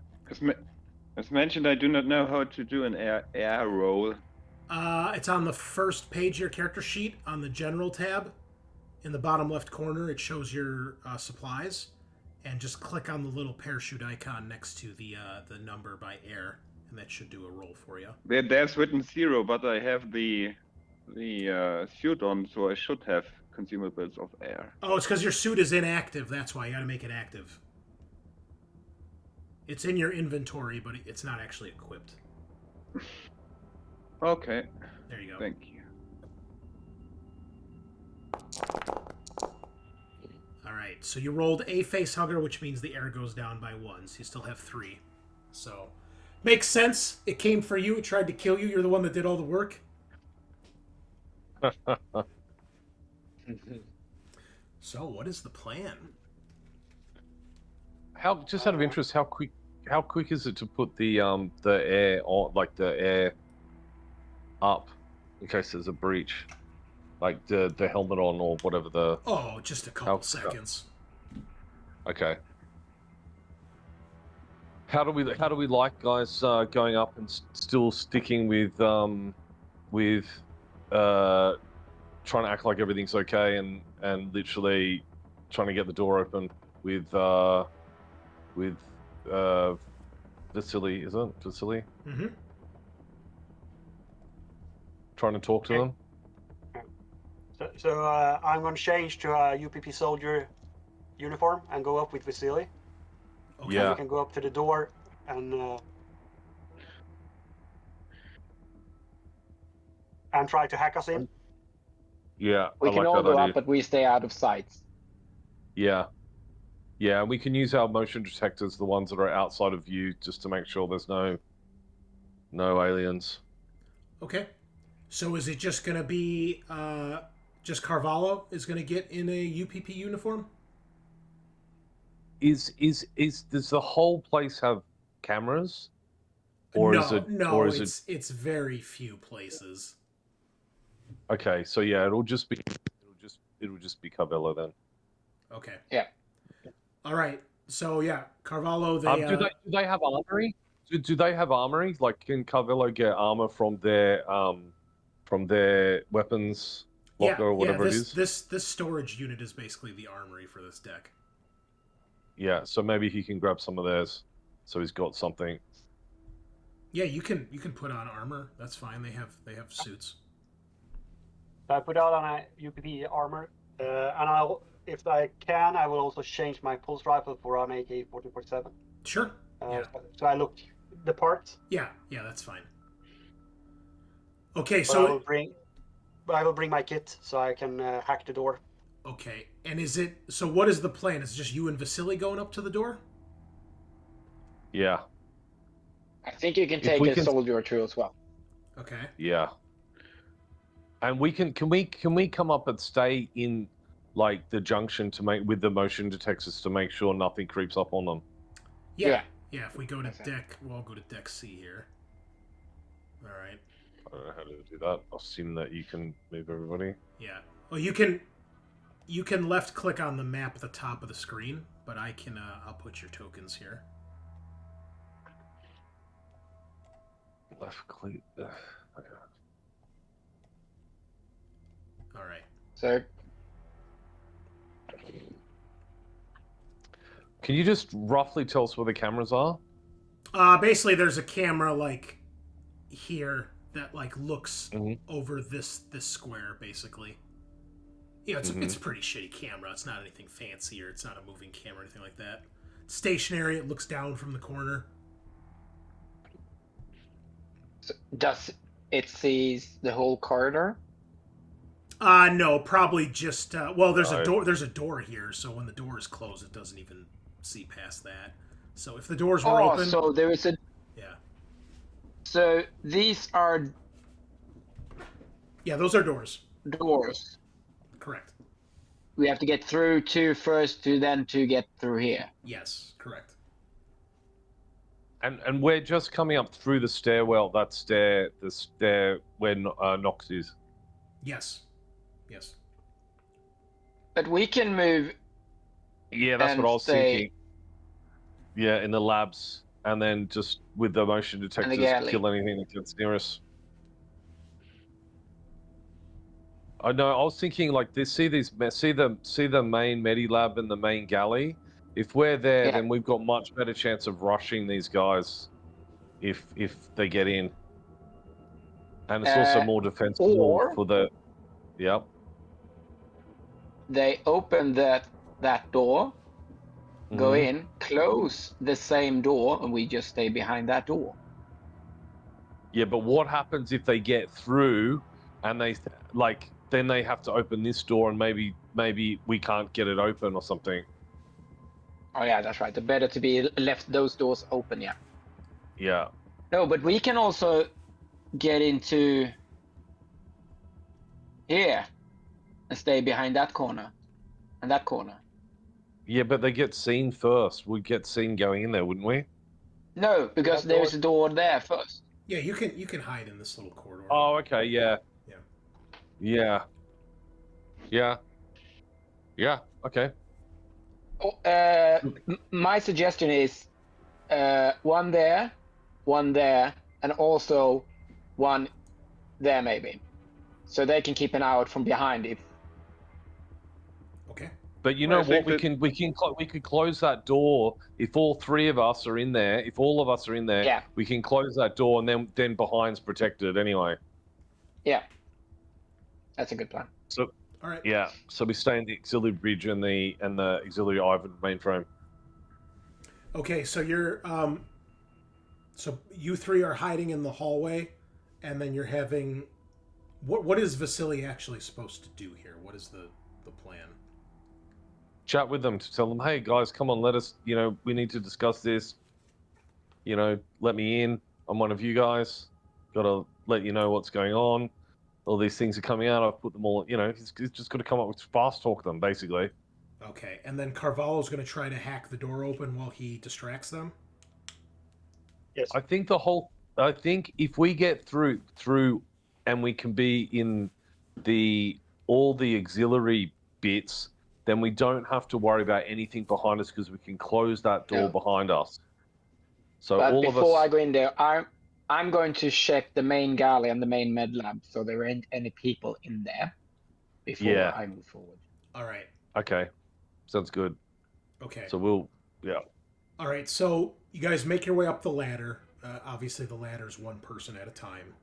As mentioned, I do not know how to do an air roll. It's on the first page of your character sheet on the general tab. In the bottom left corner, it shows your supplies, and just click on the little parachute icon next to the number by air, and that should do a roll for you. There's written 0, but I have the suit on, so I should have consumables of air. Oh, it's because your suit is inactive. That's why you got to make it active. It's in your inventory, but it's not actually equipped. Okay. There you go. Thank you. All right, so you rolled a face hugger, which means the air goes down by 1, so you still have 3. So, makes sense. It came for you. It tried to kill you. You're the one that did all the work. So, what is the plan? Just out of interest, how quick is it to put the air on, like the air up in case there's a breach, like the helmet on or whatever the. Oh, just a couple seconds. Okay. How do we like guys going up and still sticking with trying to act like everything's okay and literally trying to get the door open with Vasily, is it? Vasily? Mm-hmm. Trying to talk to them? So I'm going to change to a UPP soldier uniform and go up with Vasily. Okay. Yeah. We can go up to the door and try to hack us in. Yeah. We I can like all that go idea. up, but we stay out of sight. Yeah. Yeah, we can use our motion detectors, the ones that are outside of view, just to make sure there's no aliens. Okay. So is it just going to be just Carvalho is going to get in a UPP uniform? Does the whole place have cameras? Or It's very few places. Okay, so yeah, it'll just be Carvalho then. Okay. Yeah. All right. So yeah, Carvalho. Do they have armory? Do they have armory? Like, can Carvalho get armor from their weapons locker or whatever it is? This storage unit is basically the armory for this deck. Yeah, so maybe he can grab some of theirs, so he's got something. Yeah, you can put on armor. That's fine. They have suits. I put out on a UPV armor, and if I can, I will also change my pulse rifle for an AK-1447. Sure. Yeah. So I look the part. Yeah, that's fine. Okay, so I will bring my kit so I can hack the door. Okay, and so what is the plan? Is it just you and Vasily going up to the door? Yeah. I think you can take a soldier or two as well. Okay. Yeah. And can we come up and stay in like the junction with the motion detectors to make sure nothing creeps up on them? Yeah. If we go to deck, we'll all go to deck C here. All right. I don't know how to do that. I've seen that you can move everybody. Yeah. Well, you can left click on the map at the top of the screen, but I'll put your tokens here. Left click. Okay. All right. So, can you just roughly tell us where the cameras are? Basically, there's a camera like here that like looks over this square, basically. Yeah, it's a pretty shitty camera. It's not anything fancy, or it's not a moving camera or anything like that. It's stationary. It looks down from the corner. so does it sees the whole corridor? No, probably just there's a door. There's a door here, so when the door is closed, it doesn't even see past that. So if the doors were open, so there is a. Yeah. So these are. Yeah, those are doors. Doors. Correct. We have to get through two first, to get through here. Yes, correct. And we're just coming up through the stairwell. The stair where Nox is. Yes. But we can move. Yeah, that's what I was thinking. Yeah, in the labs, and then just with the motion detectors, kill anything that gets near us. I know. I was thinking like this. See the main Medi lab and the main galley. If we're there, then we've got much better chance of rushing these guys. If they get in, and it's also more defensible for the. Yep. They open that door, go in, close the same door, and we just stay behind that door. Yeah, but what happens if they get through, and then they have to open this door, and maybe we can't get it open or something. Oh yeah, that's right. The better to be left those doors open. Yeah. Yeah. No, but we can also get into here and stay behind that corner and that corner. Yeah, but they get seen first. We'd get seen going in there, wouldn't we? No, because there's a door there first. Yeah, you can hide in this little corridor. Oh, okay, yeah. Yeah, okay. My suggestion is one there, and also one there maybe. So they can keep an eye out from behind if. Okay. But you know what? We could close that door if all three of us are in there. If all of us are in there, we can close that door, and then behind's protected anyway. Yeah. That's a good plan. So. All right. Yeah. So we stay in the auxiliary bridge and the auxiliary Ivan mainframe. Okay, so you're so you three are hiding in the hallway, and then you're having. What is Vasily actually supposed to do here? What is the plan? Chat with them to tell them, hey guys, come on, let us, we need to discuss this. Let me in. I'm one of you guys. Gotta let you know what's going on. all these things are coming out. I've put them all. He's just got to come up with fast talk them, basically. Okay, and then Carvalho's going to try to hack the door open while he distracts them. Yes. I think if we get through, and we can be in all the auxiliary bits, then we don't have to worry about anything behind us because we can close that door behind us. So But all of us. before I go in there, I'm going to check the main galley and the main med lab, so there ain't any people in there before I move forward. All right. Okay, sounds good. Okay. So All right, so you guys make your way up the ladder. Obviously, the ladder's one person at a time.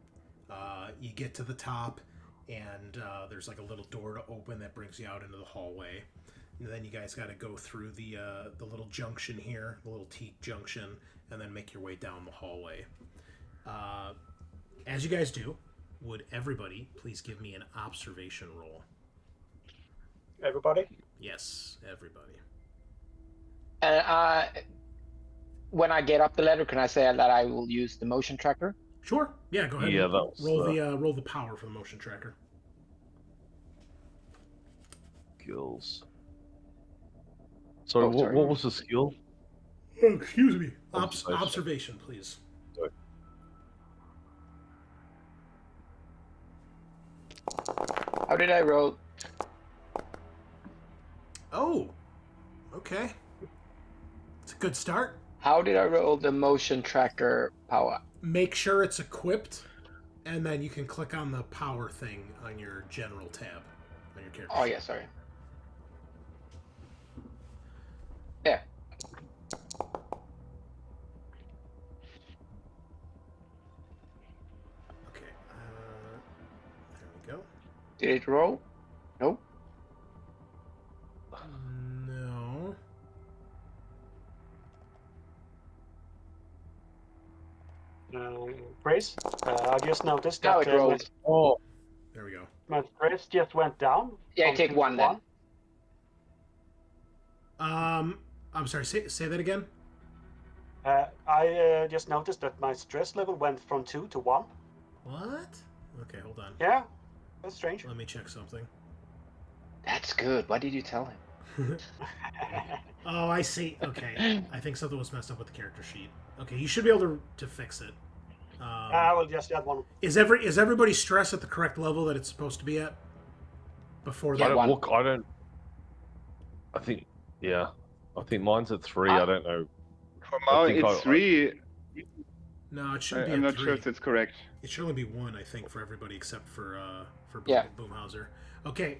You get to the top, and there's like a little door to open that brings you out into the hallway. And then you guys got to go through the little junction here, the little teak junction, and then make your way down the hallway. As you guys do, would everybody please give me an observation roll? Everybody? Yes, everybody. When I get up the ladder, can I say that I will use the motion tracker? Sure. Yeah, go ahead. Yeah, roll the power for the motion tracker. Skills. Sorry, what was the skill? Oh, excuse me. Observation. Please. Sorry. How did I roll? Oh, okay. It's a good start. How did I roll the motion tracker power? Make sure it's equipped, and then you can click on the power thing on your general tab on your character. Oh, yeah, sorry. Yeah. Okay, there we go. Did it roll? Nope. No. Grace, I just noticed Now that it rolls. There we go. my Grace just went down. Yeah, from take 2 to one then. I'm sorry. Say that again. I just noticed that my stress level went from 2 to 1. What? Okay, hold on. Yeah, that's strange. Let me check something. That's good. What did you tell him? Oh, I see. Okay, I think something was messed up with the character sheet. Okay, you should be able to fix it. I will just add one. Is everybody's stress at the correct level that it's supposed to be at? Before Yeah, that. I think mine's at 3. I don't know. For now, it's 3. No, it shouldn't be. I'm at not 3. sure if that's correct. It should only be 1, I think, for everybody except for Yeah. Boomhauser. Okay.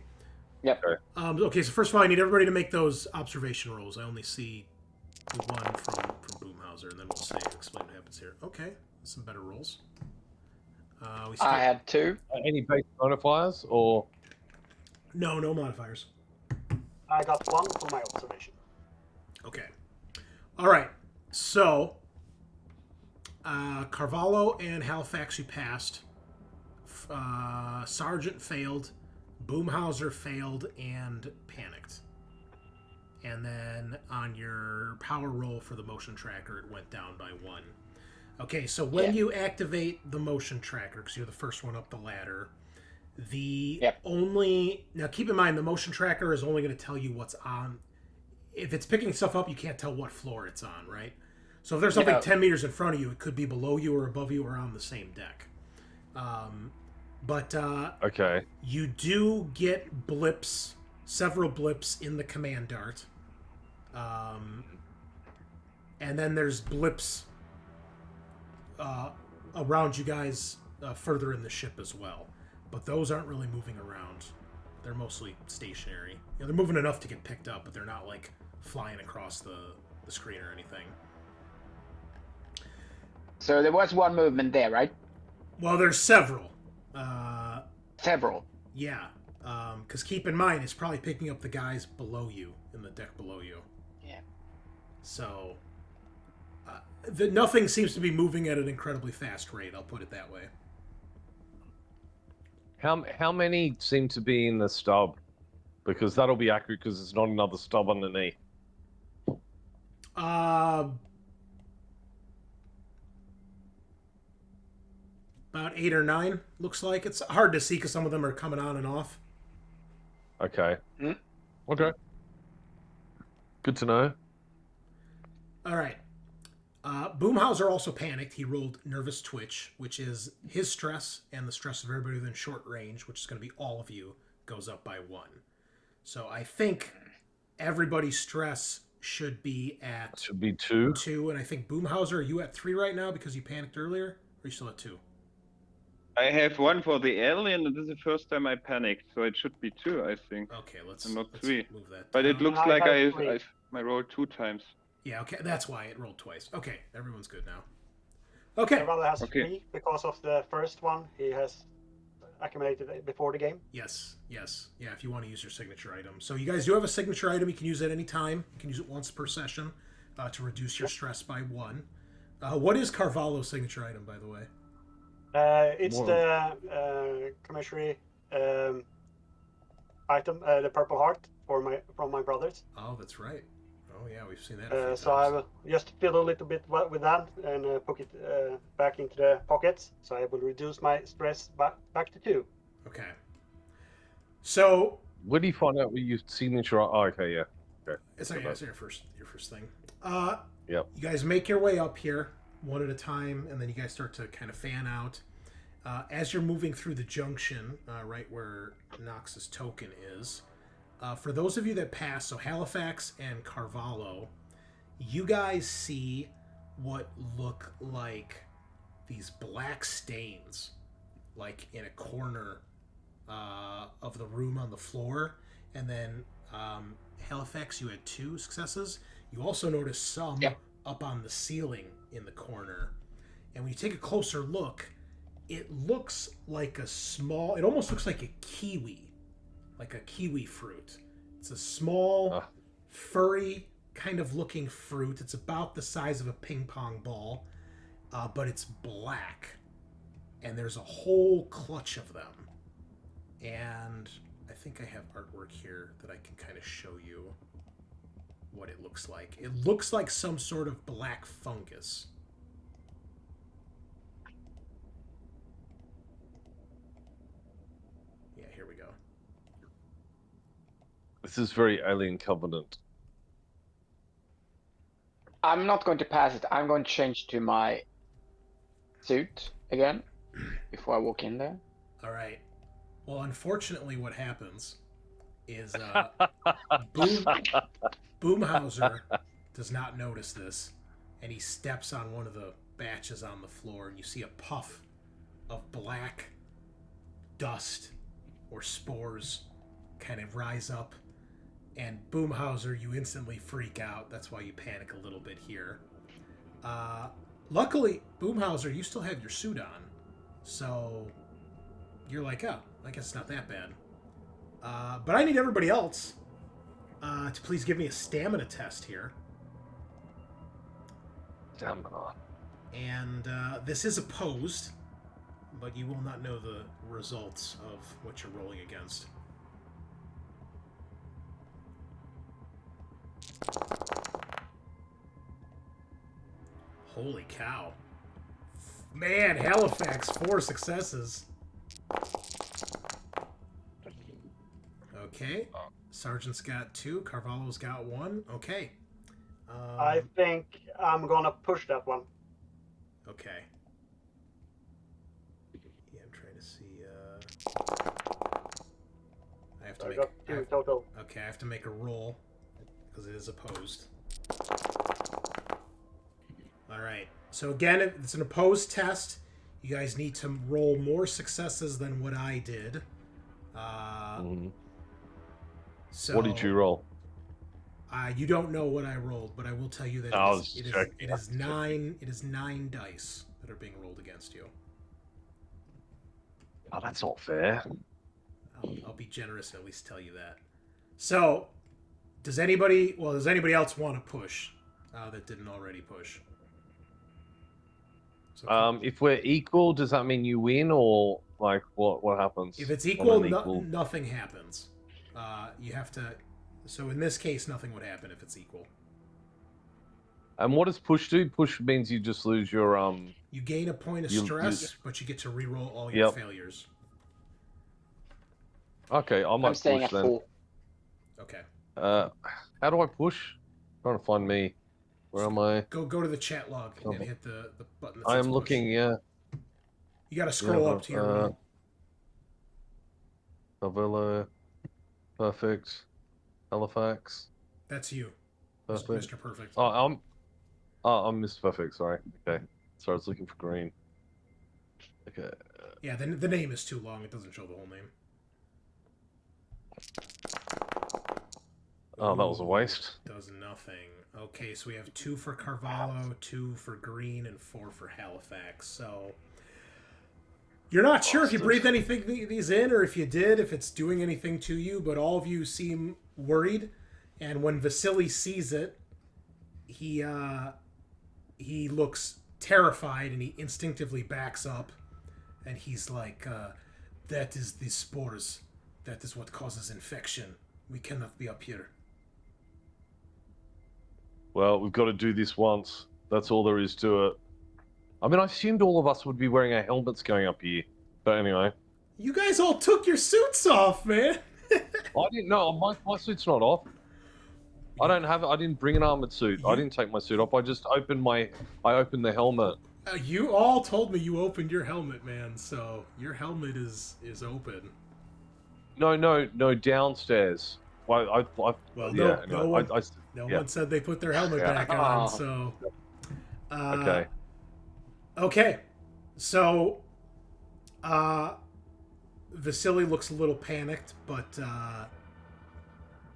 Yep. Okay. So first of all, I need everybody to make those observation rolls. I only see the one from Boomhauser, and then we'll explain what happens here. Okay, some better rolls. I had 2. Any base modifiers or? No modifiers. I got 1 for my observation. Okay. All right. So, Carvalho and Halifax, you passed. Sergeant failed. Boomhauser failed and panicked. And then on your power roll for the motion tracker, it went down by 1. Okay, so when you activate the motion tracker, because you're the first one up the ladder, now keep in mind the motion tracker is only going to tell you what's on. If it's picking stuff up, you can't tell what floor it's on, right? So if there's something 10 meters in front of you, it could be below you or above you or on the same deck. Okay. You do get blips, several blips in the command dart. And then there's blips around you guys further in the ship as well. But those aren't really moving around. They're mostly stationary. They're moving enough to get picked up, but they're not like flying across the screen or anything. So there was one movement there, right? Well, there's several. Several. Yeah. Because keep in mind, it's probably picking up the guys below you, in the deck below you. Yeah. So, nothing seems to be moving at an incredibly fast rate, I'll put it that way. How many seem to be in the stub? Because that'll be accurate because there's not another stub underneath. About 8 or 9, looks like. It's hard to see because some of them are coming on and off. Okay. Mm. Okay. Good to know. All right. Boomhauser also panicked. He rolled Nervous Twitch, which is his stress and the stress of everybody within short range, which is going to be all of you, goes up by 1. So I think everybody's stress should be at... Should be 2. 2, and I think Boomhauser, are you at 3 right now because you panicked earlier? Or are you still at 2? I have 1 for the alien, and this is the first time I panicked, so it should be 2, I think. Okay, let's And not let's 3. move that But down. it looks I like have 3. I rolled 2 times. Yeah, okay, that's why it rolled twice. Okay, everyone's good now. Okay. Carvalho has Okay. 3 because of the first one he has accumulated before the game. Yes. Yeah, if you want to use your signature item. So you guys do have a signature item. You can use it any time. You can use it once per session to reduce your stress by 1. What is Carvalho's signature item, by the way? It's Whoa. the commissary item, the purple heart from my brothers. Oh, that's right. Oh, yeah, we've seen that a few So I times. will just fill a little bit with that and put it back into the pockets. So I will reduce my stress back to 2. Okay. So, Where do you find out where your signature? Oh, okay, yeah. Okay. it's your first thing. Yep. You guys make your way up here one at a time, and then you guys start to kind of fan out. As you're moving through the junction, right where Knox's token is, for those of you that pass, so Halifax and Carvalho, you guys see what look like these black stains, like in a corner of the room on the floor. And then Halifax, you had 2 successes. You also notice some up on the ceiling in the corner. And when you take a closer look, it looks like it almost looks like a kiwi fruit. It's a small, furry kind of looking fruit. It's about the size of a ping pong ball, but it's black. And there's a whole clutch of them. And I think I have artwork here that I can kind of show you what it looks like. It looks like some sort of black fungus. Yeah, here we go. This is very Alien Covenant. I'm not going to pass it. I'm going to change to my suit again before I walk in there. All right. Well, unfortunately, what happens is Boomhauser does not notice this, and he steps on one of the batches on the floor, and you see a puff of black dust or spores kind of rise up. And Boomhauser, you instantly freak out. That's why you panic a little bit here. Luckily, Boomhauser, you still have your suit on. So you're like, oh, I guess it's not that bad. But I need everybody else to please give me a stamina test here. Stamina. And this is opposed, but you will not know the results of what you're rolling against. Holy cow. Man, Halifax, 4 successes. Okay. Sergeant's got 2. Carvalho's got 1. Okay. I think I'm gonna push that one. Okay. Yeah, I'm trying to see. I have to I make. got 2 total. Okay, I have to make a roll because it is opposed. All right. So again, it's an opposed test. You guys need to roll more successes than what I did. So What did you roll? You don't know what I rolled, but I will tell you that I it was is checking. 9. It is 9 dice that are being rolled against you. Oh, that's not fair. I'll be generous and at least tell you that. So, does anybody else want to push that didn't already push? So, If we're equal, does that mean you win, or like what happens? if it's on equal, an equal? nothing happens. You have to. So in this case, nothing would happen if it's equal. And what does push do? Push means you just lose your You gain a point of stress, but you get to reroll all your failures. Okay, I might I'm staying push at then. 4. Okay. How do I push? Trying to find me. Where am I? Go to the chat log and then hit the button that I says am push. looking, yeah. You got to scroll up to your right. Carvalho. Perfect. Halifax. That's you. Perfect. Mr. Perfect. I'm Mr. Perfect, sorry. Okay. So I was looking for Grene. Okay. Yeah, the name is too long. It doesn't show the whole name. Oh, that was a waste. Does nothing. Okay, so we have 2 for Carvalho, 2 for Grene, and 4 for Halifax. So you're not sure if you breathe anything these in, or if you did, if it's doing anything to you. But all of you seem worried. And when Vasily sees it, he looks terrified, and he instinctively backs up. And he's like, "That is the spores. That is what causes infection. We cannot be up here." Well, we've got to do this once. That's all there is to it. I mean, I assumed all of us would be wearing our helmets going up here. But anyway. You guys all took your suits off, man. I didn't know. My suit's not off. I didn't bring an armored suit. I didn't take my suit off. I just opened the helmet. You all told me you opened your helmet, man. So your helmet is open. No, downstairs. No one said they put their helmet back on. So. Okay. Okay. So. Vasily looks a little panicked, but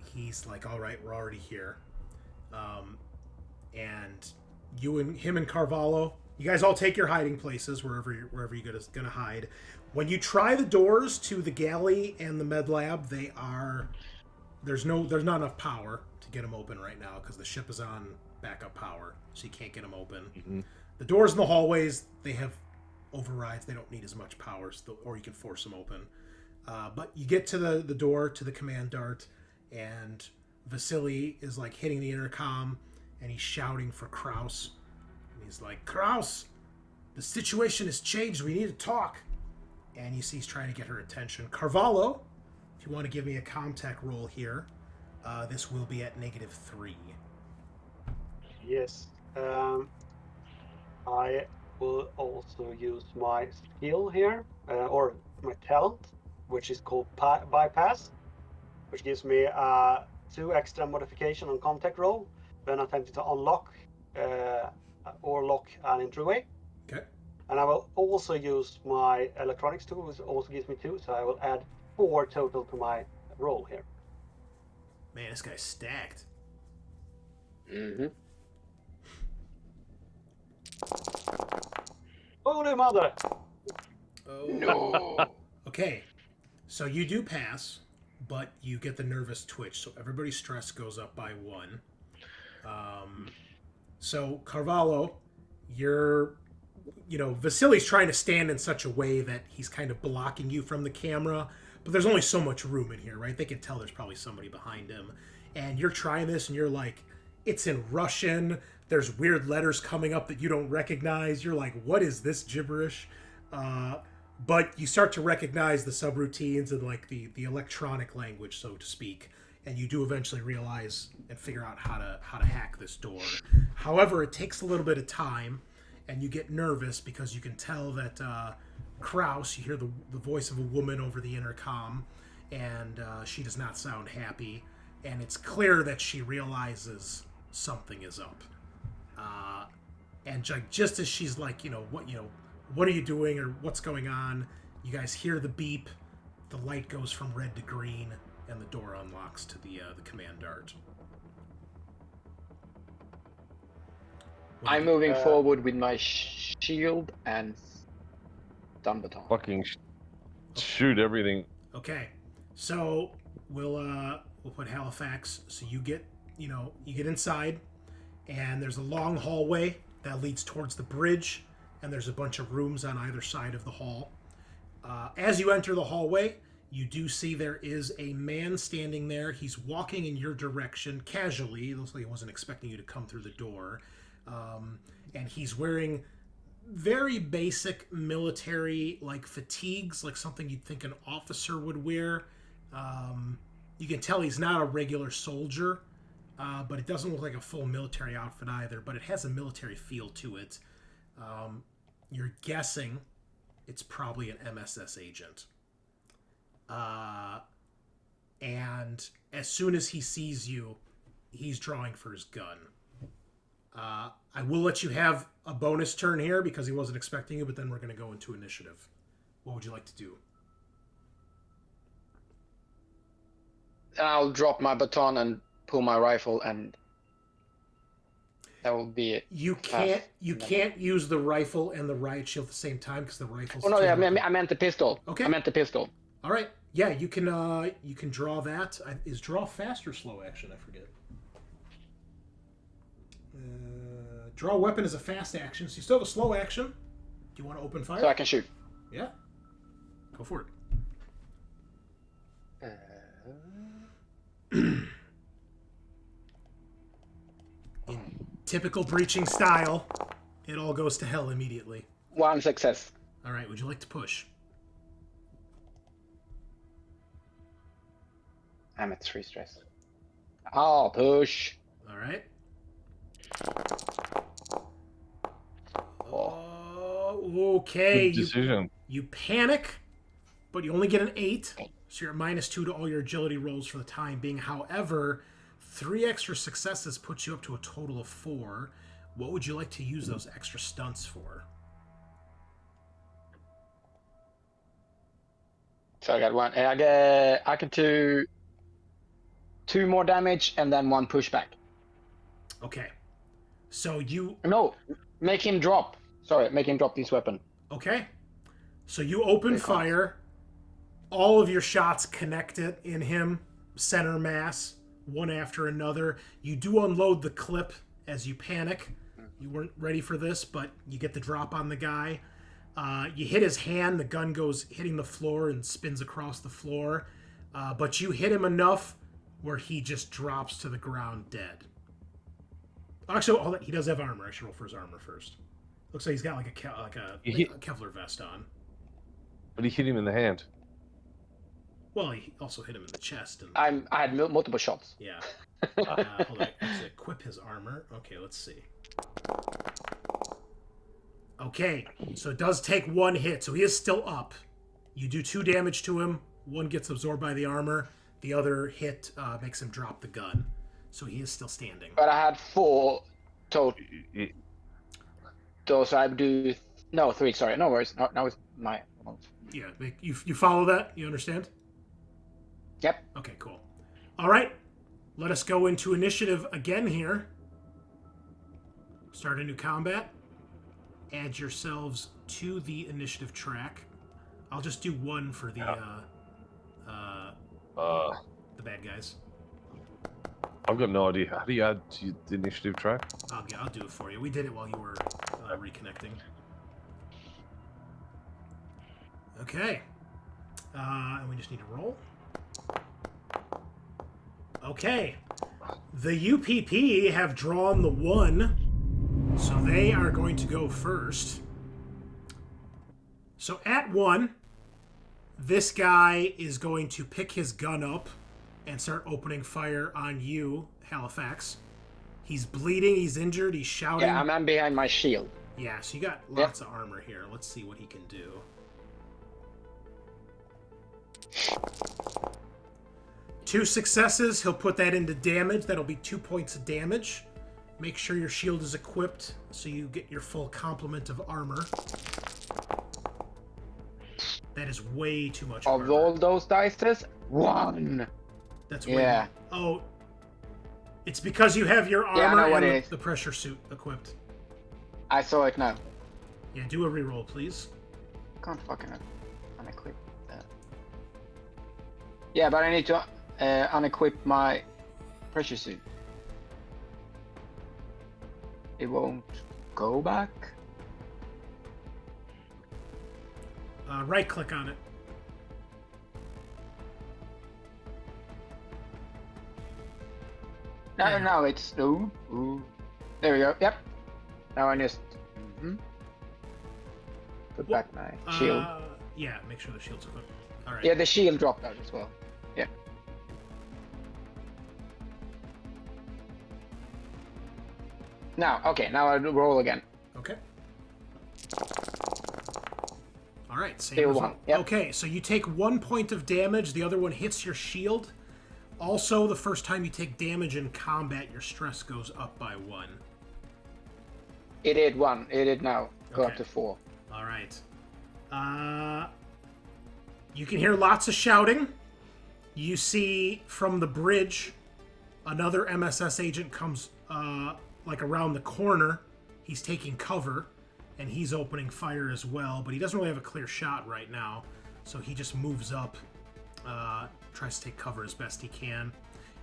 he's like, "All right, we're already here." And him and Carvalho, you guys all take your hiding places wherever you're gonna hide. When you try the doors to the galley and the med lab, there's not enough power to get them open right now because the ship is on backup power, so you can't get them open. Mm-hmm. The doors in the hallways, they have overrides. They don't need as much power, or you can force them open. But you get to the door to the command dart, and Vasily is like hitting the intercom, and he's shouting for Kraus. And he's like, "Kraus, the situation has changed. We need to talk." And you see he's trying to get her attention. Carvalho, if you want to give me a Comtech roll here, this will be at -3. Yes. I will also use my skill here, or my talent, which is called Bypass, which gives me 2 extra modification on Comtech roll when attempting to unlock or lock an entryway. Okay. And I will also use my electronics tool, which also gives me 2, so I will add 4 total to my roll here. Man, this guy's stacked. Mm-hmm. Holy mother! Oh No. Okay, so you do pass, but you get the nervous twitch, so everybody's stress goes up by 1. So Carvalho, Vasily's trying to stand in such a way that he's kind of blocking you from the camera, but there's only so much room in here, right? They can tell there's probably somebody behind him. And you're trying this, and you're like, it's in Russian. There's weird letters coming up that you don't recognize. You're like, what is this gibberish? But you start to recognize the subroutines and like the electronic language, so to speak. And you do eventually realize and figure out how to hack this door. However, it takes a little bit of time, and you get nervous because you can tell that Kraus, you hear the voice of a woman over the intercom, and she does not sound happy. And it's clear that she realizes something is up. And just as she's like, what are you doing, or what's going on? You guys hear the beep. The light goes from red to green, and the door unlocks to the command dart. I'm moving forward with my shield and stun baton. Fucking shoot everything. Okay, so we'll put Halifax. So you get inside, and there's a long hallway that leads towards the bridge, and there's a bunch of rooms on either side of the hall. As you enter the hallway, you do see there is a man standing there. He's walking in your direction casually. It looks like he wasn't expecting you to come through the door. And he's wearing very basic military, like fatigues, like something you'd think an officer would wear. You can tell he's not a regular soldier, but it doesn't look like a full military outfit either, but it has a military feel to it. You're guessing it's probably an MSS agent. And as soon as he sees you, he's drawing for his gun. I will let you have a bonus turn here because he wasn't expecting you, but then we're going to go into initiative. What would you like to do? I'll drop my baton and pull my rifle, and that will be it. You can't use the rifle and the riot shield at the same time because the rifle's... Oh no, yeah, I meant the pistol. Okay. I meant the pistol. All right. Yeah, you can draw that. Is draw fast or slow action? I forget. Draw weapon is a fast action, so you still have a slow action. Do you want to open fire? So I can shoot. Yeah. Go for it. In typical breaching style, it all goes to hell immediately. 1 success. All right, would you like to push? I'm at 3 stress. I'll push. All right. Okay. Good decision. You panic, but you only get an 8, so you're at -2 to all your agility rolls for the time being. However, 3 extra successes puts you up to a total of 4. What would you like to use those extra stunts for? So I got 1. I can do 2 more damage and then 1 pushback. Okay. So you... No, make him drop. Sorry, make him drop this weapon. Okay. So you open fire. All of your shots connected in him, center mass, one after another. You do unload the clip as you panic. You weren't ready for this, but you get the drop on the guy. You hit his hand. The gun goes hitting the floor and spins across the floor. But you hit him enough where he just drops to the ground dead. Actually, hold on. He does have armor. I should roll for his armor first. Looks like he's got like a Kevlar vest on. But he hit him in the hand. Well, he also hit him in the chest. And... I had multiple shots. Yeah. Hold on. Actually, equip his armor. Okay, let's see. Okay, so it does take 1 hit, so he is still up. You do 2 damage to him. 1 gets absorbed by the armor. The other hit makes him drop the gun. So he is still standing. But I had 4 total. So I do... No, 3, sorry. No worries. Now it's my... Yeah, you follow that? You understand? Yep. Okay, cool. All right. Let us go into initiative again here. Start a new combat. Add yourselves to the initiative track. I'll just do 1 for the bad guys. I've got no idea. How do you add to the initiative track? I'll do it for you. We did it while you were reconnecting. Okay. And we just need to roll. Okay. The UPP have drawn the 1, so they are going to go first. So at 1, this guy is going to pick his gun up and start opening fire on you, Halifax. He's bleeding, he's injured, he's shouting. Yeah, I'm behind my shield. Yeah, so you got lots of armor here. Let's see what he can do. Two successes, he'll put that into damage. That'll be 2 points of damage. Make sure your shield is equipped so you get your full complement of armor. That is way too much armor. Of all those dices, 1. That's way more. Oh, it's because you have your armor and the pressure suit equipped. I saw it now. Yeah, do a reroll, please. Can't fucking unequip that. Yeah, but I need to unequip my pressure suit. It won't go back. Right click on it. No, it's... Ooh. There we go. Yep. Now I just... put back my shield. Yeah, make sure the shield's equipped. All right. Yeah, the shield dropped out as well. Yeah. Now, okay, now I roll again. Okay. All right, same Still result. one, yep. Okay, so you take 1 point of damage. The other one hits your shield. Also, the first time you take damage in combat, your stress goes up by 1. It did 1. It did now. Go up Okay. to 4. All right. You can hear lots of shouting. You see from the bridge, another MSS agent comes like around the corner. He's taking cover, and he's opening fire as well, but he doesn't really have a clear shot right now, so he just moves up, tries to take cover as best he can.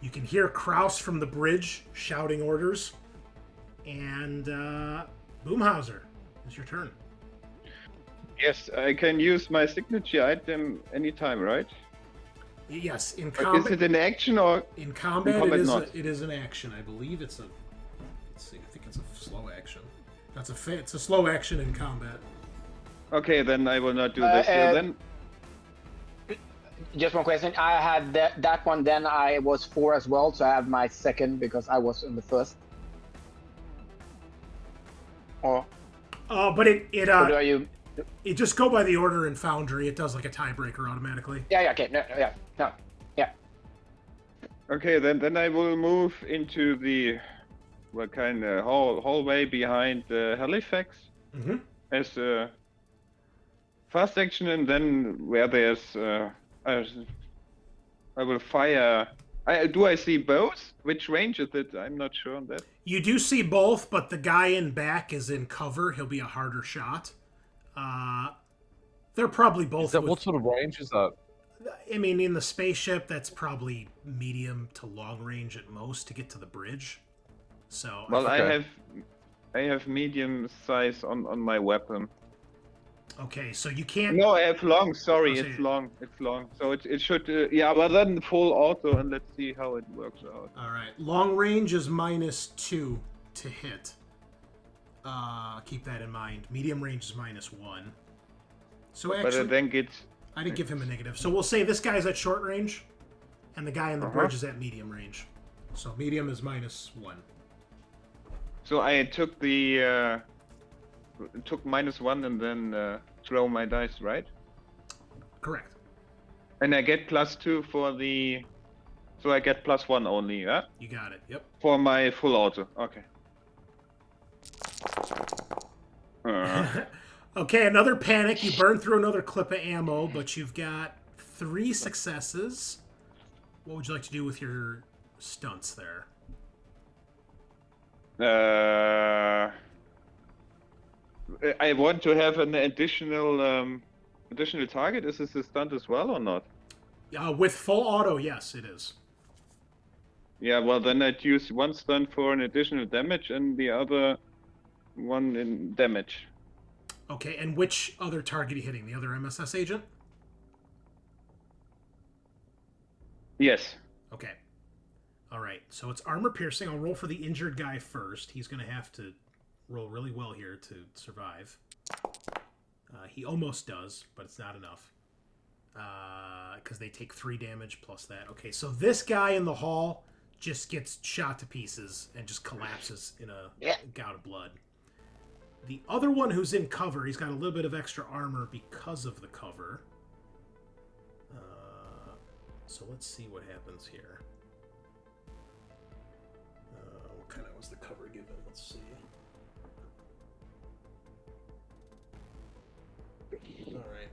You can hear Kraus from the bridge shouting orders, and Boomhauser, it's your turn. Yes, I can use my signature item anytime, right? Yes, in Is combat. it an action or? In combat, In combat not. it is an action. I believe it's a. Let's see. I think it's a slow action. It's a slow action in combat. Okay, then I will not do this. Then Just one question. I had that one, then I was 4 as well, so I have my second because I was in the first. Or But or do you? it just go by the order in Foundry. It does like a tiebreaker automatically. Yeah, okay. No, yeah. okay, then I will move into the what kind of hallway behind Halifax Mm-hmm. as a fast action, and then where there's I will fire. Do I see both? Which range is it? I'm not sure on that. You do see both, but the guy in back is in cover. He'll be a harder shot. They're probably both. Is that, what sort of range is that? I mean, in the spaceship, that's probably medium to long range at most to get to the bridge. So. Well, Okay. I have medium size on my weapon. Okay, so you can't. No, I have long. Sorry, Oh, so it's you- long. It's long. So it should. Yeah, but then full auto, and let's see how it works out. All right, long range is -2 to hit. Keep that in mind. Medium range is -1. So But actually, it then gets. I didn't give him a negative. So we'll say this guy's at short range, and the guy in the bridge is at medium range. So medium is -1. So I took the took -1 and then throw my dice, right? Correct. And I get +2 for the. So I get +1 only, yeah? You got it. Yep. For my full auto. Okay. Okay, another panic. You burn through another clip of ammo, but you've got 3 successes. What would you like to do with your stunts there? I want to have an additional target. Is this a stunt as well or not? With full auto, yes, it is. Yeah, well then I'd use one stunt for an additional damage and the other one in damage. Okay, and which other target are you hitting? The other MSS agent? Yes. Okay. All right, so it's armor piercing. I'll roll for the injured guy first. He's going to have to roll really well here to survive. He almost does, but it's not enough. Because they take 3 damage plus that. Okay, so this guy in the hall just gets shot to pieces and just collapses in a gout of blood. The other one who's in cover, he's got a little bit of extra armor because of the cover. So let's see what happens here. What kind of was the cover given? Let's see. All right.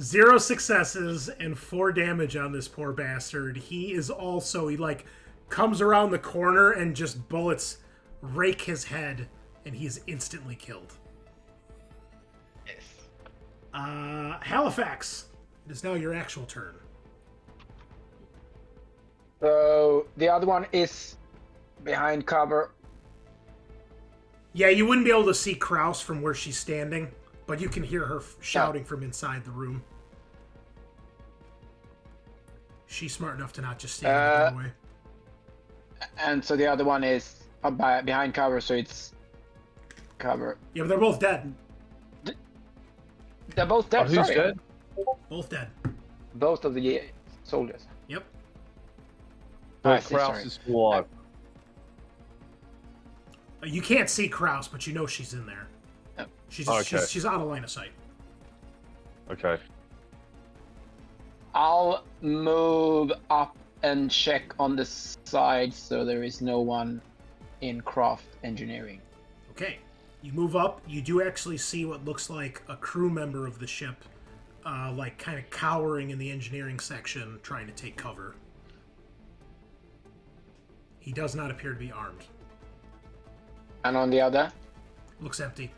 Zero successes and 4 damage on this poor bastard. He comes around the corner and just bullets rake his head, and he is instantly killed. Yes. Halifax, it is now your actual turn. So the other one is behind cover. Yeah, you wouldn't be able to see Kraus from where she's standing, but you can hear her shouting from inside the room. She's smart enough to not just stand in the doorway. And so the other one is up behind cover, so it's cover. Yeah, but they're both dead. They're both dead. Who's Sorry. dead? Both dead. Both of the soldiers. Yep. I So see, Kraus sorry. is still alive. You can't see Kraus, but you know she's in there. Oh. She's Okay. she's out of line of sight. Okay. I'll move up and check on the side so there is no one in craft engineering. Okay. You move up. You do actually see what looks like a crew member of the ship, like kind of cowering in the engineering section, trying to take cover. He does not appear to be armed. And on the other? Looks empty.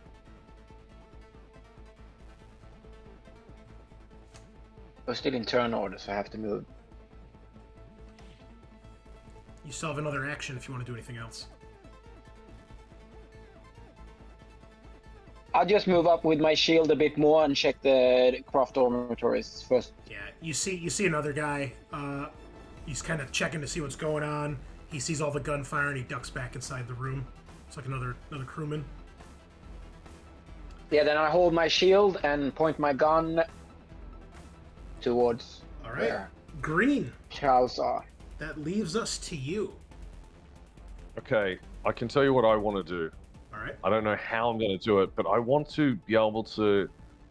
We're still in turn order, so I have to move. You still have another action if you want to do anything else. I'll just move up with my shield a bit more and check the craft dormitories first. Yeah, you see another guy. He's kind of checking to see what's going on. He sees all the gunfire and he ducks back inside the room. It's like another crewman. Yeah, then I hold my shield and point my gun towards All right, where Green. Charles are. That leaves us to you. Okay. I can tell you what I want to do. All right. I don't know how I'm going to do it, but I want to be able to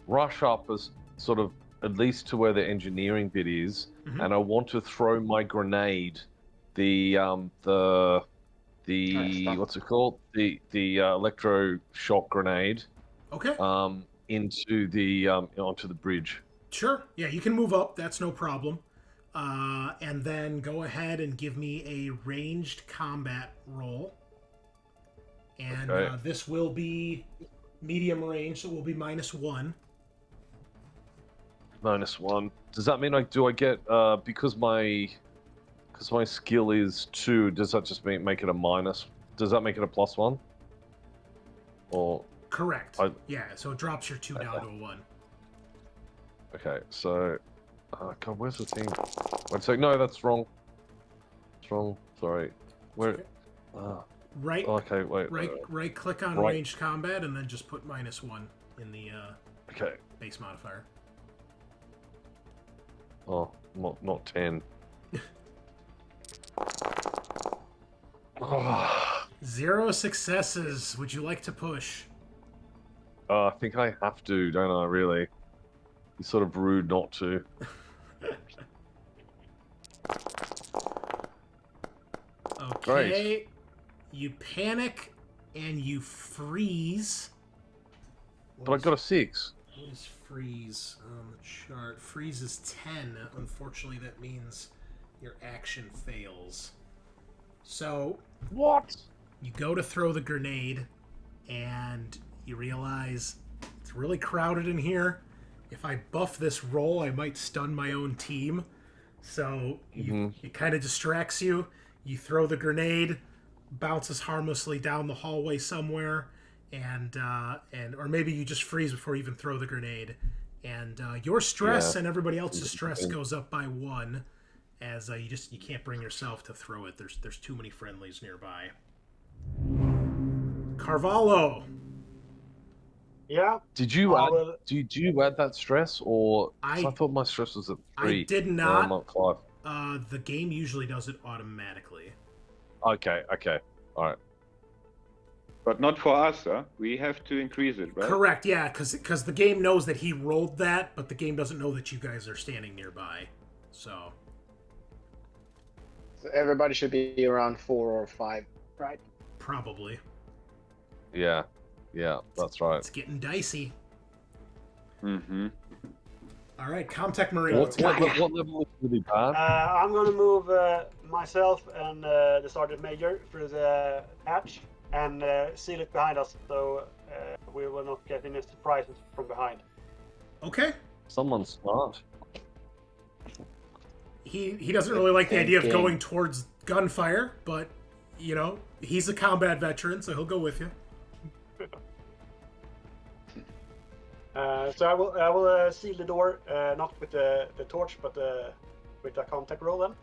rush up as sort of at least to where the engineering bit is, Mhm. and I want to throw my grenade, the Nice. what's it called? The electroshock grenade, Okay. into the onto the bridge. Sure. Yeah, you can move up. That's no problem. And then go ahead and give me a ranged combat roll. And Okay. this will be medium range, so it will be -1. -1. Does that mean I get because my skill is 2? Does that just make it a minus? Does that make it a +1? Or Correct. Yeah, so it drops your 2 down to a 1. okay, so God, where's the thing? Wait a sec. No, that's wrong. It's wrong. Sorry. Where? Right. Okay, wait. Right click on Right. ranged combat and then just put -1 in the Okay. base modifier. Oh, not 10. Oh, 0 successes. Would you like to push? I think I have to, don't I? Really? It's sort of rude not to. Okay. Great. You panic and you freeze. But I got a 6. What is freeze on the chart? Freeze is 10. Unfortunately, that means your action fails. So, What? you go to throw the grenade, and you realize it's really crowded in here. If I buff this roll, I might stun my own team. So, it kind of distracts you. You throw the grenade, bounces harmlessly down the hallway somewhere, and or maybe you just freeze before you even throw the grenade, and your stress and everybody else's stress goes up by 1, as you can't bring yourself to throw it. There's too many friendlies nearby. Carvalho. Yeah. Did you add? well- Do you add that stress, or 'cause I- I thought my stress was at 3? I did or not. I'm at 5. The game usually does it automatically. Okay. All right. But not for us, huh? We have to increase it, right? Correct, yeah, because the game knows that he rolled that, but the game doesn't know that you guys are standing nearby. So Everybody should be around 4 or 5, right? probably. Yeah, that's right. It's getting dicey. Mm-hmm. All right, Comtech Marine. What, Let's go. what level is really bad? I'm going to move myself and the Sergeant Major through the hatch and seal it behind us, so we will not get any surprises from behind. Okay. Someone's smart. He doesn't really like the idea of Thinking. going towards gunfire, but he's a combat veteran, so he'll go with you. So I will seal the door, not with the torch, but with a Comtech roll then?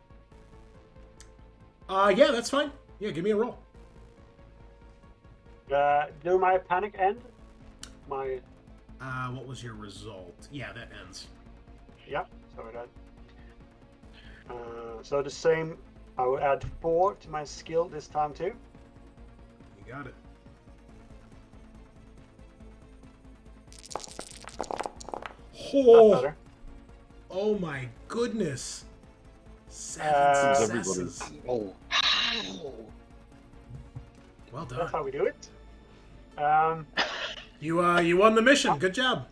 Yeah, that's fine. Yeah, give me a roll. Do my panic end? My What was your result? Yeah, that ends. yeah. Sorry that. So the same. I will add 4 to my skill this time too. You got it. That's Oh, better. oh my goodness. 7 Uh, successes. Oh. Well That's done. how we do it. You won the mission. Good job.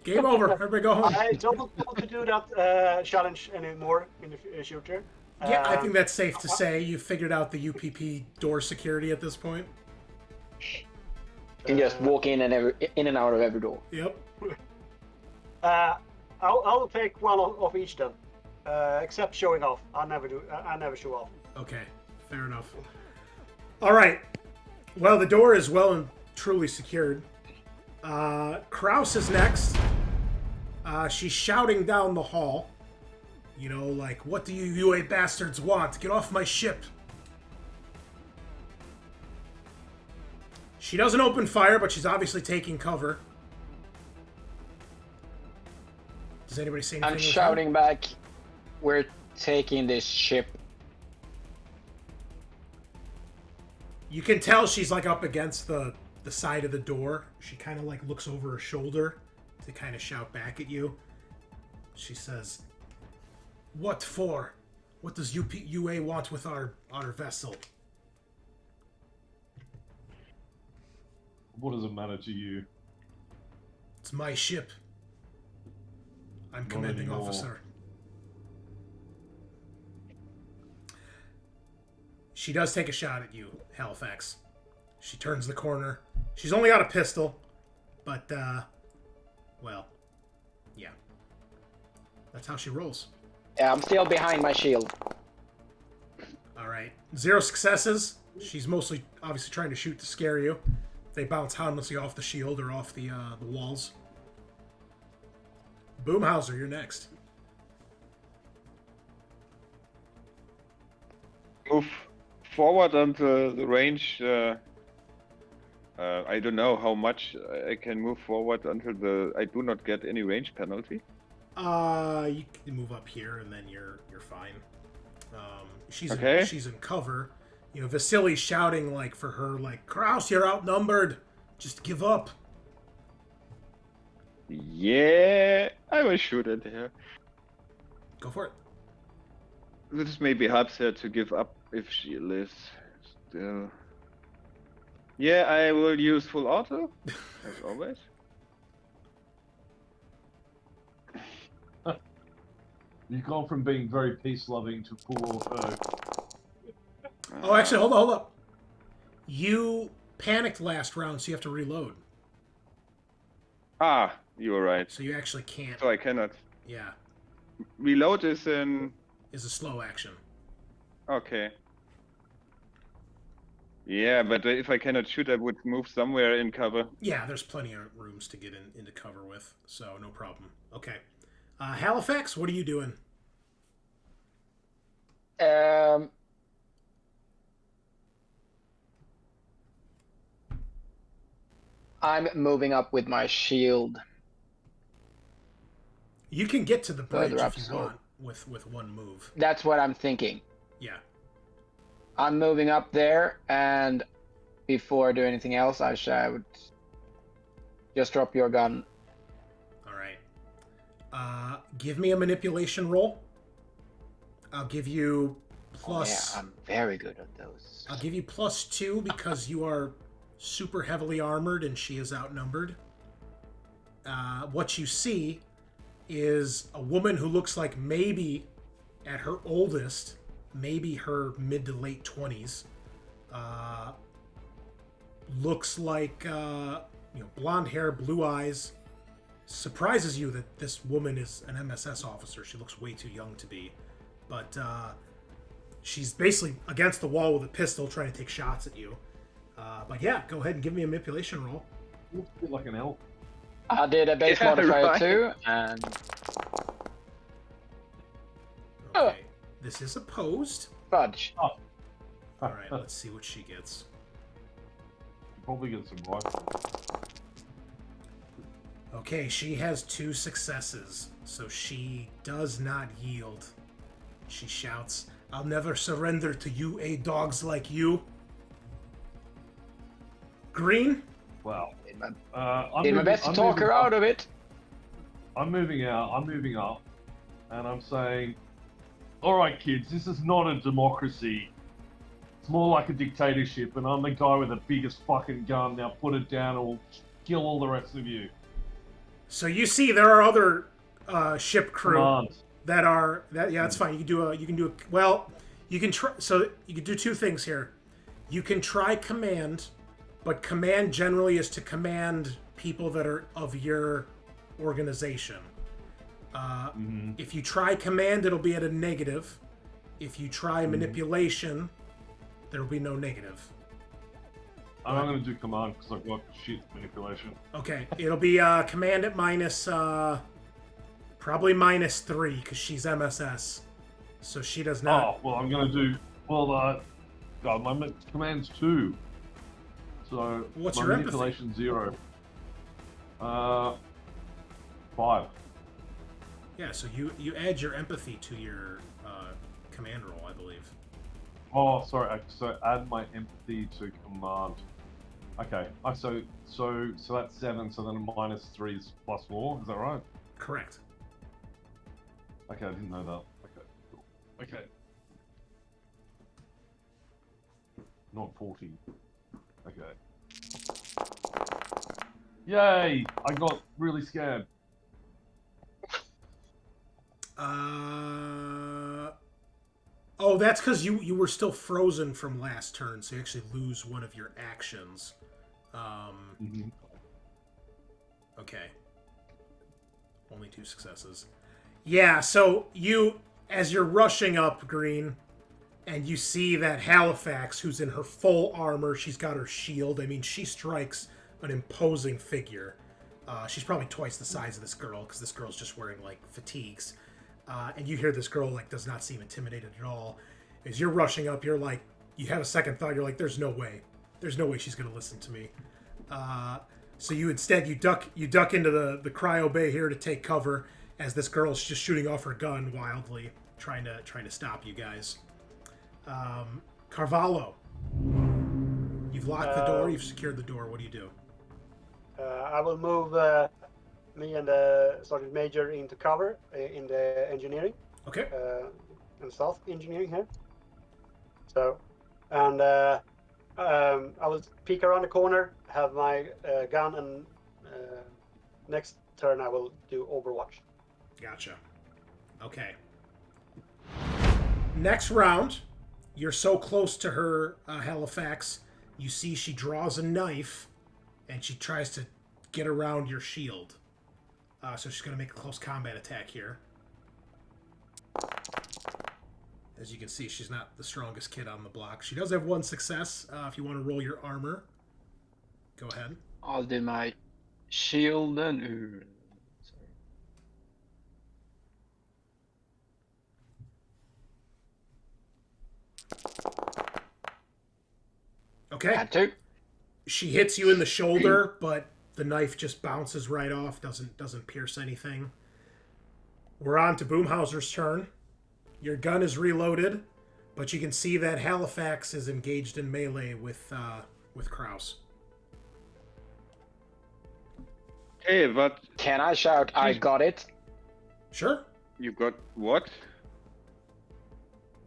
Game over. Everybody go home. I don't want to do that challenge anymore in the shooter. Yeah, I think that's safe to say. You figured out the UPP door security at this point. You can just walk in and out of every door. Yep. I'll take one of each then, except showing off. I never show off. Okay. Fair enough. All right. Well, the door is well and truly secured. Kraus is next. She's shouting down the hall. You know, like, what do you UA bastards want? Get off my ship. She doesn't open fire, but she's obviously taking cover. Does anybody say anything? I'm shouting back, we're taking this ship. You can tell she's like up against the side of the door. She kind of like looks over her shoulder to kind of shout back at you. She says, "What for? What does UA want with our vessel?" What does it matter to you? It's my ship. I'm Not commanding anymore. officer. She does take a shot at you, Halifax. She turns the corner. She's only got a pistol, but, well, yeah. That's how she rolls. Yeah, I'm still behind my shield. All right. 0 successes. She's mostly, obviously, trying to shoot to scare you. They bounce harmlessly off the shield or off the walls. Boomhauser, you're next. Move forward onto the range. I don't know how much I can move forward until I do not get any range penalty. You can move up here and then you're fine. She's Okay. she's in cover. You know, Vasily's shouting like for her, like, Kraus, you're outnumbered. Just give up. Yeah, I will shoot at her. Go for it. This maybe helps her to give up if she lives still. Yeah, I will use full auto, as always. You've gone from being very peace-loving to full auto. Oh, actually, hold up. You panicked last round, so you have to reload. Ah, you were right. So you actually can't. So I cannot. Yeah, Reload is in. is a slow action. Okay. Yeah, but if I cannot shoot, I would move somewhere in cover. Yeah, there's plenty of rooms to get into cover with, so no problem. Okay. Halifax, what are you doing? I'm moving up with my shield. You can get to the bridge Further up, if you so- want with one move. That's what I'm thinking. Yeah. I'm moving up there, and before I do anything else, I would just drop your gun. All right. Give me a manipulation roll. I'll give you plus. Yeah, I'm very good at those. I'll give you +2 because you are super heavily armored and she is outnumbered. What you see is a woman who looks like maybe at her oldest, maybe her mid to late 20s. Looks like blonde hair, blue eyes. Surprises you that this woman is an MSS officer. She looks way too young to be, but she's basically against the wall with a pistol, trying to take shots at you. But yeah, go ahead and give me a manipulation roll. Looks a bit like an elf. I did a base Yeah, modifier right. too, and Okay. This is opposed. Fudge. Oh. All right, let's see what she gets. Probably get some rifle. Okay, she has 2 successes, so she does not yield. She shouts, "I'll never surrender to you, dogs like you." Green? Wow. I'm did my best to talk her out of it. I'm moving out. I'm moving up. And I'm saying, all right, kids, this is not a democracy. It's more like a dictatorship, and I'm the guy with the biggest fucking gun. Now put it down, or we'll kill all the rest of you. So you see, there are other ship crew Commands. yeah, that's fine. You can do try. So you can do 2 things here. You can try command, but command generally is to command people that are of your organization. If you try command, it'll be at a negative. If you try manipulation, there will be no negative. I'm going to do command because I've got shit manipulation. Okay, it'll be command at minus, probably -3 because she's MSS, so she does not. Oh well, I'm going to do God. My command's 2, so What's my your manipulation 0. 5. Yeah, so you add your empathy to your command roll, I believe. Oh, sorry. So add my empathy to command. Okay. So that's 7. So then -3 is +4. Is that right? Correct. Okay, I didn't know that. Okay, cool. Okay. Not 40. Okay. Yay! I got really scared. Oh, that's because you were still frozen from last turn, so you actually lose one of your actions. Okay. Only 2 successes. Yeah, so as you're rushing up, Green, and you see that Halifax, who's in her full armor, she's got her shield. I mean, she strikes an imposing figure. She's probably twice the size of this girl, because this girl's just wearing, like, fatigues. And you hear this girl, like, does not seem intimidated at all. As you're rushing up, you're like, you have a second thought, you're like, there's no way. There's no way she's going to listen to me. So you duck into the cryo bay here to take cover, as this girl's just shooting off her gun wildly, trying to stop you guys. Carvalho, you've locked the door, you've secured the door. What do you do? I will move me and Sergeant Major into cover in the engineering. Okay. And stealth engineering here. So, and I will peek around the corner, have my gun, and next turn I will do Overwatch. Gotcha. Okay. Next round, you're so close to her, Halifax, you see she draws a knife, and she tries to get around your shield. So she's going to make a close combat attack here. As you can see, she's not the strongest kid on the block. She does have 1 success. If you want to roll your armor, go ahead. I'll do my shield and... sorry. Okay. Had to. She hits you in the shoulder, but the knife just bounces right off, doesn't pierce anything. We're on to Boomhauser's turn. Your gun is reloaded, but you can see that Halifax is engaged in melee with Kraus. Hey, but Can I shout, I got it? Sure. you got what?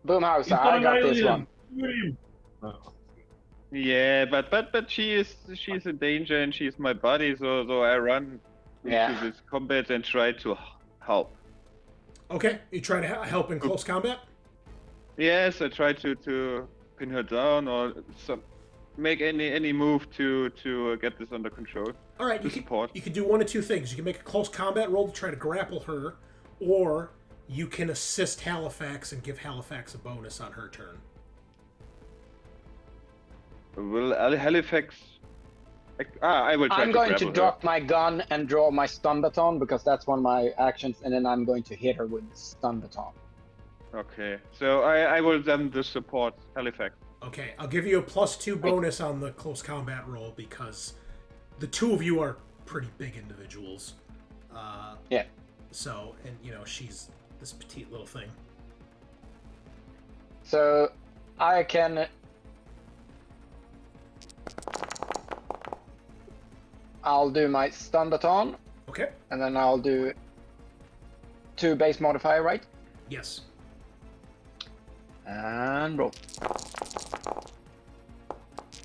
Boomhauser, I got this one. Yeah, but she's in danger and she's my buddy, so I run into this combat and try to help. Okay, you try to help in close combat? Yes, I try to pin her down or make any move to get this under control. All right, you can do one of 2 things. You can make a close combat roll to try to grapple her, or you can assist Halifax and give Halifax a bonus on her turn. Will Halifax? I will try I'm going to grapple drop my gun and draw my stun baton because that's one of my actions, and then I'm going to hit her with the stun baton. Okay, so I will then just support Halifax. Okay, I'll give you a +2 bonus on the close combat roll because the two of you are pretty big individuals. Yeah. So, and you know, she's this petite little thing. So I can. I'll do my stun baton, Okay. and then I'll do 2 base modifier, right? Yes. And roll.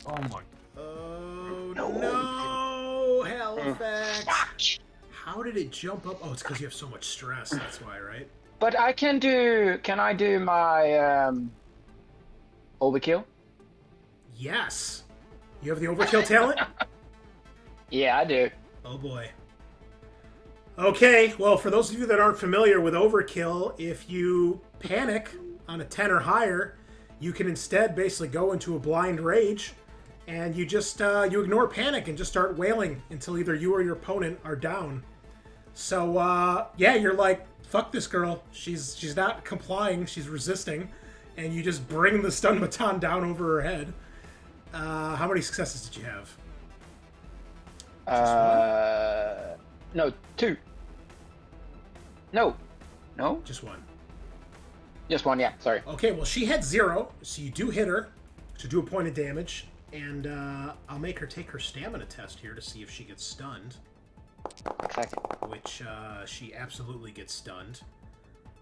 Oh my. Oh no, Halifax! How did it jump up? Oh, it's because you have so much stress. That's why, right? But I can do. Can I do my overkill? Yes. You have the overkill talent? Yeah, I do. Oh boy. Okay, well, for those of you that aren't familiar with overkill, if you panic on a 10 or higher, you can instead basically go into a blind rage, and you just you ignore panic and just start wailing until either you or your opponent are down. So yeah, you're like, fuck this girl. She's not complying. She's resisting, and you just bring the stun baton down over her head. How many successes did you have? No, 2. No. Just one. Just 1. Yeah, sorry. Okay, well, she had 0, so you do hit her to do a point of damage, and I'll make her take her stamina test here to see if she gets stunned. Exactly. Which she absolutely gets stunned.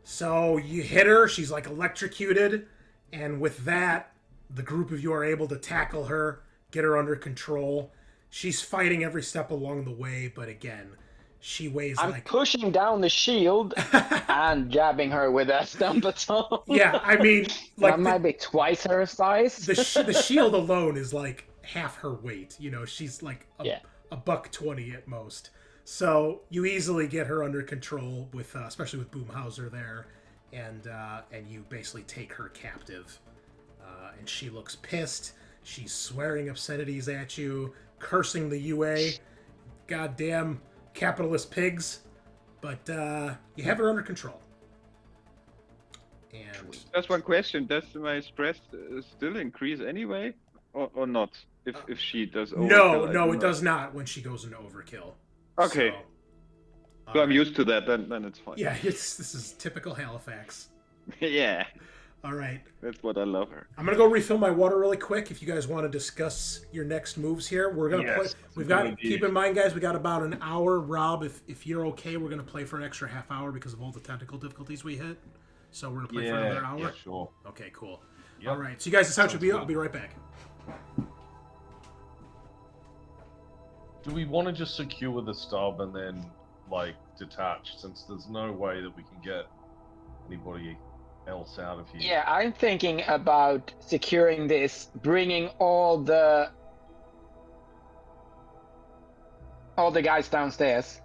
So you hit her, she's like electrocuted, and with that, the group of you are able to tackle her, get her under control. She's fighting every step along the way, but again, she weighs I'm like... pushing down the shield and jabbing her with a stun baton. Yeah, I mean, like... I might be twice her size. The shield alone is like half her weight. You know, she's like a $120 at most. So you easily get her under control with, especially with Boomhauser there, and you basically take her captive. And she looks pissed. She's swearing obscenities at you, cursing the UA, goddamn capitalist pigs. But you have her under control. And Just one question: does my stress still increase anyway, or not? If she does overkill? No, it does not when she goes into overkill. Okay. So I'm used to that. Then it's fine. Yeah, this is typical Halifax. Yeah. All right. That's what I love her. I'm gonna go refill my water really quick. If you guys want to discuss your next moves here, we're gonna play. We've got. Keep in mind, guys, we got about an hour. Rob, if you're okay, we're gonna play for an extra half hour because of all the technical difficulties we hit. So we're gonna play for another hour. Yeah, sure. Okay, cool. Yep. All right. So you guys decide what should be. I'll be right back. Do we want to just secure the stub and then, like, detach, since there's no way that we can get anybody else out of here? Yeah, I'm thinking about securing this, bringing all the guys downstairs.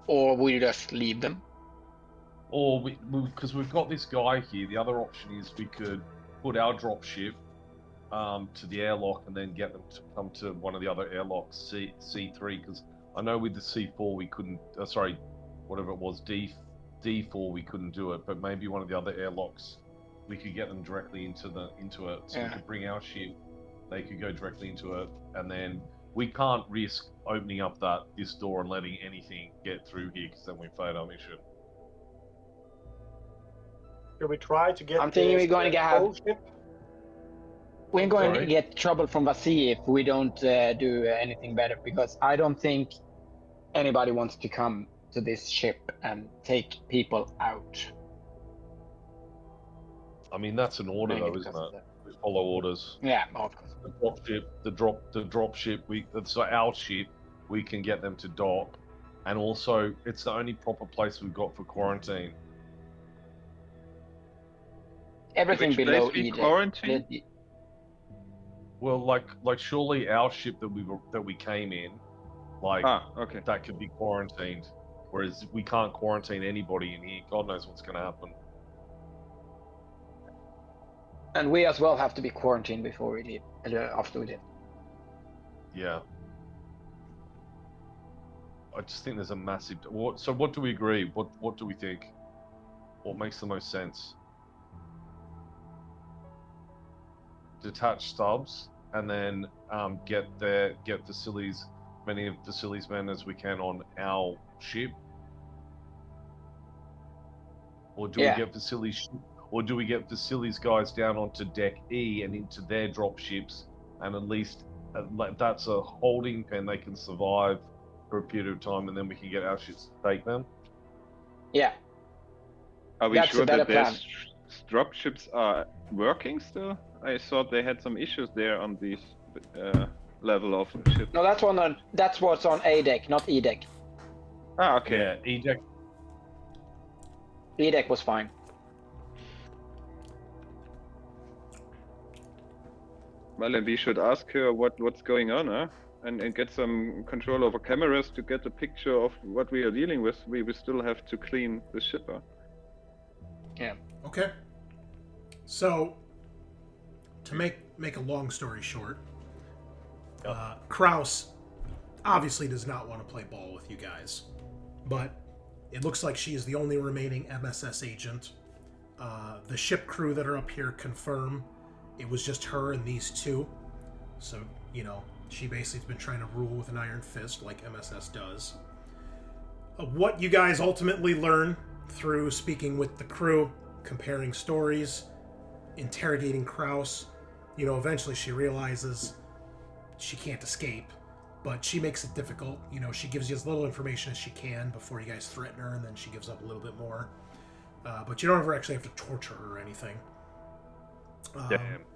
Or we just leave them. Or because we've got this guy here, the other option is we could put our dropship to the airlock and then get them to come to one of the other airlocks, C3, because I know with the C4 we couldn't, sorry, whatever it was, D4 we couldn't do it, but maybe one of the other airlocks we could get them directly into it, so we could bring our ship, they could go directly into it, and then we can't risk opening up this door and letting anything get through here, because then we failed our mission. Should we try to get? I'm thinking we're going to get. ship? We're going to get trouble from Vasily if we don't do anything better, because I don't think anybody wants to come to this ship and take people out. I mean, that's an order, though, isn't it? We follow orders. Yeah, of course. The drop ship. It's our ship. We can get them to dock, and also it's the only proper place we've got for quarantine. Everything Which below place we Eden. quarantine? Well, like surely our ship that we came in, okay. that could be quarantined, whereas we can't quarantine anybody in here. God knows what's going to happen. And we as well have to be quarantined before we leave, after we leave. Yeah. I just think there's a massive. So what do we agree? What do we think? What makes the most sense? Detach stubs and then get Vasily's many of Vasily's men as we can on our ship, or do we get Vasily's, or do we get Vasily's guys down onto deck E and into their drop ships, and at least that's a holding pen they can survive for a period of time, and then we can get our ships to take them. Yeah. Are we That's sure a better that their plan. drop ships are working still? I thought they had some issues there on these level of ships. No, that's what's on A deck, not E deck. Ah, okay. Yeah, eject. E deck was fine. Well, then we should ask her what's going on, huh? And get some control over cameras to get a picture of what we are dealing with. We still have to clean the ship, huh? Yeah. Okay. So, to make a long story short, Kraus obviously does not want to play ball with you guys, but it looks like she is the only remaining MSS agent. The ship crew that are up here confirm it was just her and these two. So, you know, she basically has been trying to rule with an iron fist like MSS does. What you guys ultimately learn through speaking with the crew, comparing stories, interrogating Kraus, you know, eventually she realizes she can't escape, but she makes it difficult. You know, she gives you as little information as she can before you guys threaten her, and then she gives up a little bit more. But you don't ever actually have to torture her or anything.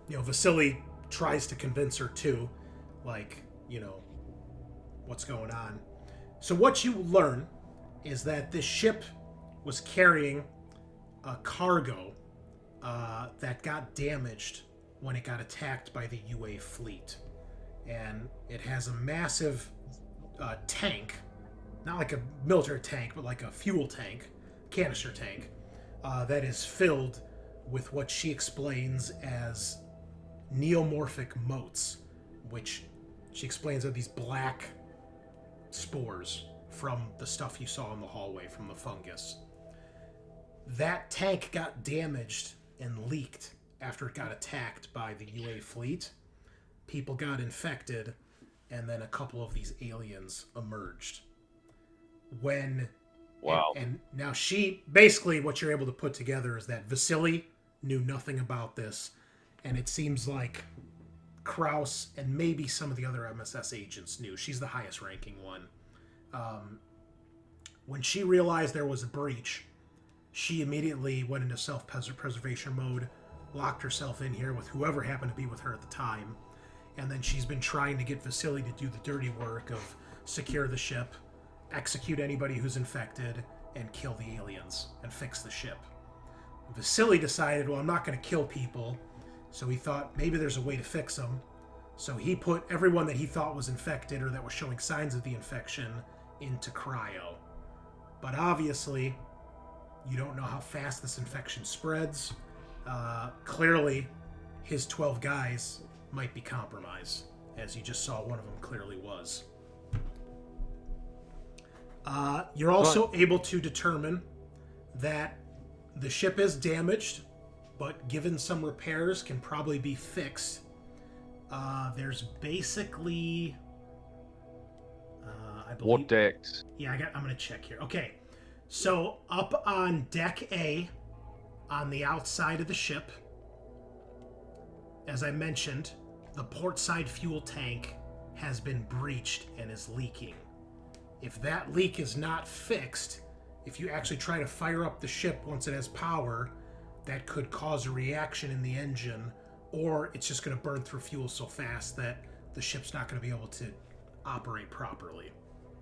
You know, Vasily tries to convince her too, like, you know, what's going on. So what you learn is that this ship was carrying a cargo that got damaged when it got attacked by the UA fleet. And it has a massive tank, not like a military tank, but like a fuel tank, canister tank, that is filled with what she explains as neomorphic motes, which she explains are these black spores from the stuff you saw in the hallway from the fungus. That tank got damaged and leaked after it got attacked by the UA fleet. People got infected, and then a couple of these aliens emerged. Wow. And now she, basically what you're able to put together is that Vasily knew nothing about this, and it seems like Kraus and maybe some of the other MSS agents knew. She's the highest ranking one. When she realized there was a breach, she immediately went into self-preservation mode, locked herself in here with whoever happened to be with her at the time, and then she's been trying to get Vasily to do the dirty work of secure the ship, execute anybody who's infected, and kill the aliens, and fix the ship. Vasily decided, well, I'm not going to kill people, so he thought maybe there's a way to fix them. So he put everyone that he thought was infected or that was showing signs of the infection into cryo. But obviously, you don't know how fast this infection spreads. Clearly, his 12 guys might be compromised, as you just saw one of them clearly was. You're also able to determine that the ship is damaged, but given some repairs, can probably be fixed. There's basically, I believe. What decks? Yeah, I'm gonna check here. Okay, so up on deck A, on the outside of the ship, as I mentioned, the port side fuel tank has been breached and is leaking. If that leak is not fixed, if you actually try to fire up the ship once it has power, that could cause a reaction in the engine, or it's just going to burn through fuel so fast that the ship's not going to be able to operate properly.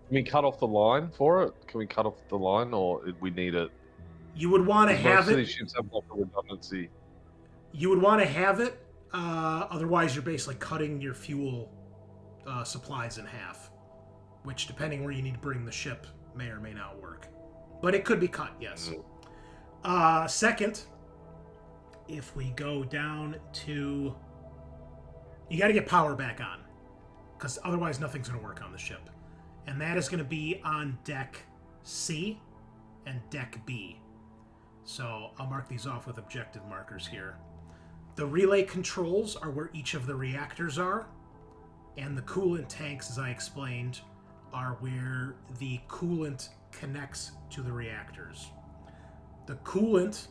Can we cut off the line for it? Can we cut off the line, or we need it? You would want to have Most of it. these ships have like a redundancy. You would want to have it. Otherwise, you're basically cutting your fuel supplies in half, which, depending where you need to bring the ship, may or may not work. But it could be cut, yes. Second, if we go down to... You got to get power back on, because otherwise nothing's going to work on the ship. And that is going to be on deck C and deck B. So I'll mark these off with objective markers here. The relay controls are where each of the reactors are, and the coolant tanks, as I explained, are where the coolant connects to the reactors. The coolant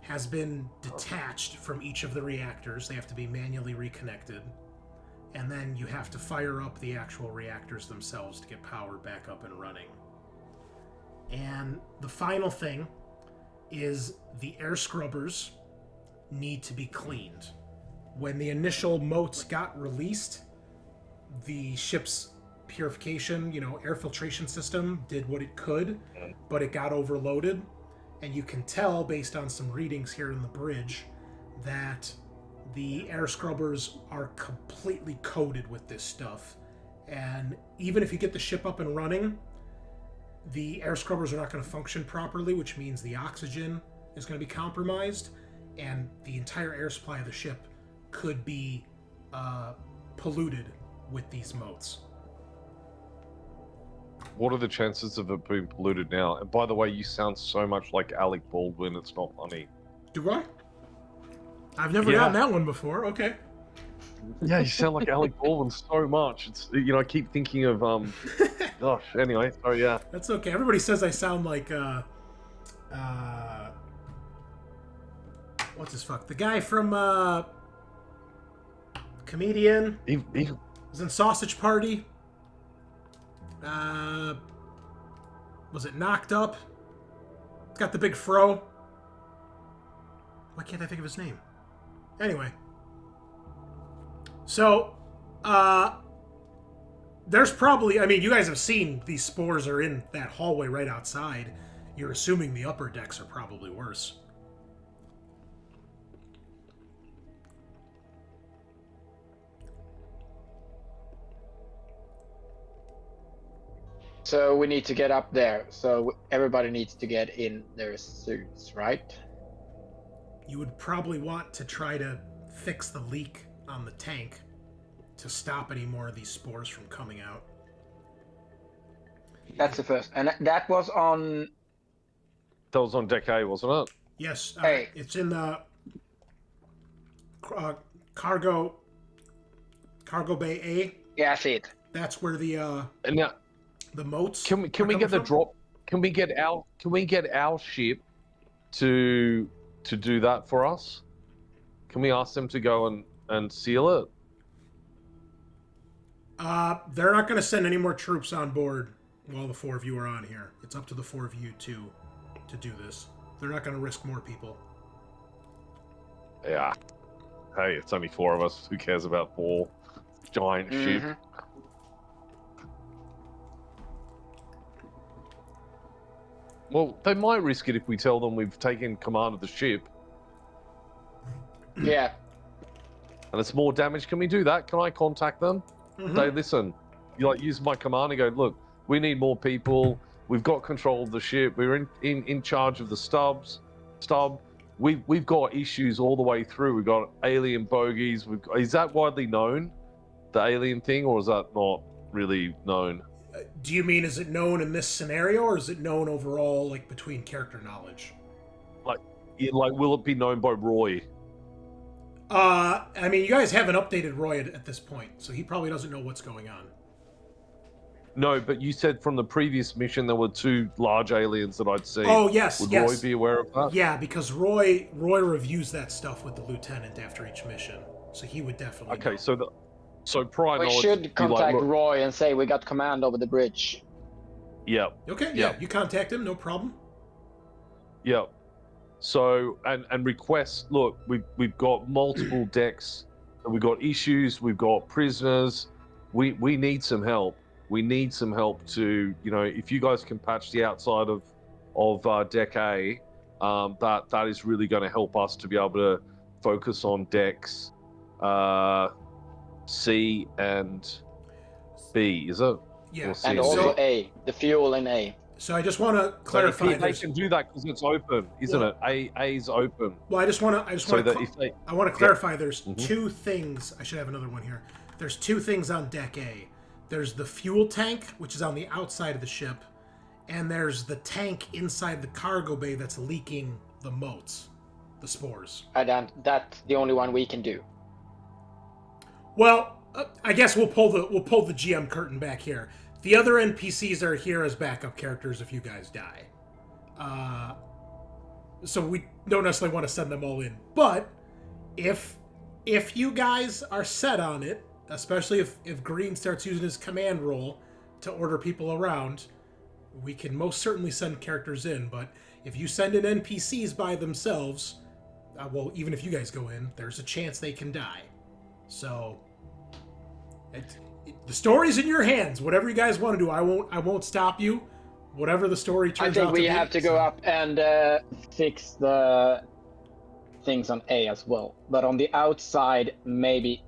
has been detached from each of the reactors. They have to be manually reconnected. And then you have to fire up the actual reactors themselves to get power back up and running. And the final thing is the air scrubbers need to be cleaned. When the initial motes got released, the ship's purification, air filtration system did what it could, but it got overloaded. And you can tell, based on some readings here in the bridge, that the air scrubbers are completely coated with this stuff. And even if you get the ship up and running, the air scrubbers are not going to function properly, which means the oxygen is going to be compromised, and the entire air supply of the ship could be polluted with these motes. What are the chances of it being polluted now? And by the way, you sound so much like Alec Baldwin, it's not funny. Do I? I've never gotten that one before. Okay. Yeah, you sound like Alec Baldwin so much. It's I keep thinking of gosh, anyway, sorry, yeah. That's okay. Everybody says I sound like what's his fuck? The guy from comedian. He was in Sausage Party. Was it Knocked Up? It's got the big fro. Why can't I think of his name? Anyway. So, there's probably, you guys have seen these spores are in that hallway right outside. You're assuming the upper decks are probably worse. So we need to get up there. So everybody needs to get in their suits, right? You would probably want to try to fix the leak on the tank to stop any more of these spores from coming out. That's the first. And that was on... That was on deck A, wasn't it? Yes. Hey. It's in the cargo bay A. Yeah, I see it. That's where the And now, motes. can we get the drop? Can we get our ship to do that for us? Can we ask them to go and seal it? They're not going to send any more troops on board while the four of you are on here. It's up to the four of you to do this. They're not going to risk more people. Yeah. Hey, it's only four of us. Who cares about four giant ship? Well, they might risk it if we tell them we've taken command of the ship. Yeah. And it's more damage. Can we do that? Can I contact them? Say, listen, you use my command and go, look, we need more people. We've got control of the ship. We're in charge of the stub. We've got issues all the way through. We've got alien bogies. Is that widely known, the alien thing, or is that not really known? Do you mean, is it known in this scenario, or is it known overall, like, between character knowledge? Will it be known by Roy? You guys haven't updated Roy at this point, so he probably doesn't know what's going on. No, but you said from the previous mission there were two large aliens that I'd seen. Oh, yes, Would yes. Roy be aware of that? Yeah, because Roy reviews that stuff with the lieutenant after each mission, so he would definitely know. So prior We knowledge... should contact look, Roy and say we got command over the bridge. Yeah. Okay, yeah, you contact him, no problem. Yeah. So, and request, look, we've got multiple decks, and we've got issues, we've got prisoners, we need some help. We need some help to, if you guys can patch the outside of deck A, that is really going to help us to be able to focus on decks C and B, is it? Yeah, And also A, the fuel in A. So I just want to clarify. They can do that because it's open, isn't it? A's open. Well, I want to clarify. There's two things. I should have another one here. There's two things on deck A. There's the fuel tank, which is on the outside of the ship, and there's the tank inside the cargo bay that's leaking the motes, the spores. That's the only one we can do. Well, I guess we'll pull the GM curtain back here. The other NPCs are here as backup characters if you guys die. So we don't necessarily want to send them all in. But if you guys are set on it, especially if Grene starts using his command role to order people around, we can most certainly send characters in. But if you send in NPCs by themselves, well, even if you guys go in, there's a chance they can die. So the story's in your hands. Whatever you guys want to do, I won't stop you. Whatever the story turns out to be. I think we have to go up and fix the things on A as well. But on the outside, maybe.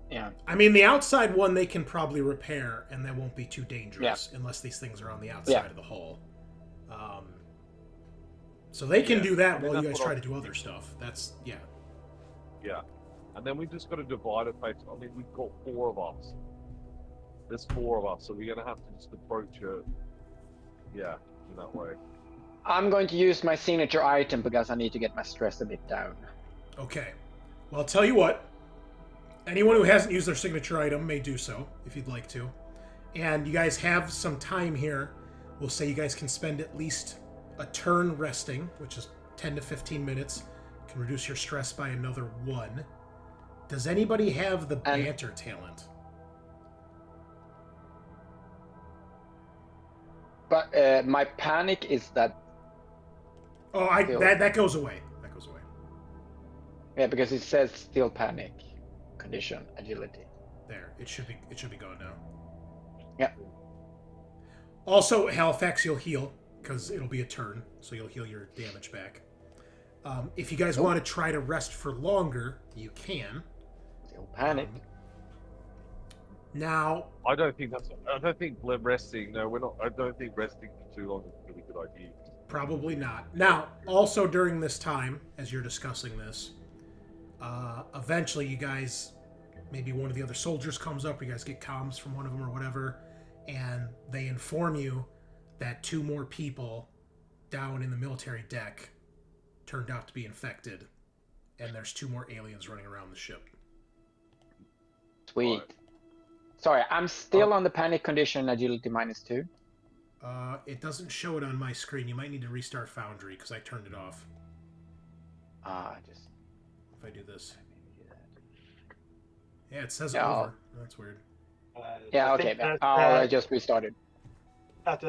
Yeah. I mean, the outside one they can probably repair, and that won't be too dangerous unless these things are on the outside of the hull. So they can do that while you guys try to do other stuff. That's Yeah. And then we just got to divide it based. I mean, we've got 4 of us. There's 4 of us, so we're gonna have to just approach it. Yeah, in that way. I'm going to use my signature item because I need to get my stress a bit down. Okay. Well, I'll tell you what. Anyone who hasn't used their signature item may do so, if you'd like to. And you guys have some time here. We'll say you guys can spend at least a turn resting, which is 10 to 15 minutes. Can reduce your stress by another 1. Does anybody have the banter talent? But my panic is that. Oh, that goes away. That goes away. Yeah, because it says still panic, condition, agility. There, it should be gone now. Yeah. Also, Halifax, you'll heal because it'll be a turn, so you'll heal your damage back. If you guys want to try to rest for longer, you can. Still panic. Now, I don't think resting. No, we're not. I don't think resting for too long is a really good idea. Probably not. Now, also during this time, as you're discussing this, eventually you guys, maybe one of the other soldiers comes up. You guys get comms from one of them or whatever, and they inform you that 2 more people down in the military deck turned out to be infected, and there's 2 more aliens running around the ship. Sweet. Sorry, I'm still on the panic condition, agility -2. It doesn't show it on my screen. You might need to restart Foundry because I turned it off. Just if I do this. Yeah, it says over. That's weird. Yeah, okay. I'll just restart it. That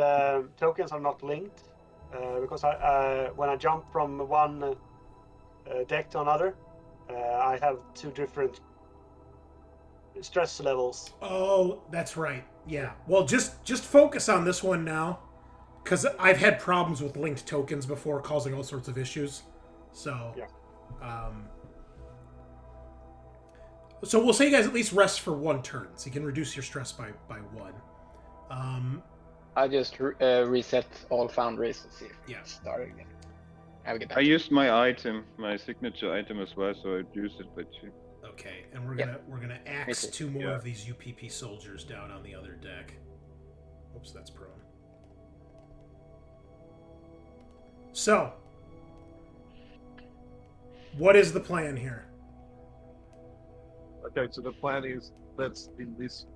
tokens are not linked because when I jump from one deck to another, I have 2 different stress levels. Oh, that's right. Yeah. Well, just focus on this one now, because I've had problems with linked tokens before, causing all sorts of issues. So, so we'll say you guys at least rest for 1 turn, so you can reduce your stress by 1. I just reset all foundries and see if it started again. I used my signature item as well, so I used it by 2. Okay, and we're gonna axe 2 more of these UPP soldiers down on the other deck. Oops, that's prone. So, what is the plan here? Okay, so the plan is let's in this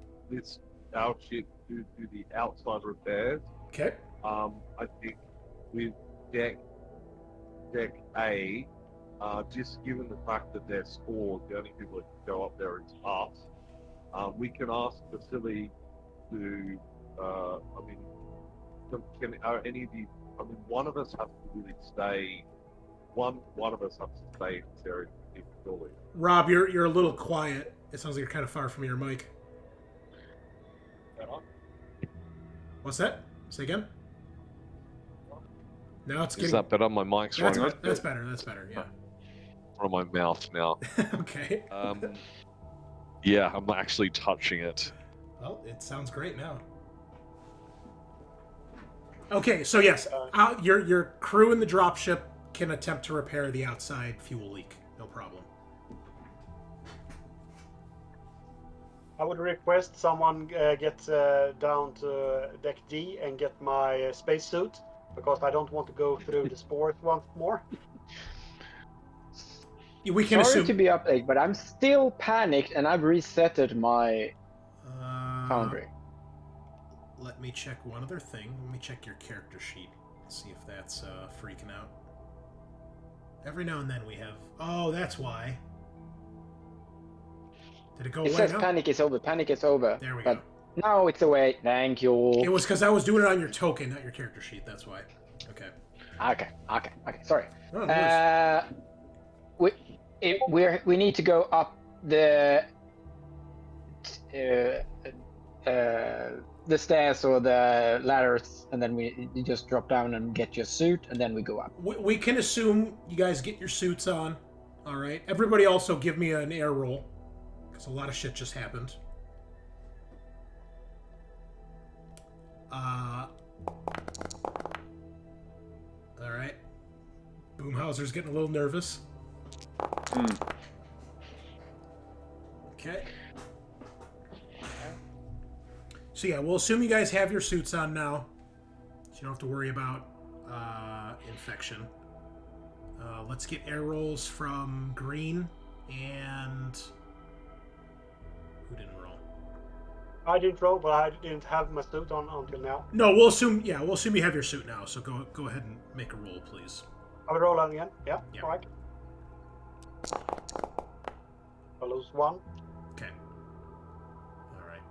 our ship do the outside repairs. Okay. I think with deck A. Just given the fact that they're spores, the only people that can go up there is us. We can ask Vasily to. Are any of you? I mean, one of us has to really stay. One of us has to stay in this area to keep it going. Rob, you're a little quiet. It sounds like you're kind of far from your mic. What's that? Say again. Now it's getting. Is that better? My mic's running. That's better. That's better. Yeah. From my mouth now. Okay. Yeah, I'm actually touching it. Well, it sounds great now. Okay, so yes, your crew in the dropship can attempt to repair the outside fuel leak. No problem. I would request someone get down to deck D and get my spacesuit because I don't want to go through the spores once more. We can Sorry assume. to be up late, but I'm still panicked, and I've resetted my foundry. Let me check one other thing. Let me check your character sheet. See if that's freaking out. Every now and then we have... Oh, that's why. Did it go away? It says now? panic is over, panic is over. There we but go. now it's away. Thank you. It was because I was doing it on your token, not your character sheet. That's why. Okay. Okay. Sorry. No, no worries. We need to go up the stairs or the ladders, and then you just drop down and get your suit, and then we go up. We can assume you guys get your suits on. All right. Everybody also give me an air roll, because a lot of shit just happened. All right. Boomhauser's getting a little nervous. Okay. So yeah, we'll assume you guys have your suits on now, so you don't have to worry about infection. Let's get air rolls from Grene and who didn't roll? I didn't roll, but I didn't have my suit on until now. No, we'll assume you have your suit now. So go ahead and make a roll, please. I will roll on again. Yeah. Yeah. All right. I lose 1. Okay. All right.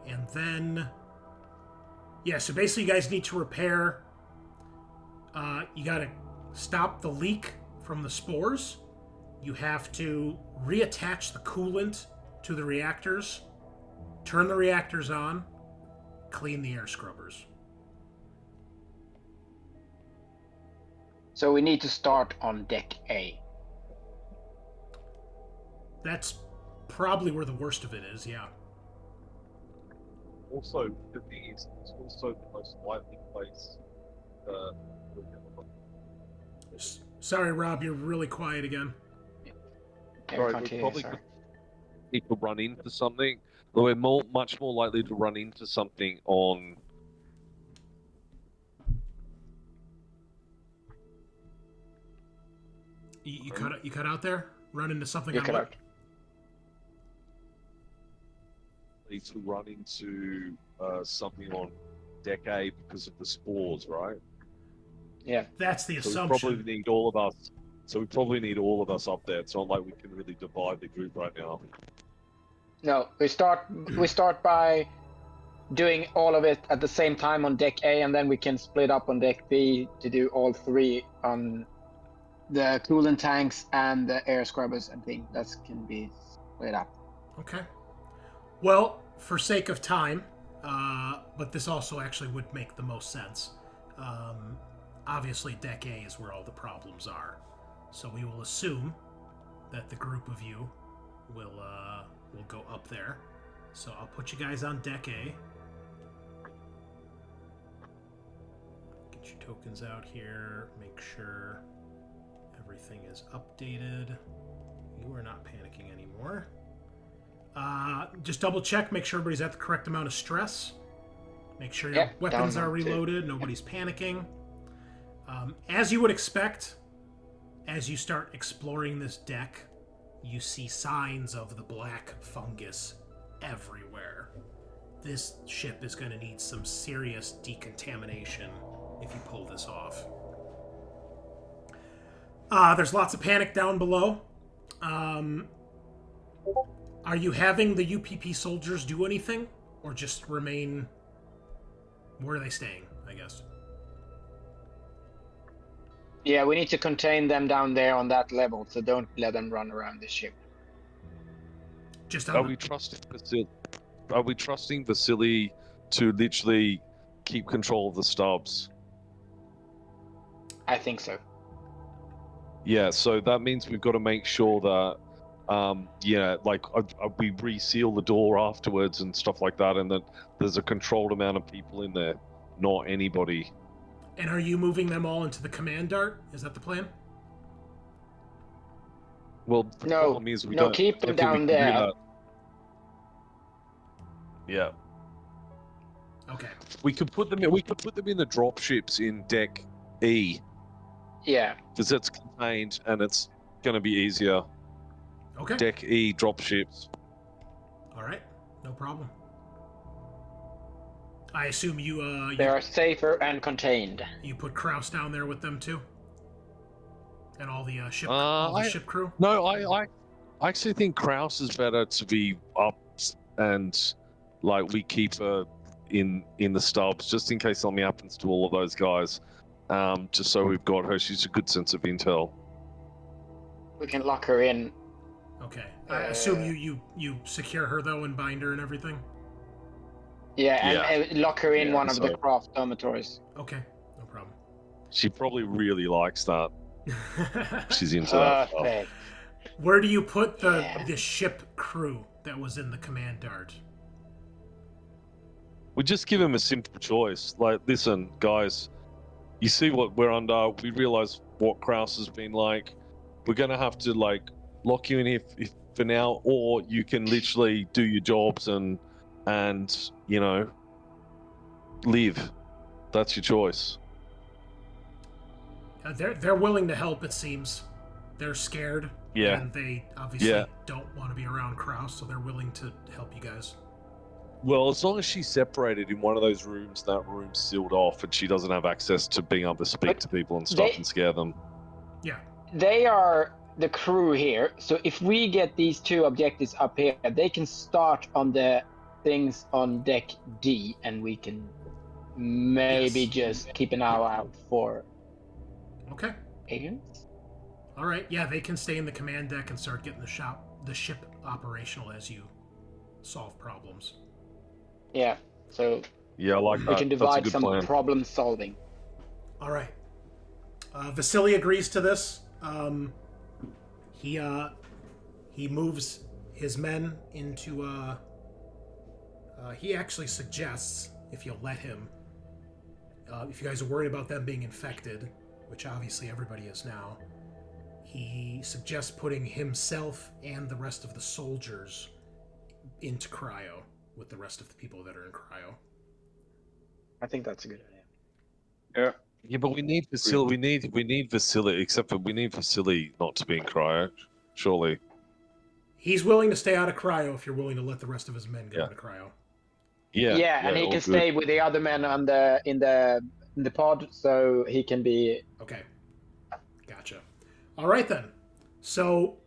And then, yeah. So basically, you guys need to repair. You got to stop the leak from the spores. You have to reattach the coolant to the reactors, turn the reactors on, clean the air scrubbers. So we need to start on deck A. That's probably where the worst of it is, yeah. Also, the thing is, it's also the most likely place. Sorry, Rob, you're really quiet again. Sorry, we're probably people run into something. We're much more likely to run into something on. You cut out there? Run into something You on cut what? out. To run into something on deck A because of the spores, right? Yeah. That's the So we assumption. probably need all of us. So we probably need all of us up there. It's not like we can really divide the group right now. No, we start by doing all of it at the same time on deck A, and then we can split up on deck B to do all 3 on the coolant tanks and the air scrubbers and things. That can be split up. Okay. Well, for sake of time, but this also actually would make the most sense. Obviously, deck A is where all the problems are. So we will assume that the group of you will go up there. So I'll put you guys on deck A. Get your tokens out here. Make sure everything is updated. You are not panicking anymore. Just double check, make sure everybody's at the correct amount of stress. Make sure your weapons are reloaded, nobody's panicking. As you would expect, as you start exploring this deck, you see signs of the black fungus everywhere. This ship is going to need some serious decontamination if you pull this off. There's lots of panic down below. Are you having the UPP soldiers do anything? Or just remain... Where are they staying, I guess? Yeah, we need to contain them down there on that level, so don't let them run around the ship. Just Are we trusting Vasily to literally keep control of the stubs? I think so. Yeah, so that means we've got to make sure that, we reseal the door afterwards and stuff like that, and that there's a controlled amount of people in there, not anybody. And are you moving them all into the command dart? Is that the plan? Well, the problem is we don't keep them think we down can do there. that. Yeah. Okay. We could put them in the drop ships in deck E. Yeah. Because it's contained and it's going to be easier. Okay. Deck E drop ships. All right. No problem. I assume They are safer and contained. you put Kraus down there with them too, and all the ship ship crew. No, I actually think Kraus is better to be up, and like we keep her in the stubs just in case something happens to all of those guys. Just so we've got her. She's a good sense of intel. We can lock her in. Okay. I assume you secure her though and bind her and everything. Yeah, and lock her in one of the so- craft dormitories. Okay. No problem. She probably really likes that. She's into that stuff. Perfect. Where do you put the Yeah. ship crew that was in the command dart? We just give him a simple choice. Like, listen, guys, you see what we're under. We realize what Kraus has been like. We're gonna have to like lock you in here for now, or you can literally do your jobs and you know live. That's your choice. They're willing to help. It seems they're scared. Yeah. And they obviously Yeah. don't want to be around Kraus, so they're willing to help you guys. Well, as long as she's separated in one of those rooms, that room's sealed off, and she doesn't have access to being able to speak But to people and stuff they- and scare them. Yeah. They are the crew here, so if we get these two objectives up here, they can start on the things on deck D, and we can maybe Yes. just keep an eye out for Okay. aliens. All right. Yeah, they can stay in the command deck and start getting the ship operational as you solve problems. Yeah, so Yeah, I like that. we can That's a divide good some plan. problem solving. All right. Vasily agrees to this. He moves his men into. He actually suggests, if you'll let him, if you guys are worried about them being infected, which obviously everybody is now, he suggests putting himself and the rest of the soldiers into cryo with the rest of the people that are in cryo. I think that's a good idea. Yeah. Yeah, but we need Vasily. We need Vasily. Except for we need Vasily not to be in cryo. Surely. He's willing to stay out of cryo if you're willing to let the rest of his men go Yeah. into cryo. Yeah. And he all can good. stay with the other men on in the pod, so he can be. Okay. Gotcha. All right, then. So,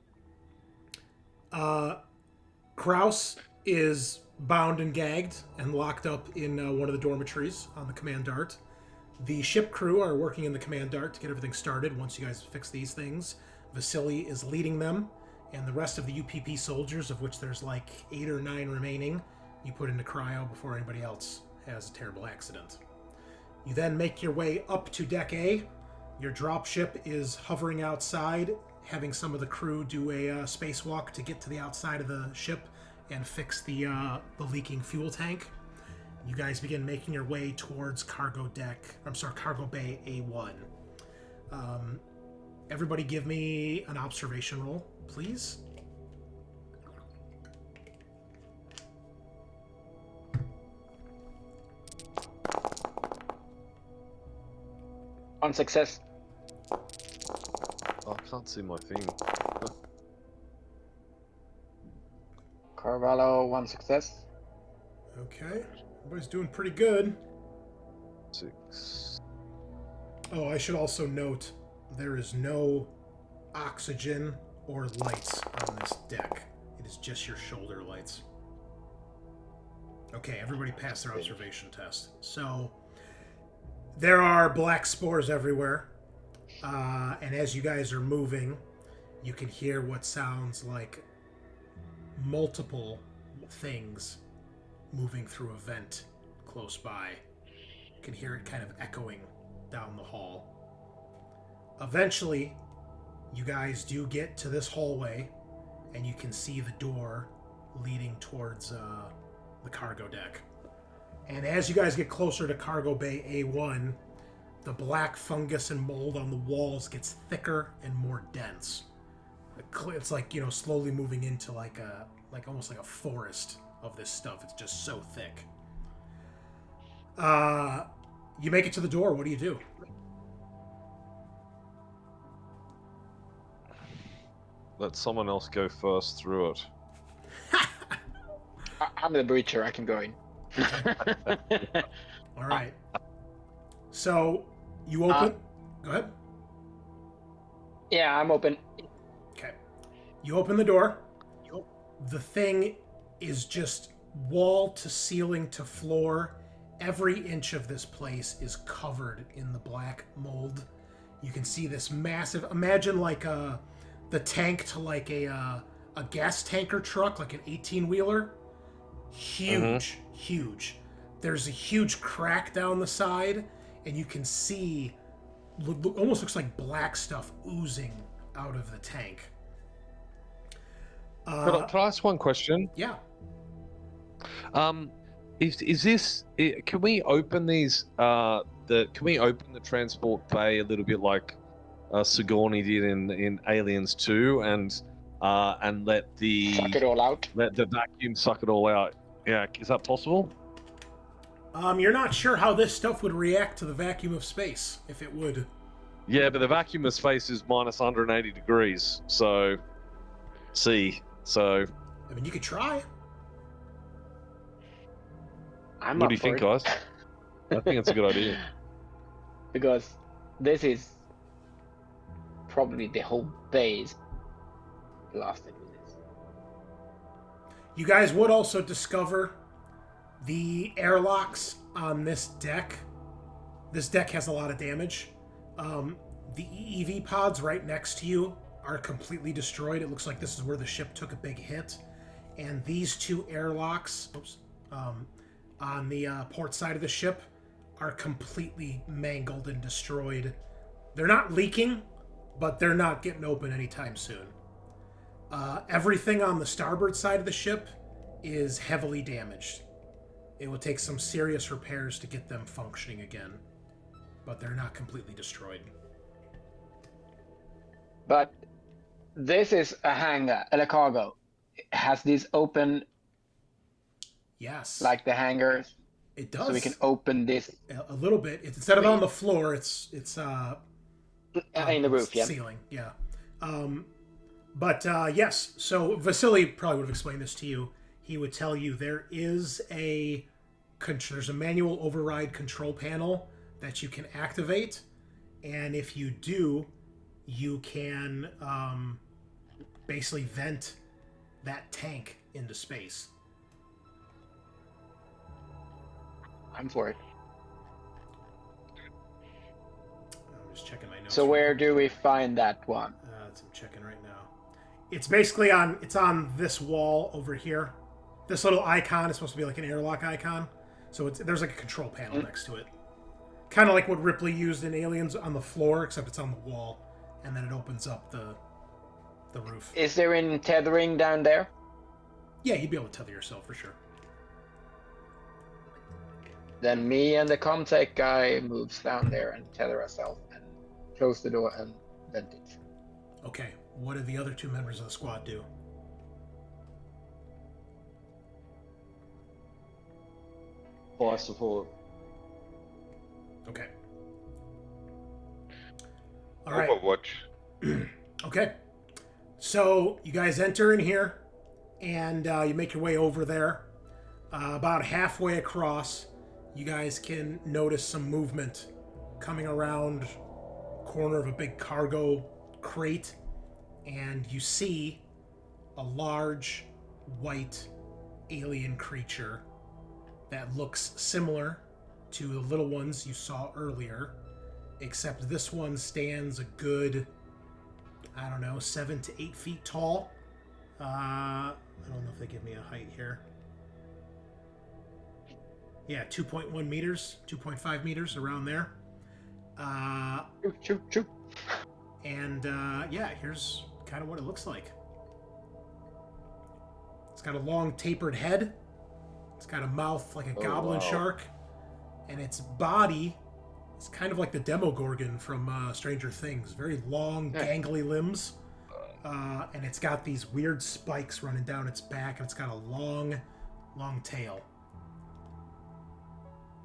Kraus is bound and gagged and locked up in one of the dormitories on the command dart. The ship crew are working in the command dart to get everything started once you guys fix these things. Vasily is leading them, and the rest of the UPP soldiers, of which there's like 8 or 9 remaining, you put into cryo before anybody else has a terrible accident. You then make your way up to Deck A. Your dropship is hovering outside, having some of the crew do a spacewalk to get to the outside of the ship and fix the leaking fuel tank. You guys begin making your way towards cargo bay A1. Everybody give me an observation roll, please. On success. Oh, I can't see my thing. Carvalho, 1 success. Okay. Everybody's doing pretty good. 6. Oh, I should also note there is no oxygen or lights on this deck. It is just your shoulder lights. Okay, everybody passed their observation test. So, there are black spores everywhere. And as you guys are moving, you can hear what sounds like multiple things moving through a vent close by. You can hear it kind of echoing down the hall. Eventually, you guys do get to this hallway, and you can see the door leading towards the cargo deck. And as you guys get closer to cargo bay A1, the black fungus and mold on the walls gets thicker and more dense. It's like, slowly moving into almost like a forest of this stuff. It's just so thick. You make it to the door. What do you do? Let someone else go first through it. I'm the breacher. I can go in. All right. So you open. Go ahead. Yeah, I'm open. Okay. You open the door. The thing is just wall to ceiling to floor. Every inch of this place is covered in the black mold. You can see this massive. Imagine like the tank to like a gas tanker truck, like an 18-wheeler. Huge, huge. There's a huge crack down the side, and you can see almost looks like black stuff oozing out of the tank. Could I ask one question? Yeah. Is this? Can we open these? Can we open the transport bay a little bit like Sigourney did in Aliens 2, and let the Suck it all out. Let the vacuum suck it all out? Yeah, is that possible? You're not sure how this stuff would react to the vacuum of space, if it would. Yeah, but the vacuum of space is minus 180 degrees. So, So. I mean, you could try. What do you think, guys? I think it's a good idea. Because this is probably the whole base blasted with this. You guys would also discover the airlocks on this deck. This deck has a lot of damage. The EEV pods right next to you are completely destroyed. It looks like this is where the ship took a big hit. And these two airlocks on the port side of the ship are completely mangled and destroyed. They're not leaking, but they're not getting open anytime soon. Everything on the starboard side of the ship is heavily damaged. It will take some serious repairs to get them functioning again, but they're not completely destroyed. But this is a hangar, a cargo. Has these open? Yes. Like the hangars? It does. So we can open this a little bit. Instead of on the floor, it's in the roof, yeah. Ceiling, yeah. Yes. So Vasily probably would have explained this to you. He would tell you there's a manual override control panel that you can activate, and if you do, you can basically vent that tank into space. I'm for it. I'm just checking my notes. So where do we find that one? I'm checking right now. It's basically on this wall over here. This little icon is supposed to be like an airlock icon. So there's like a control panel next to it. Kind of like what Ripley used in Aliens on the floor, except it's on the wall. And then it opens up the roof. Is there any tethering down there? Yeah, you'd be able to tether yourself for sure. Then me and the Comtech guy moves down there and tether ourselves and close the door and vent it. Okay, what do the other two members of the squad do? Fire support. Okay. All right. Overwatch. Okay. So you guys enter in here, and you make your way over there. About halfway across, you guys can notice some movement coming around corner of a big cargo crate, and you see a large white alien creature that looks similar to the little ones you saw earlier, except this one stands a good, 7 to 8 feet tall. I don't know if they give me a height here. Yeah, 2.1 meters, 2.5 meters, around there. Shoot. And here's kind of what it looks like. It's got a long tapered head. It's got a mouth like a goblin shark. And its body is kind of like the Demogorgon from Stranger Things. Very long, gangly limbs. And it's got these weird spikes running down its back, and it's got a long, long tail.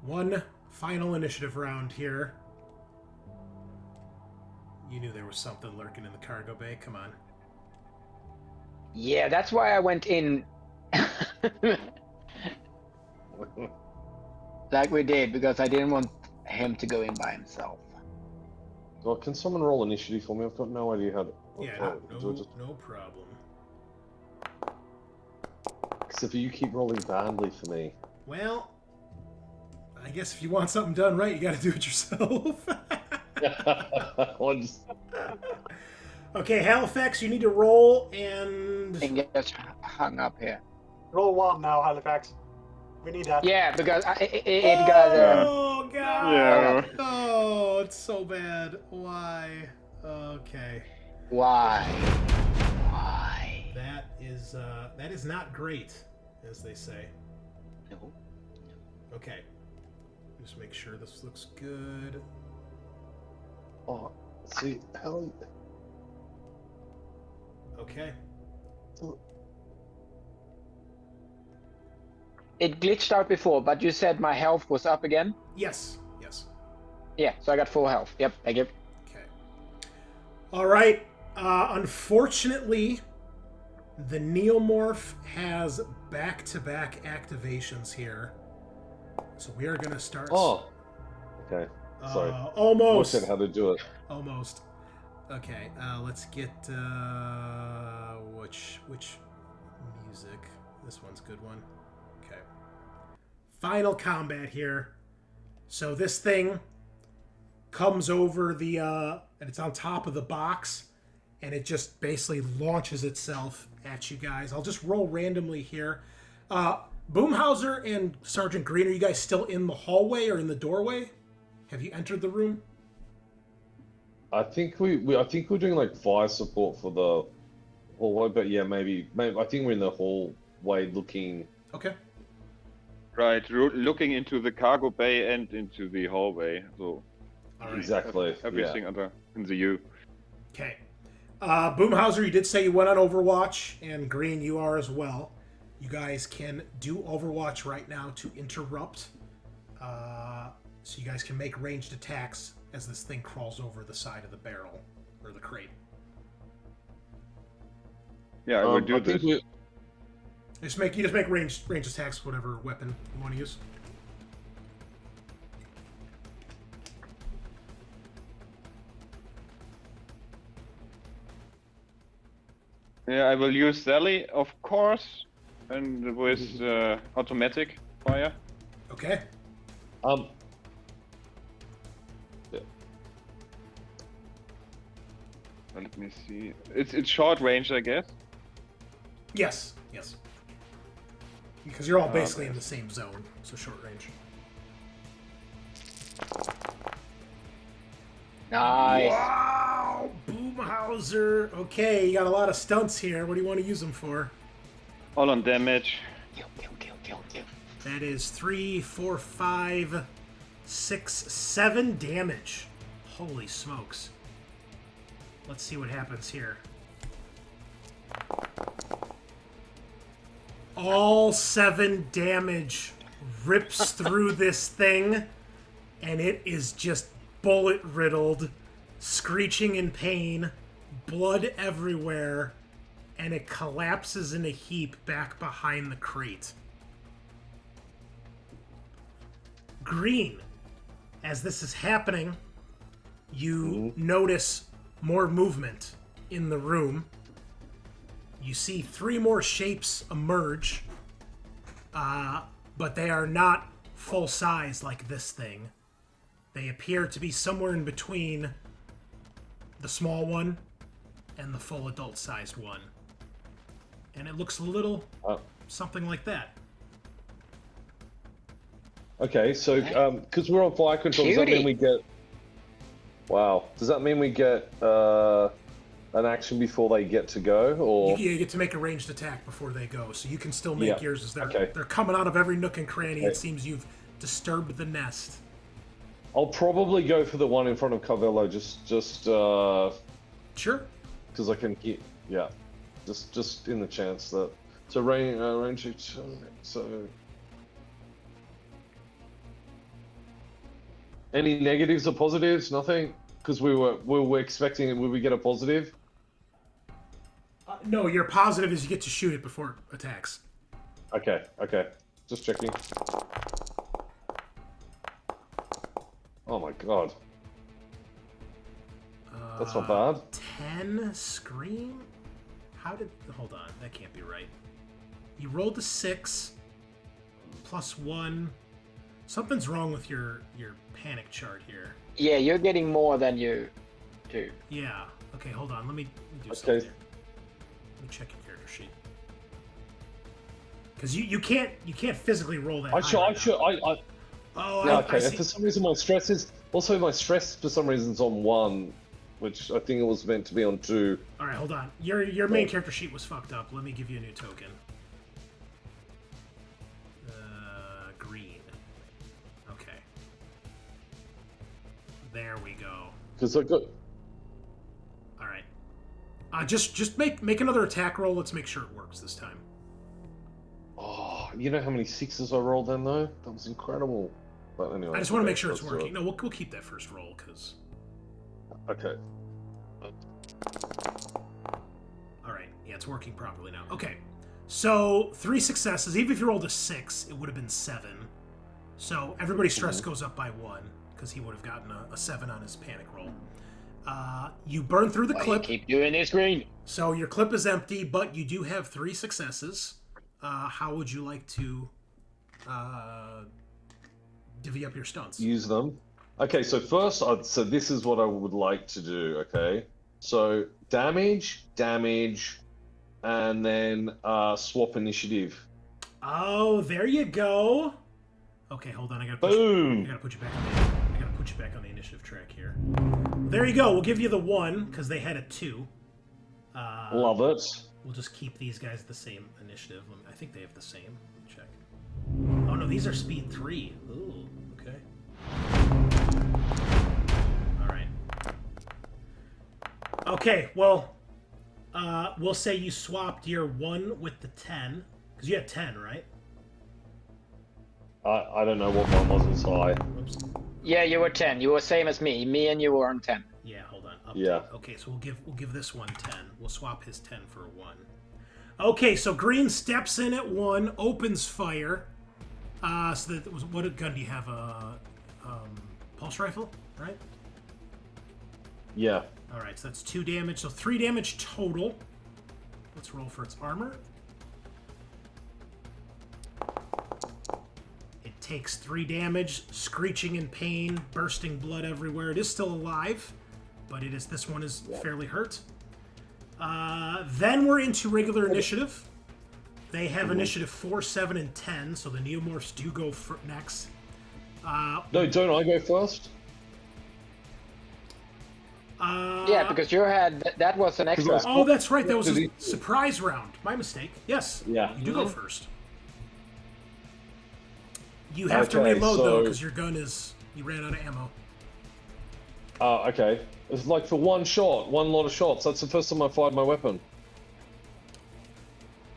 One final initiative round here. You knew there was something lurking in the cargo bay. Come on. Yeah, that's why I went in like we did, because I didn't want him to go in by himself. Well, can someone roll initiative for me? I've got no idea how to. Yeah, no problem. Except for you keep rolling badly for me. Well, I guess if you want something done right, you got to do it yourself. Well, just... Okay, Halifax, you need to roll and... And get hung up here. Roll 1 now, Halifax. We need that. Yeah, because it got... Oh, God! Yeah. Oh, it's so bad. Why? Okay. Why? That is not great, as they say. No. Okay. Just make sure this looks good. Oh, see, how... Okay. It glitched out before, but you said my health was up again? Yes. Yeah, so I got full health. Yep, thank you. Okay. All right. Unfortunately, the Neomorph has back-to-back activations here. So we are going to start... Oh, okay. Sorry. Almost. I said how to do it. Almost. Okay, let's get... which music? This one's a good one. Okay. Final combat here. So this thing comes over the... and it's on top of the box, and it just basically launches itself at you guys. I'll just roll randomly here. Boomhauser and Sergeant Grene, are you guys still in the hallway or in the doorway? Have you entered the room? I think we're doing like fire support for the hallway, but yeah, maybe I think we're in the hallway looking. Okay. Right, looking into the cargo bay and into the hallway. So All right. Exactly. everything in the U. Okay. Boomhauser, you did say you went on Overwatch, and Grene, you are as well. You guys can do Overwatch right now to interrupt. So you guys can make ranged attacks as this thing crawls over the side of the barrel or the crate. Yeah, I would do think this. You just make ranged attacks, whatever weapon you want to use. Yeah, I will use Sally, of course, and with automatic fire. Okay. Let me see. It's short range, I guess. Yes. Because you're all basically in the same zone, so short range. Nice. Wow, Boomhauser. Okay, you got a lot of stunts here. What do you want to use them for? All on damage. Kill. That is 3, 4, 5, 6, 7 damage. Holy smokes. Let's see what happens here. All 7 damage rips through this thing, and it is just bullet-riddled, screeching in pain, blood everywhere, and it collapses in a heap back behind the crate. Grene, as this is happening, you notice more movement in the room. You see 3 more shapes emerge, but they are not full size like this thing. They appear to be somewhere in between the small one and the full adult-sized one. And it looks a little something like that. Okay, so because we're on fire control, does that mean we get? Wow, does that mean we get an action before they get to go, or you get to make a ranged attack before they go, so you can still make yours as they're coming out of every nook and cranny. Okay. It seems you've disturbed the nest. I'll probably go for the one in front of Carvalho, just sure, because I can hit. Yeah, just in the chance that range. So Any negatives or positives? Nothing? Because we were expecting, would we get a positive? No, your positive is you get to shoot it before it attacks. Okay. Just checking. Oh my god. That's not bad. 10 scream? How did... Hold on, that can't be right. You rolled a 6, +1. Something's wrong with your panic chart here. Yeah, you're getting more than you do. Yeah. Okay, hold on. Let me do something here. Let me check your character sheet. Because you can't physically roll that. Okay. For some reason, my stress for some reason is on 1, which I think it was meant to be on 2. All right, hold on. Your main character sheet was fucked up. Let me give you a new token. Green. Okay. There we go. Because I got. All right. Just make another attack roll. Let's make sure it works this time. Oh, you know how many 6s I rolled then though? That was incredible. But anyway, I just want to make sure it's working. No, we'll keep that first roll because. Okay. All right. Yeah, it's working properly now. Okay. So 3 successes. Even if you rolled a 6, it would have been 7. So everybody's stress goes up by 1 because he would have gotten a 7 on his panic roll. You burn through the clip. Keep doing this, Green. So your clip is empty, but you do have 3 successes. How would you like to divvy up your stunts? Use them. Okay, so first, so this is what I would like to do. Okay, so damage, and then swap initiative. Oh, there you go. Okay, hold on. I gotta put you back on the initiative track here. There you go. We'll give you the 1 because they had a 2. Love it. We'll just keep these guys the same initiative. I think they have the same. Let me check. Oh no, these are speed 3. Ooh, okay. All right. Okay, well, we'll say you swapped your 1 with the 10 because you had 10, right? I don't know what mine was inside. Oops. Yeah, you were 10. You were same as me. Me and you were on 10. Yeah, hold on. Update. Yeah. Okay, so we'll give this one 10. We'll swap his 10 for a 1. Okay, so Green steps in at 1, opens fire. So that was, what gun do you have? A pulse rifle, right? Yeah. All right, so that's 2 damage. So 3 damage total. Let's roll for its armor. It takes 3 damage, screeching in pain, bursting blood everywhere. It is still alive, but this one is fairly hurt. Then we're into regular initiative. They have initiative 4, 7, and 10, so the Neomorphs do go next. No, don't I go first? Yeah, because that was an extra. Oh, that's right. That was a surprise round. My mistake. Yes. Yeah. You do go first. You have to reload though, because your gun you ran out of ammo. Okay. It's like for one lot of shots. That's the first time I fired my weapon.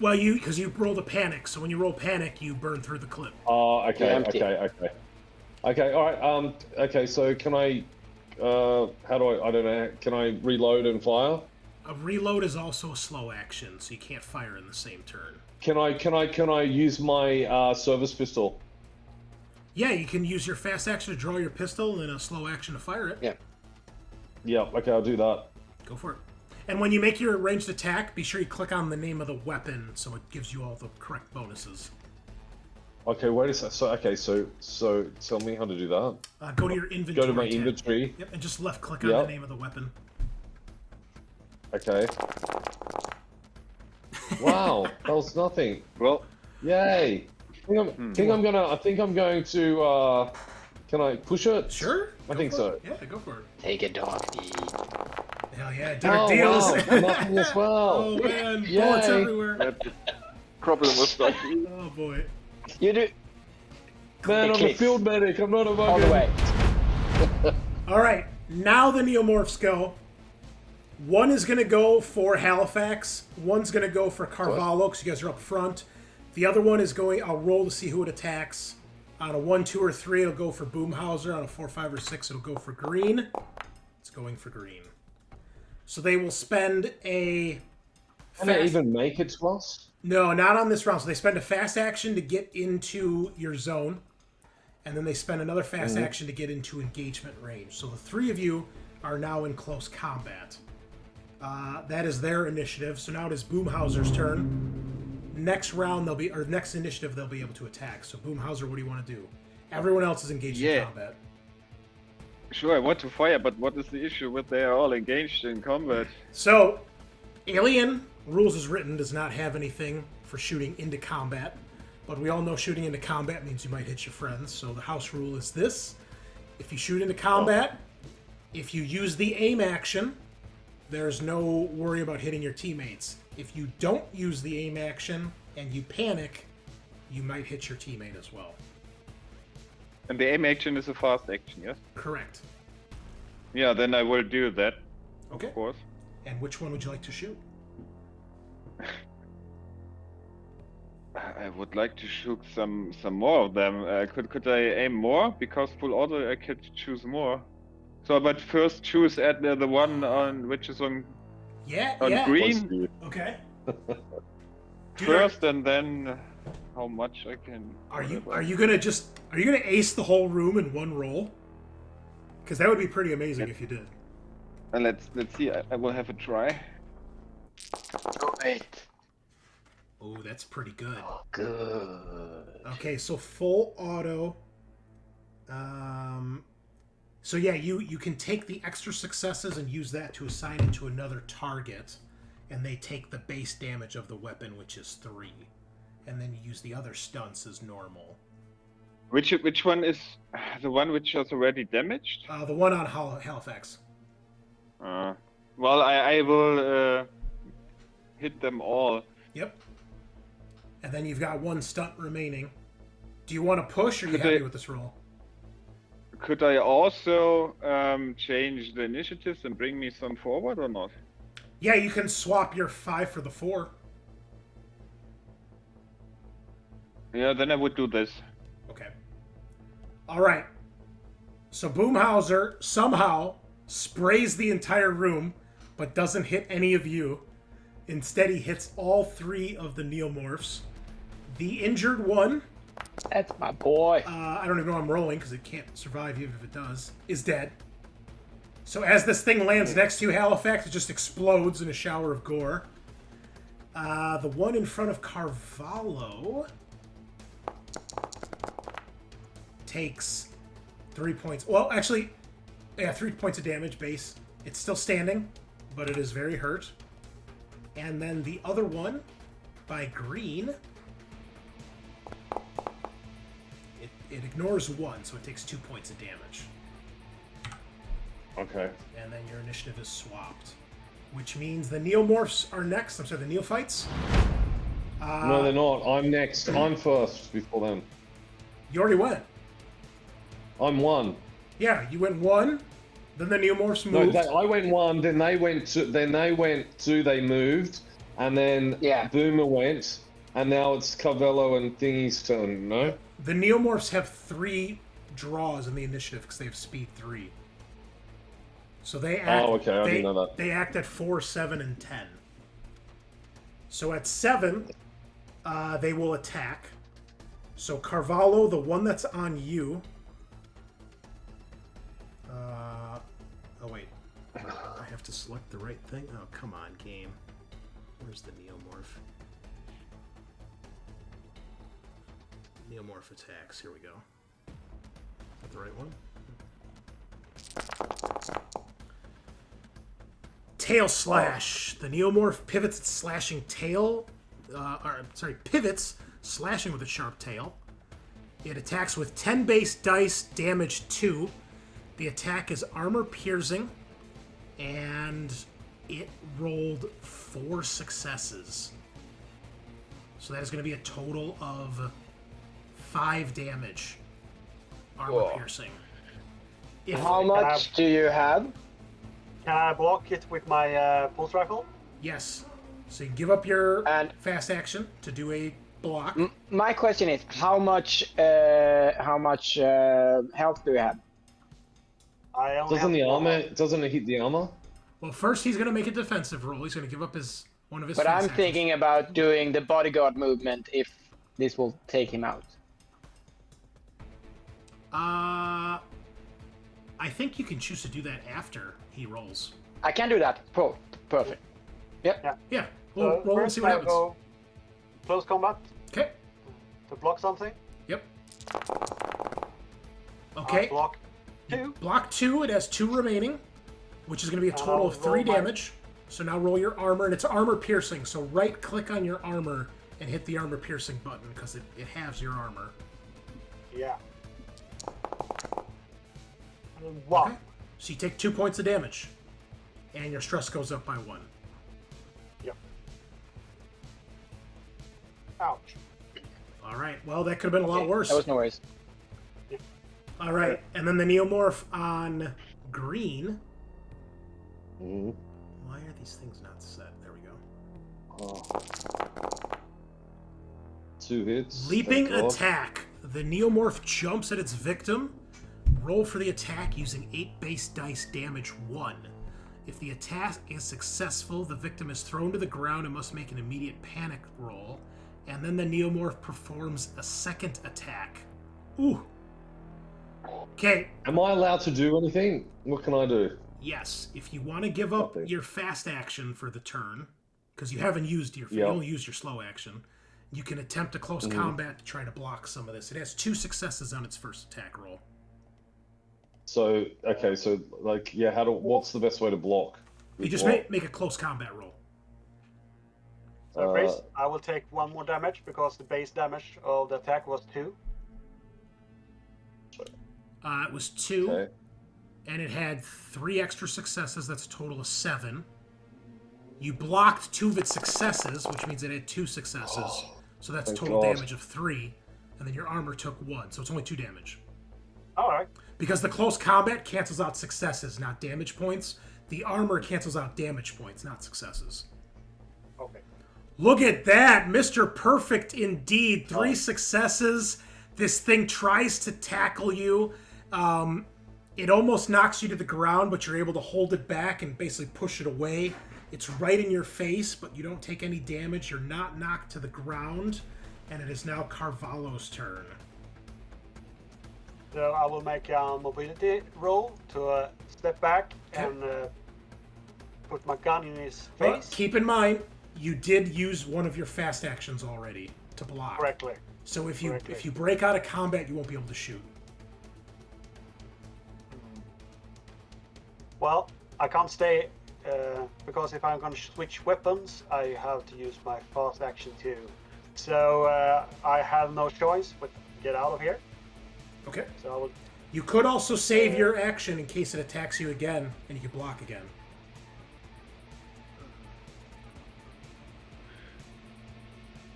Well, because you rolled a panic, so when you roll panic, you burn through the clip. Oh, okay, Empty. okay, all right. Okay, so can I? How do I don't know. Can I reload and fire? A reload is also a slow action, so you can't fire in the same turn. Can I use my service pistol? Yeah, you can use your fast action to draw your pistol and a slow action to fire it. Yeah. Yeah. Okay, I'll do that. Go for it. And when you make your ranged attack, be sure you click on the name of the weapon so it gives you all the correct bonuses. Okay, wait a sec. So tell me how to do that. Go to your inventory. Go to my tab. inventory. Yep, and just left click on the name of the weapon. Okay. Wow, that was nothing. Well, yay! I think I'm going to. Can I push it? Sure. I think so. Yeah, go for it. Take a dog. Hell yeah, dinner deals. Wow, nothing as well. Oh man, Yay. bullets everywhere. the problem was that Oh boy. You do. Man, I'm a field medic. I'm not a All the way. All right, now the Neomorphs go. One is going to go for Halifax. One's going to go for Carvalho, because you guys are up front. The other one is going... I'll roll to see who it attacks. On a 1, 2, or 3, it'll go for Boomhauser. On a 4, 5, or 6, it'll go for Grene. It's going for Grene. So they will spend a... Can they even make it to us? No, not on this round. So they spend a fast action to get into your zone. And then they spend another fast action to get into engagement range. So the 3 of you are now in close combat. That is their initiative. So now it is Boomhauser's turn. Next round, next initiative, they'll be able to attack. So Boomhauser, what do you want to do? Everyone else is engaged in combat. Sure, I want to fire, but what is the issue with they are all engaged in combat? So, Alien, rules as written, does not have anything for shooting into combat. But we all know shooting into combat means you might hit your friends. So the house rule is this. If you shoot into combat, if you use the aim action, there's no worry about hitting your teammates. If you don't use the aim action and you panic, you might hit your teammate as well. And the aim action is a fast action, yes? Correct. Yeah, then I will do that. Okay. Of course. And which one would you like to shoot? I would like to shoot some more of them. Could I aim more? Because full auto I could choose more. So, but first choose at the one on which is on green. Okay. First, and then how much I can. Are you gonna ace the whole room in one roll? Because that would be pretty amazing if you did. Let's see. I will have a try. Oh, 8. Oh, that's pretty good. Oh, good. Okay, so full auto. So yeah, you can take the extra successes and use that to assign it to another target, and they take the base damage of the weapon, which is 3, and then you use the other stunts as normal. Which one is the one which was already damaged? The one on Halifax. Well, I will hit them all. Yep. And then you've got 1 stunt remaining. Do you want to push, or are you happy with this roll? Could I also change the initiatives and bring me some forward or not? Yeah, you can swap your 5 for the 4. Yeah, then I would do this. Okay. All right. So Boomhauser somehow sprays the entire room, but doesn't hit any of you. Instead, he hits all 3 of the neomorphs. The injured one... That's my boy. I don't even know I'm rolling because it can't survive even if it does. Is dead. So as this thing lands next to you, Halifax, it just explodes in a shower of gore. The one in front of Carvalho takes 3 points. Well, actually, yeah, 3 points of damage base. It's still standing, but it is very hurt. And then the other one by Grene... It ignores 1, so it takes 2 points of damage. Okay. And then your initiative is swapped. Which means the neomorphs are next. I'm sorry, the neophytes. No, they're not. I'm next. I'm first before them. You already went. I'm 1. Yeah, you went 1. Then the neomorphs moved. No, I went 1. Then they went 2. Then they went 2. They moved, and then Boomer went, and now it's Carvalho and Thingy's turn. No. The neomorphs have 3 draws in the initiative because they have speed 3. So they act. Oh, okay. I didn't know that. They act at 4, 7, and 10. So at 7, they will attack. So Carvalho, the one that's on you. Oh wait, I have to select the right thing. Oh come on, game. Where's the neomorph? Neomorph attacks. Here we go. Is that the right one? Tail slash. The neomorph pivots its slashing tail. Pivots, slashing with a sharp tail. It attacks with 10 base dice, damage 2. The attack is armor piercing, and it rolled 4 successes. So that is going to be a total of 5 damage. Armor piercing. How much do you have? Can I block it with my pulse rifle? Yes. So you can give up your fast action to do a block. My question is, how much health do you have? I only Doesn't it hit the armor? Well, first he's going to make a defensive roll. He's going to give up one of his. But I'm actions. thinking about doing the bodyguard movement if this will take him out. I think you can choose to do that after he rolls. I can do that. Perfect. Yep. Yeah. Well, roll and see what happens. Go close combat Okay. to block something. Yep. Okay. Block 2. Block 2. It has 2 remaining, which is going to be a total I'll of 3 roll my- damage. So now roll your armor, and it's armor piercing. So right click on your armor and hit the armor piercing button because it halves your armor. Yeah. And 1. Okay. So you take 2 points of damage, and your stress goes up by 1. Yep. Ouch. All right. Well, that could have been a lot worse. That was no worries. All right, and then the neomorph on Green. Mm-hmm. Why are these things not set? There we go. Oh. 2 hits. Leaping thank God. attack. The neomorph jumps at its victim. Roll for the attack using 8 base dice, damage 1. If the attack is successful, the victim is thrown to the ground and must make an immediate panic roll. And then the neomorph performs a second attack. Ooh. Okay. Am I allowed to do anything? What can I do? Yes. If you want to give up Nothing. your fast action for the turn, because you haven't used you Yep. only used your slow action, you can attempt a close combat to try to block some of this. It has 2 successes on its first attack roll. So like, yeah, what's the best way to block? You just What? make a close combat roll. So Grace, I will take 1 more damage because the base damage of the attack was 2. It was 2, Okay. and it had 3 extra successes. That's a total of 7. You blocked 2 of its successes, which means it had 2 successes. So that's Thank total God. damage of 3, and then your armor took 1, so it's only 2 damage. Alright. Because the close combat cancels out successes, not damage points. The armor cancels out damage points, not successes. Okay. Look at that! Mr. Perfect indeed. 3 successes. This thing tries to tackle you. It almost knocks you to the ground, but you're able to hold it back and basically push it away. It's right in your face, but you don't take any damage. You're not knocked to the ground. And it is now Carvalho's turn. So I will make a mobility roll to step back and put my gun in his But face. keep in mind, you did use one of your fast actions already to block. Correctly. So if Correctly. you break out of combat, you won't be able to shoot. Well, I can't stay because if I'm going to switch weapons, I have to use my fast action too. So I have no choice but get out of here. Okay. So I will. You could also save your action in case it attacks you again, and you can block again.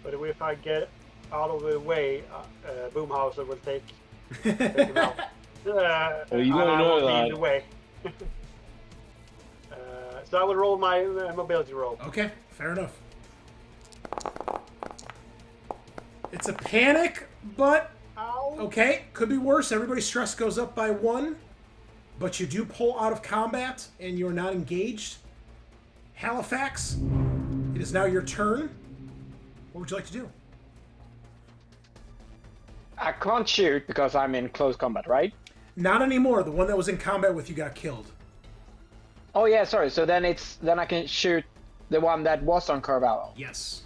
But if I get out of the way, Boomhauser will take him out. Well, you don't I know won't be that. in the way. So I will roll my mobility roll. Okay, fair enough. It's a panic, but Ow. okay, could be worse. Everybody's stress goes up by 1, but you do pull out of combat, and you're not engaged. Halifax, it is now your turn. What would you like to do? I can't shoot because I'm in close combat, right? Not anymore. The one that was in combat with you got killed. Oh yeah, sorry. So then I can shoot the one that was on Carvalho. Yes.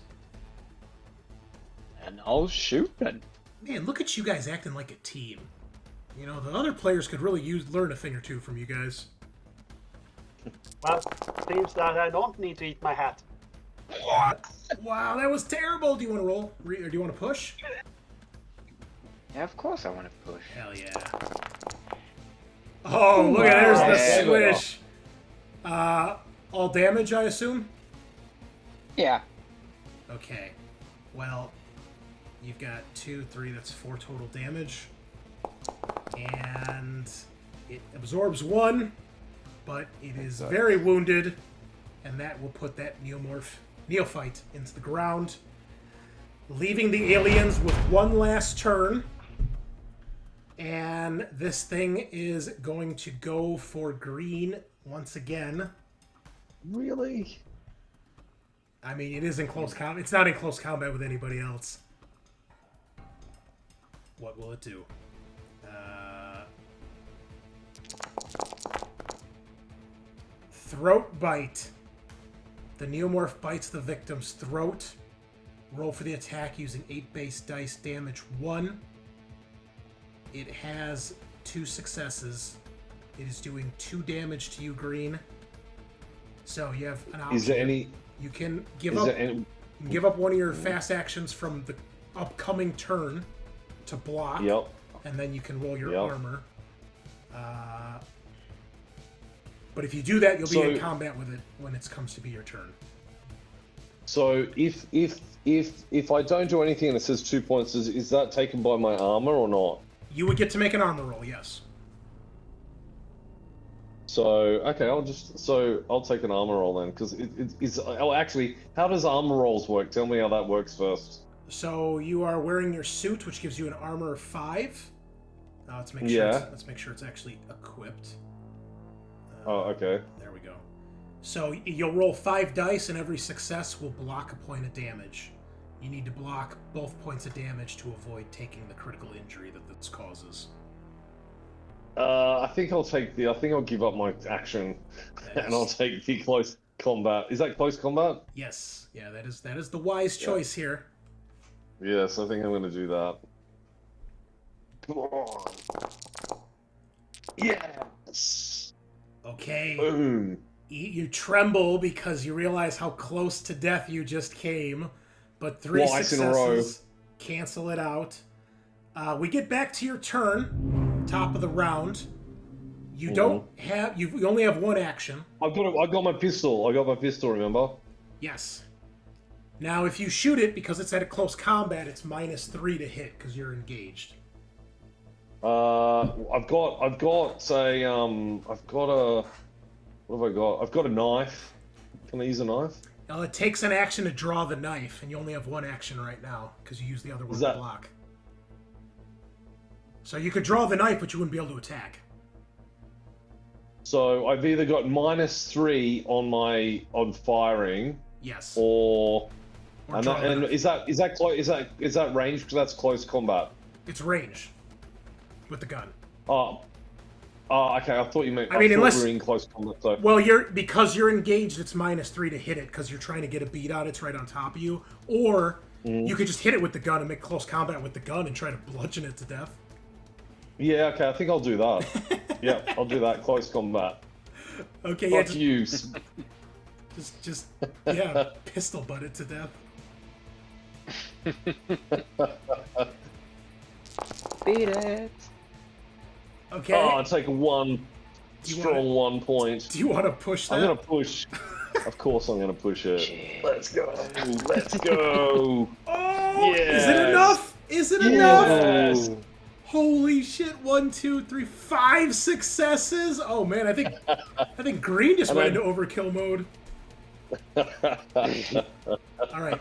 And I'll shoot then. Man, look at you guys acting like a team. You know, the other players could really learn a thing or two from you guys. Well, seems that I don't need to eat my hat. Wow, that was terrible. Do you want to roll? Or do you want to push? Yeah, of course I want to push. Hell yeah. Oh, look at there's the Wow. swish. All damage, I assume? Yeah. Okay. Well, you've got 2, 3, that's 4 total damage. And it absorbs 1, but it is very wounded, and that will put that neophyte into the ground. leaving the aliens with one last turn. And this thing is going to go for green once again. Really? I mean, it is in close combat. It's not in close combat with anybody else. What will it do? Throat bite. The neomorph bites the victim's throat. Roll for the attack using 8 base dice. Damage 1. It has 2 successes. It is doing 2 damage to you, Green. So you have an option. Is there any? You can give up. You can give up one of your fast actions from the upcoming turn to block. Yep. And then you can roll your armor. But if you do that, you'll be in combat with it when it comes to be your turn. So if I don't do anything and it says 2 points, is that taken by my armor or not? You would get to make an armor roll, yes. So okay, I'll take an armor roll then, because it's actually, how does armor rolls work? Tell me how that works first. So you are wearing your suit, which gives you an armor of 5. Let's make sure it's actually equipped. Oh, okay. There we go. So you'll roll 5 dice, and every success will block a point of damage. You need to block both points of damage to avoid taking the critical injury that this causes. I think I'll give up my action, and I'll take the close combat. Is that close combat? Yes. Yeah, that is the wise choice here. Yes, I think I'm going to do that. Come on. Yes. Okay. Boom. You tremble because you realize how close to death you just came, but 3 successes cancel it out. We get back to your turn, top of the round. You don't have you only have 1 action. I got my pistol. Remember? Yes. Now, if you shoot it because it's at a close combat, it's -3 to hit because you're engaged. I've got a. What have I got? I've got a knife. Can I use a knife? Now, it takes an action to draw the knife, and you only have 1 action right now because you use the other one to block. So you could draw the knife, but you wouldn't be able to attack. So I've either got -3 on firing. Yes. Or is that range? Because that's close combat. It's range with the gun. Okay. I thought you meant. Unless we were in close combat. So. Well, because you're engaged, it's -3 to hit it because you're trying to get a beat on it. It's right on top of you. Or you could just hit it with the gun and make close combat with the gun and try to bludgeon it to death. Yeah. Okay. I think I'll do that. Yeah, I'll do that. Close combat. Okay. Fuck you. Just pistol butt it to death. Beat it. Okay. Oh, I'll take 1 1 point. Do you want to push that? I'm gonna push. Of course, I'm gonna push it. Let's go. Let's go. Oh, yes. Is it enough? Is it enough? Holy shit! 1, 2, 3, 5 successes. Oh man, I think Green just went into overkill mode. All right.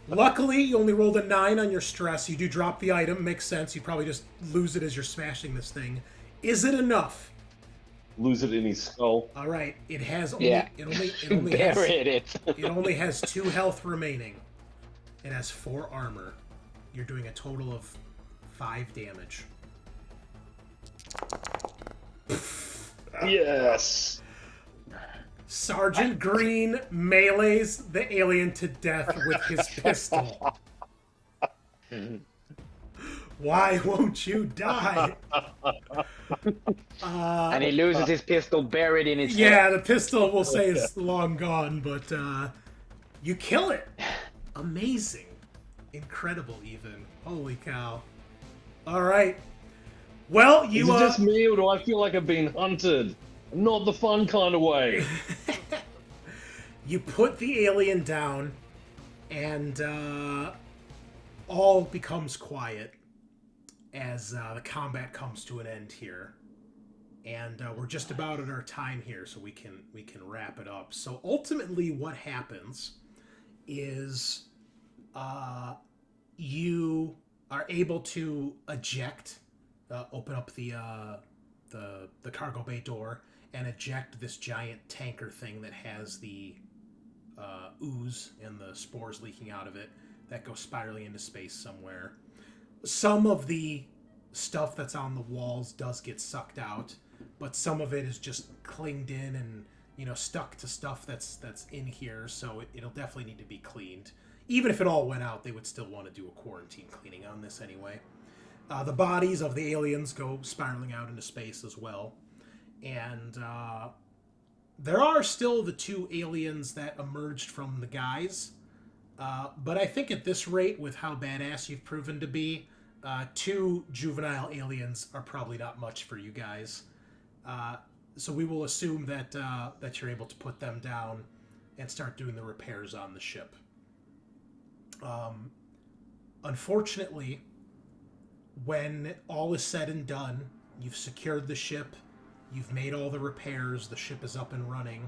Luckily, you only rolled a 9 on your stress. You do drop the item. Makes sense. You probably just lose it as you're smashing this thing. Is it enough? Lose it in his skull. All right. It has only. Yeah. It only has 2 health remaining. It has 4 armor. You're doing a total of 5 damage. Yes. Sergeant Green melees the alien to death with his pistol. Why won't you die? And he loses his pistol buried in his head. Yeah, the pistol we'll say is long gone, but you kill it. Amazing. Incredible, even. Holy cow. All right. Well, you... Is it just me, or do I feel like I've been hunted? Not the fun kind of way. You put the alien down, and all becomes quiet as the combat comes to an end here. And we're just about at our time here, so we can wrap it up. So ultimately, what happens is are able to eject, open up the cargo bay door and eject this giant tanker thing that has the ooze and the spores leaking out of it that go spiraling into space somewhere. Some of the stuff that's on the walls does get sucked out, but some of it is just clinged in and, you know, stuck to stuff that's in here, so it'll definitely need to be cleaned. Even if it all went out, they would still want to do a quarantine cleaning on this anyway. The bodies of the aliens go spiraling out into space as well. And there are still the 2 aliens that emerged from the guys. But I think at this rate, with how badass you've proven to be, 2 juvenile aliens are probably not much for you guys. So we will assume that that you're able to put them down and start doing the repairs on the ship. Unfortunately, when all is said and done, you've secured the ship, you've made all the repairs, the ship is up and running,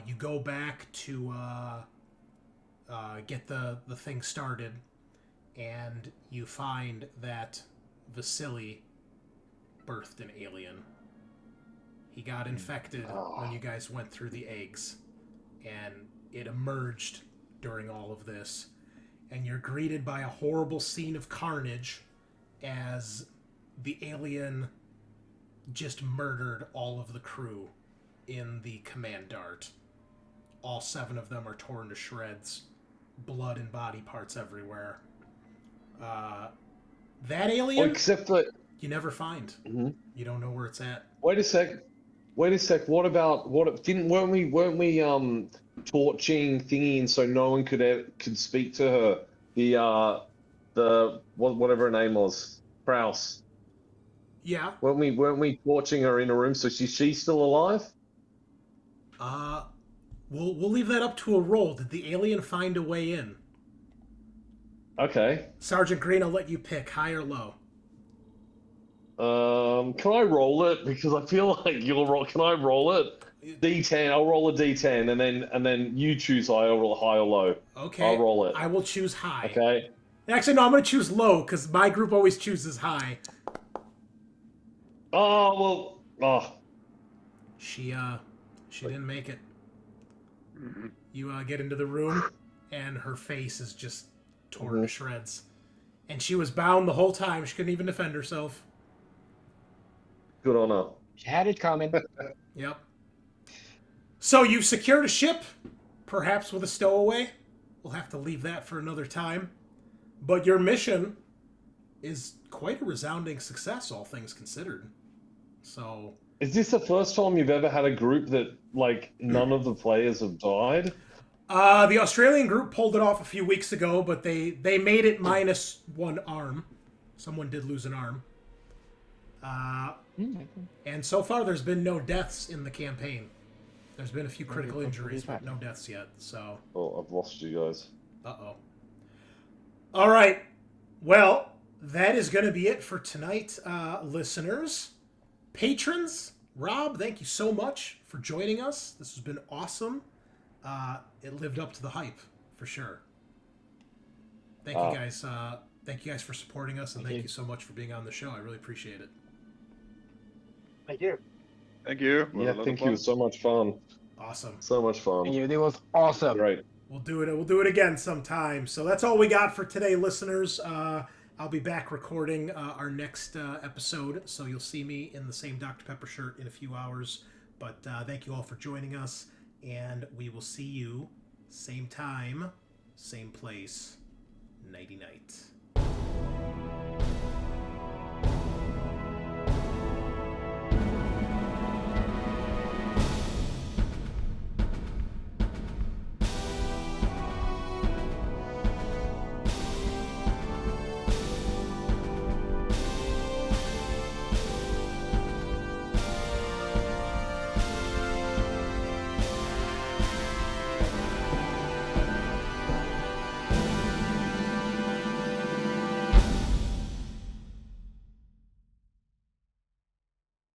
you go back to get the thing started, and you find that Vasily birthed an alien. He got infected when you guys went through the eggs, and it emerged during all of this, and you're greeted by a horrible scene of carnage as the alien just murdered all of the crew in the command dart. All 7 of them are torn to shreds, blood and body parts everywhere. That alien, except that you never find. Mm-hmm. You don't know where it's at. Wait a sec. What about weren't we torching thingy and so no one could speak to her? Whatever her name was, Kraus. Yeah. Weren't we torching her in a room? So she's still alive? We'll leave that up to a roll. Did the alien find a way in? Okay. Sergeant Grene, I'll let you pick, high or low. Can I roll it? Because I feel like you'll roll. Can I roll it? D10. I'll roll a D10, and then you choose high or low. Okay. I'll roll it. I will choose high. Okay. Actually, no, I'm going to choose low because my group always chooses high. Oh well. Oh. She didn't make it. You get into the room, and her face is just torn to shreds, and she was bound the whole time. She couldn't even defend herself. Good on her. She had it coming. Yep. So you've secured a ship, perhaps with a stowaway. We'll have to leave that for another time. But your mission is quite a resounding success, all things considered. So... Is this the first time you've ever had a group that, like, none of the players have died? The Australian group pulled it off a few weeks ago, but they made it minus 1 arm. Someone did lose an arm. And so far, there's been no deaths in the campaign. There's been a few critical injuries, but no deaths yet, so... Oh, I've lost you guys. Uh-oh. All right. Well, that is going to be it for tonight, listeners. Patrons, Rob, thank you so much for joining us. This has been awesome. It lived up to the hype, for sure. Thank you guys. Thank you guys for supporting us, and thank you so much for being on the show. I really appreciate it. Thank you. Thank you. Yeah, thank you. It was so much fun. Awesome. So much fun. Thank you. It was awesome. Great. We'll do it. We'll do it again sometime. So that's all we got for today, listeners. I'll be back recording our next episode, so you'll see me in the same Dr. Pepper shirt in a few hours. But thank you all for joining us, and we will see you same time, same place, nighty-night.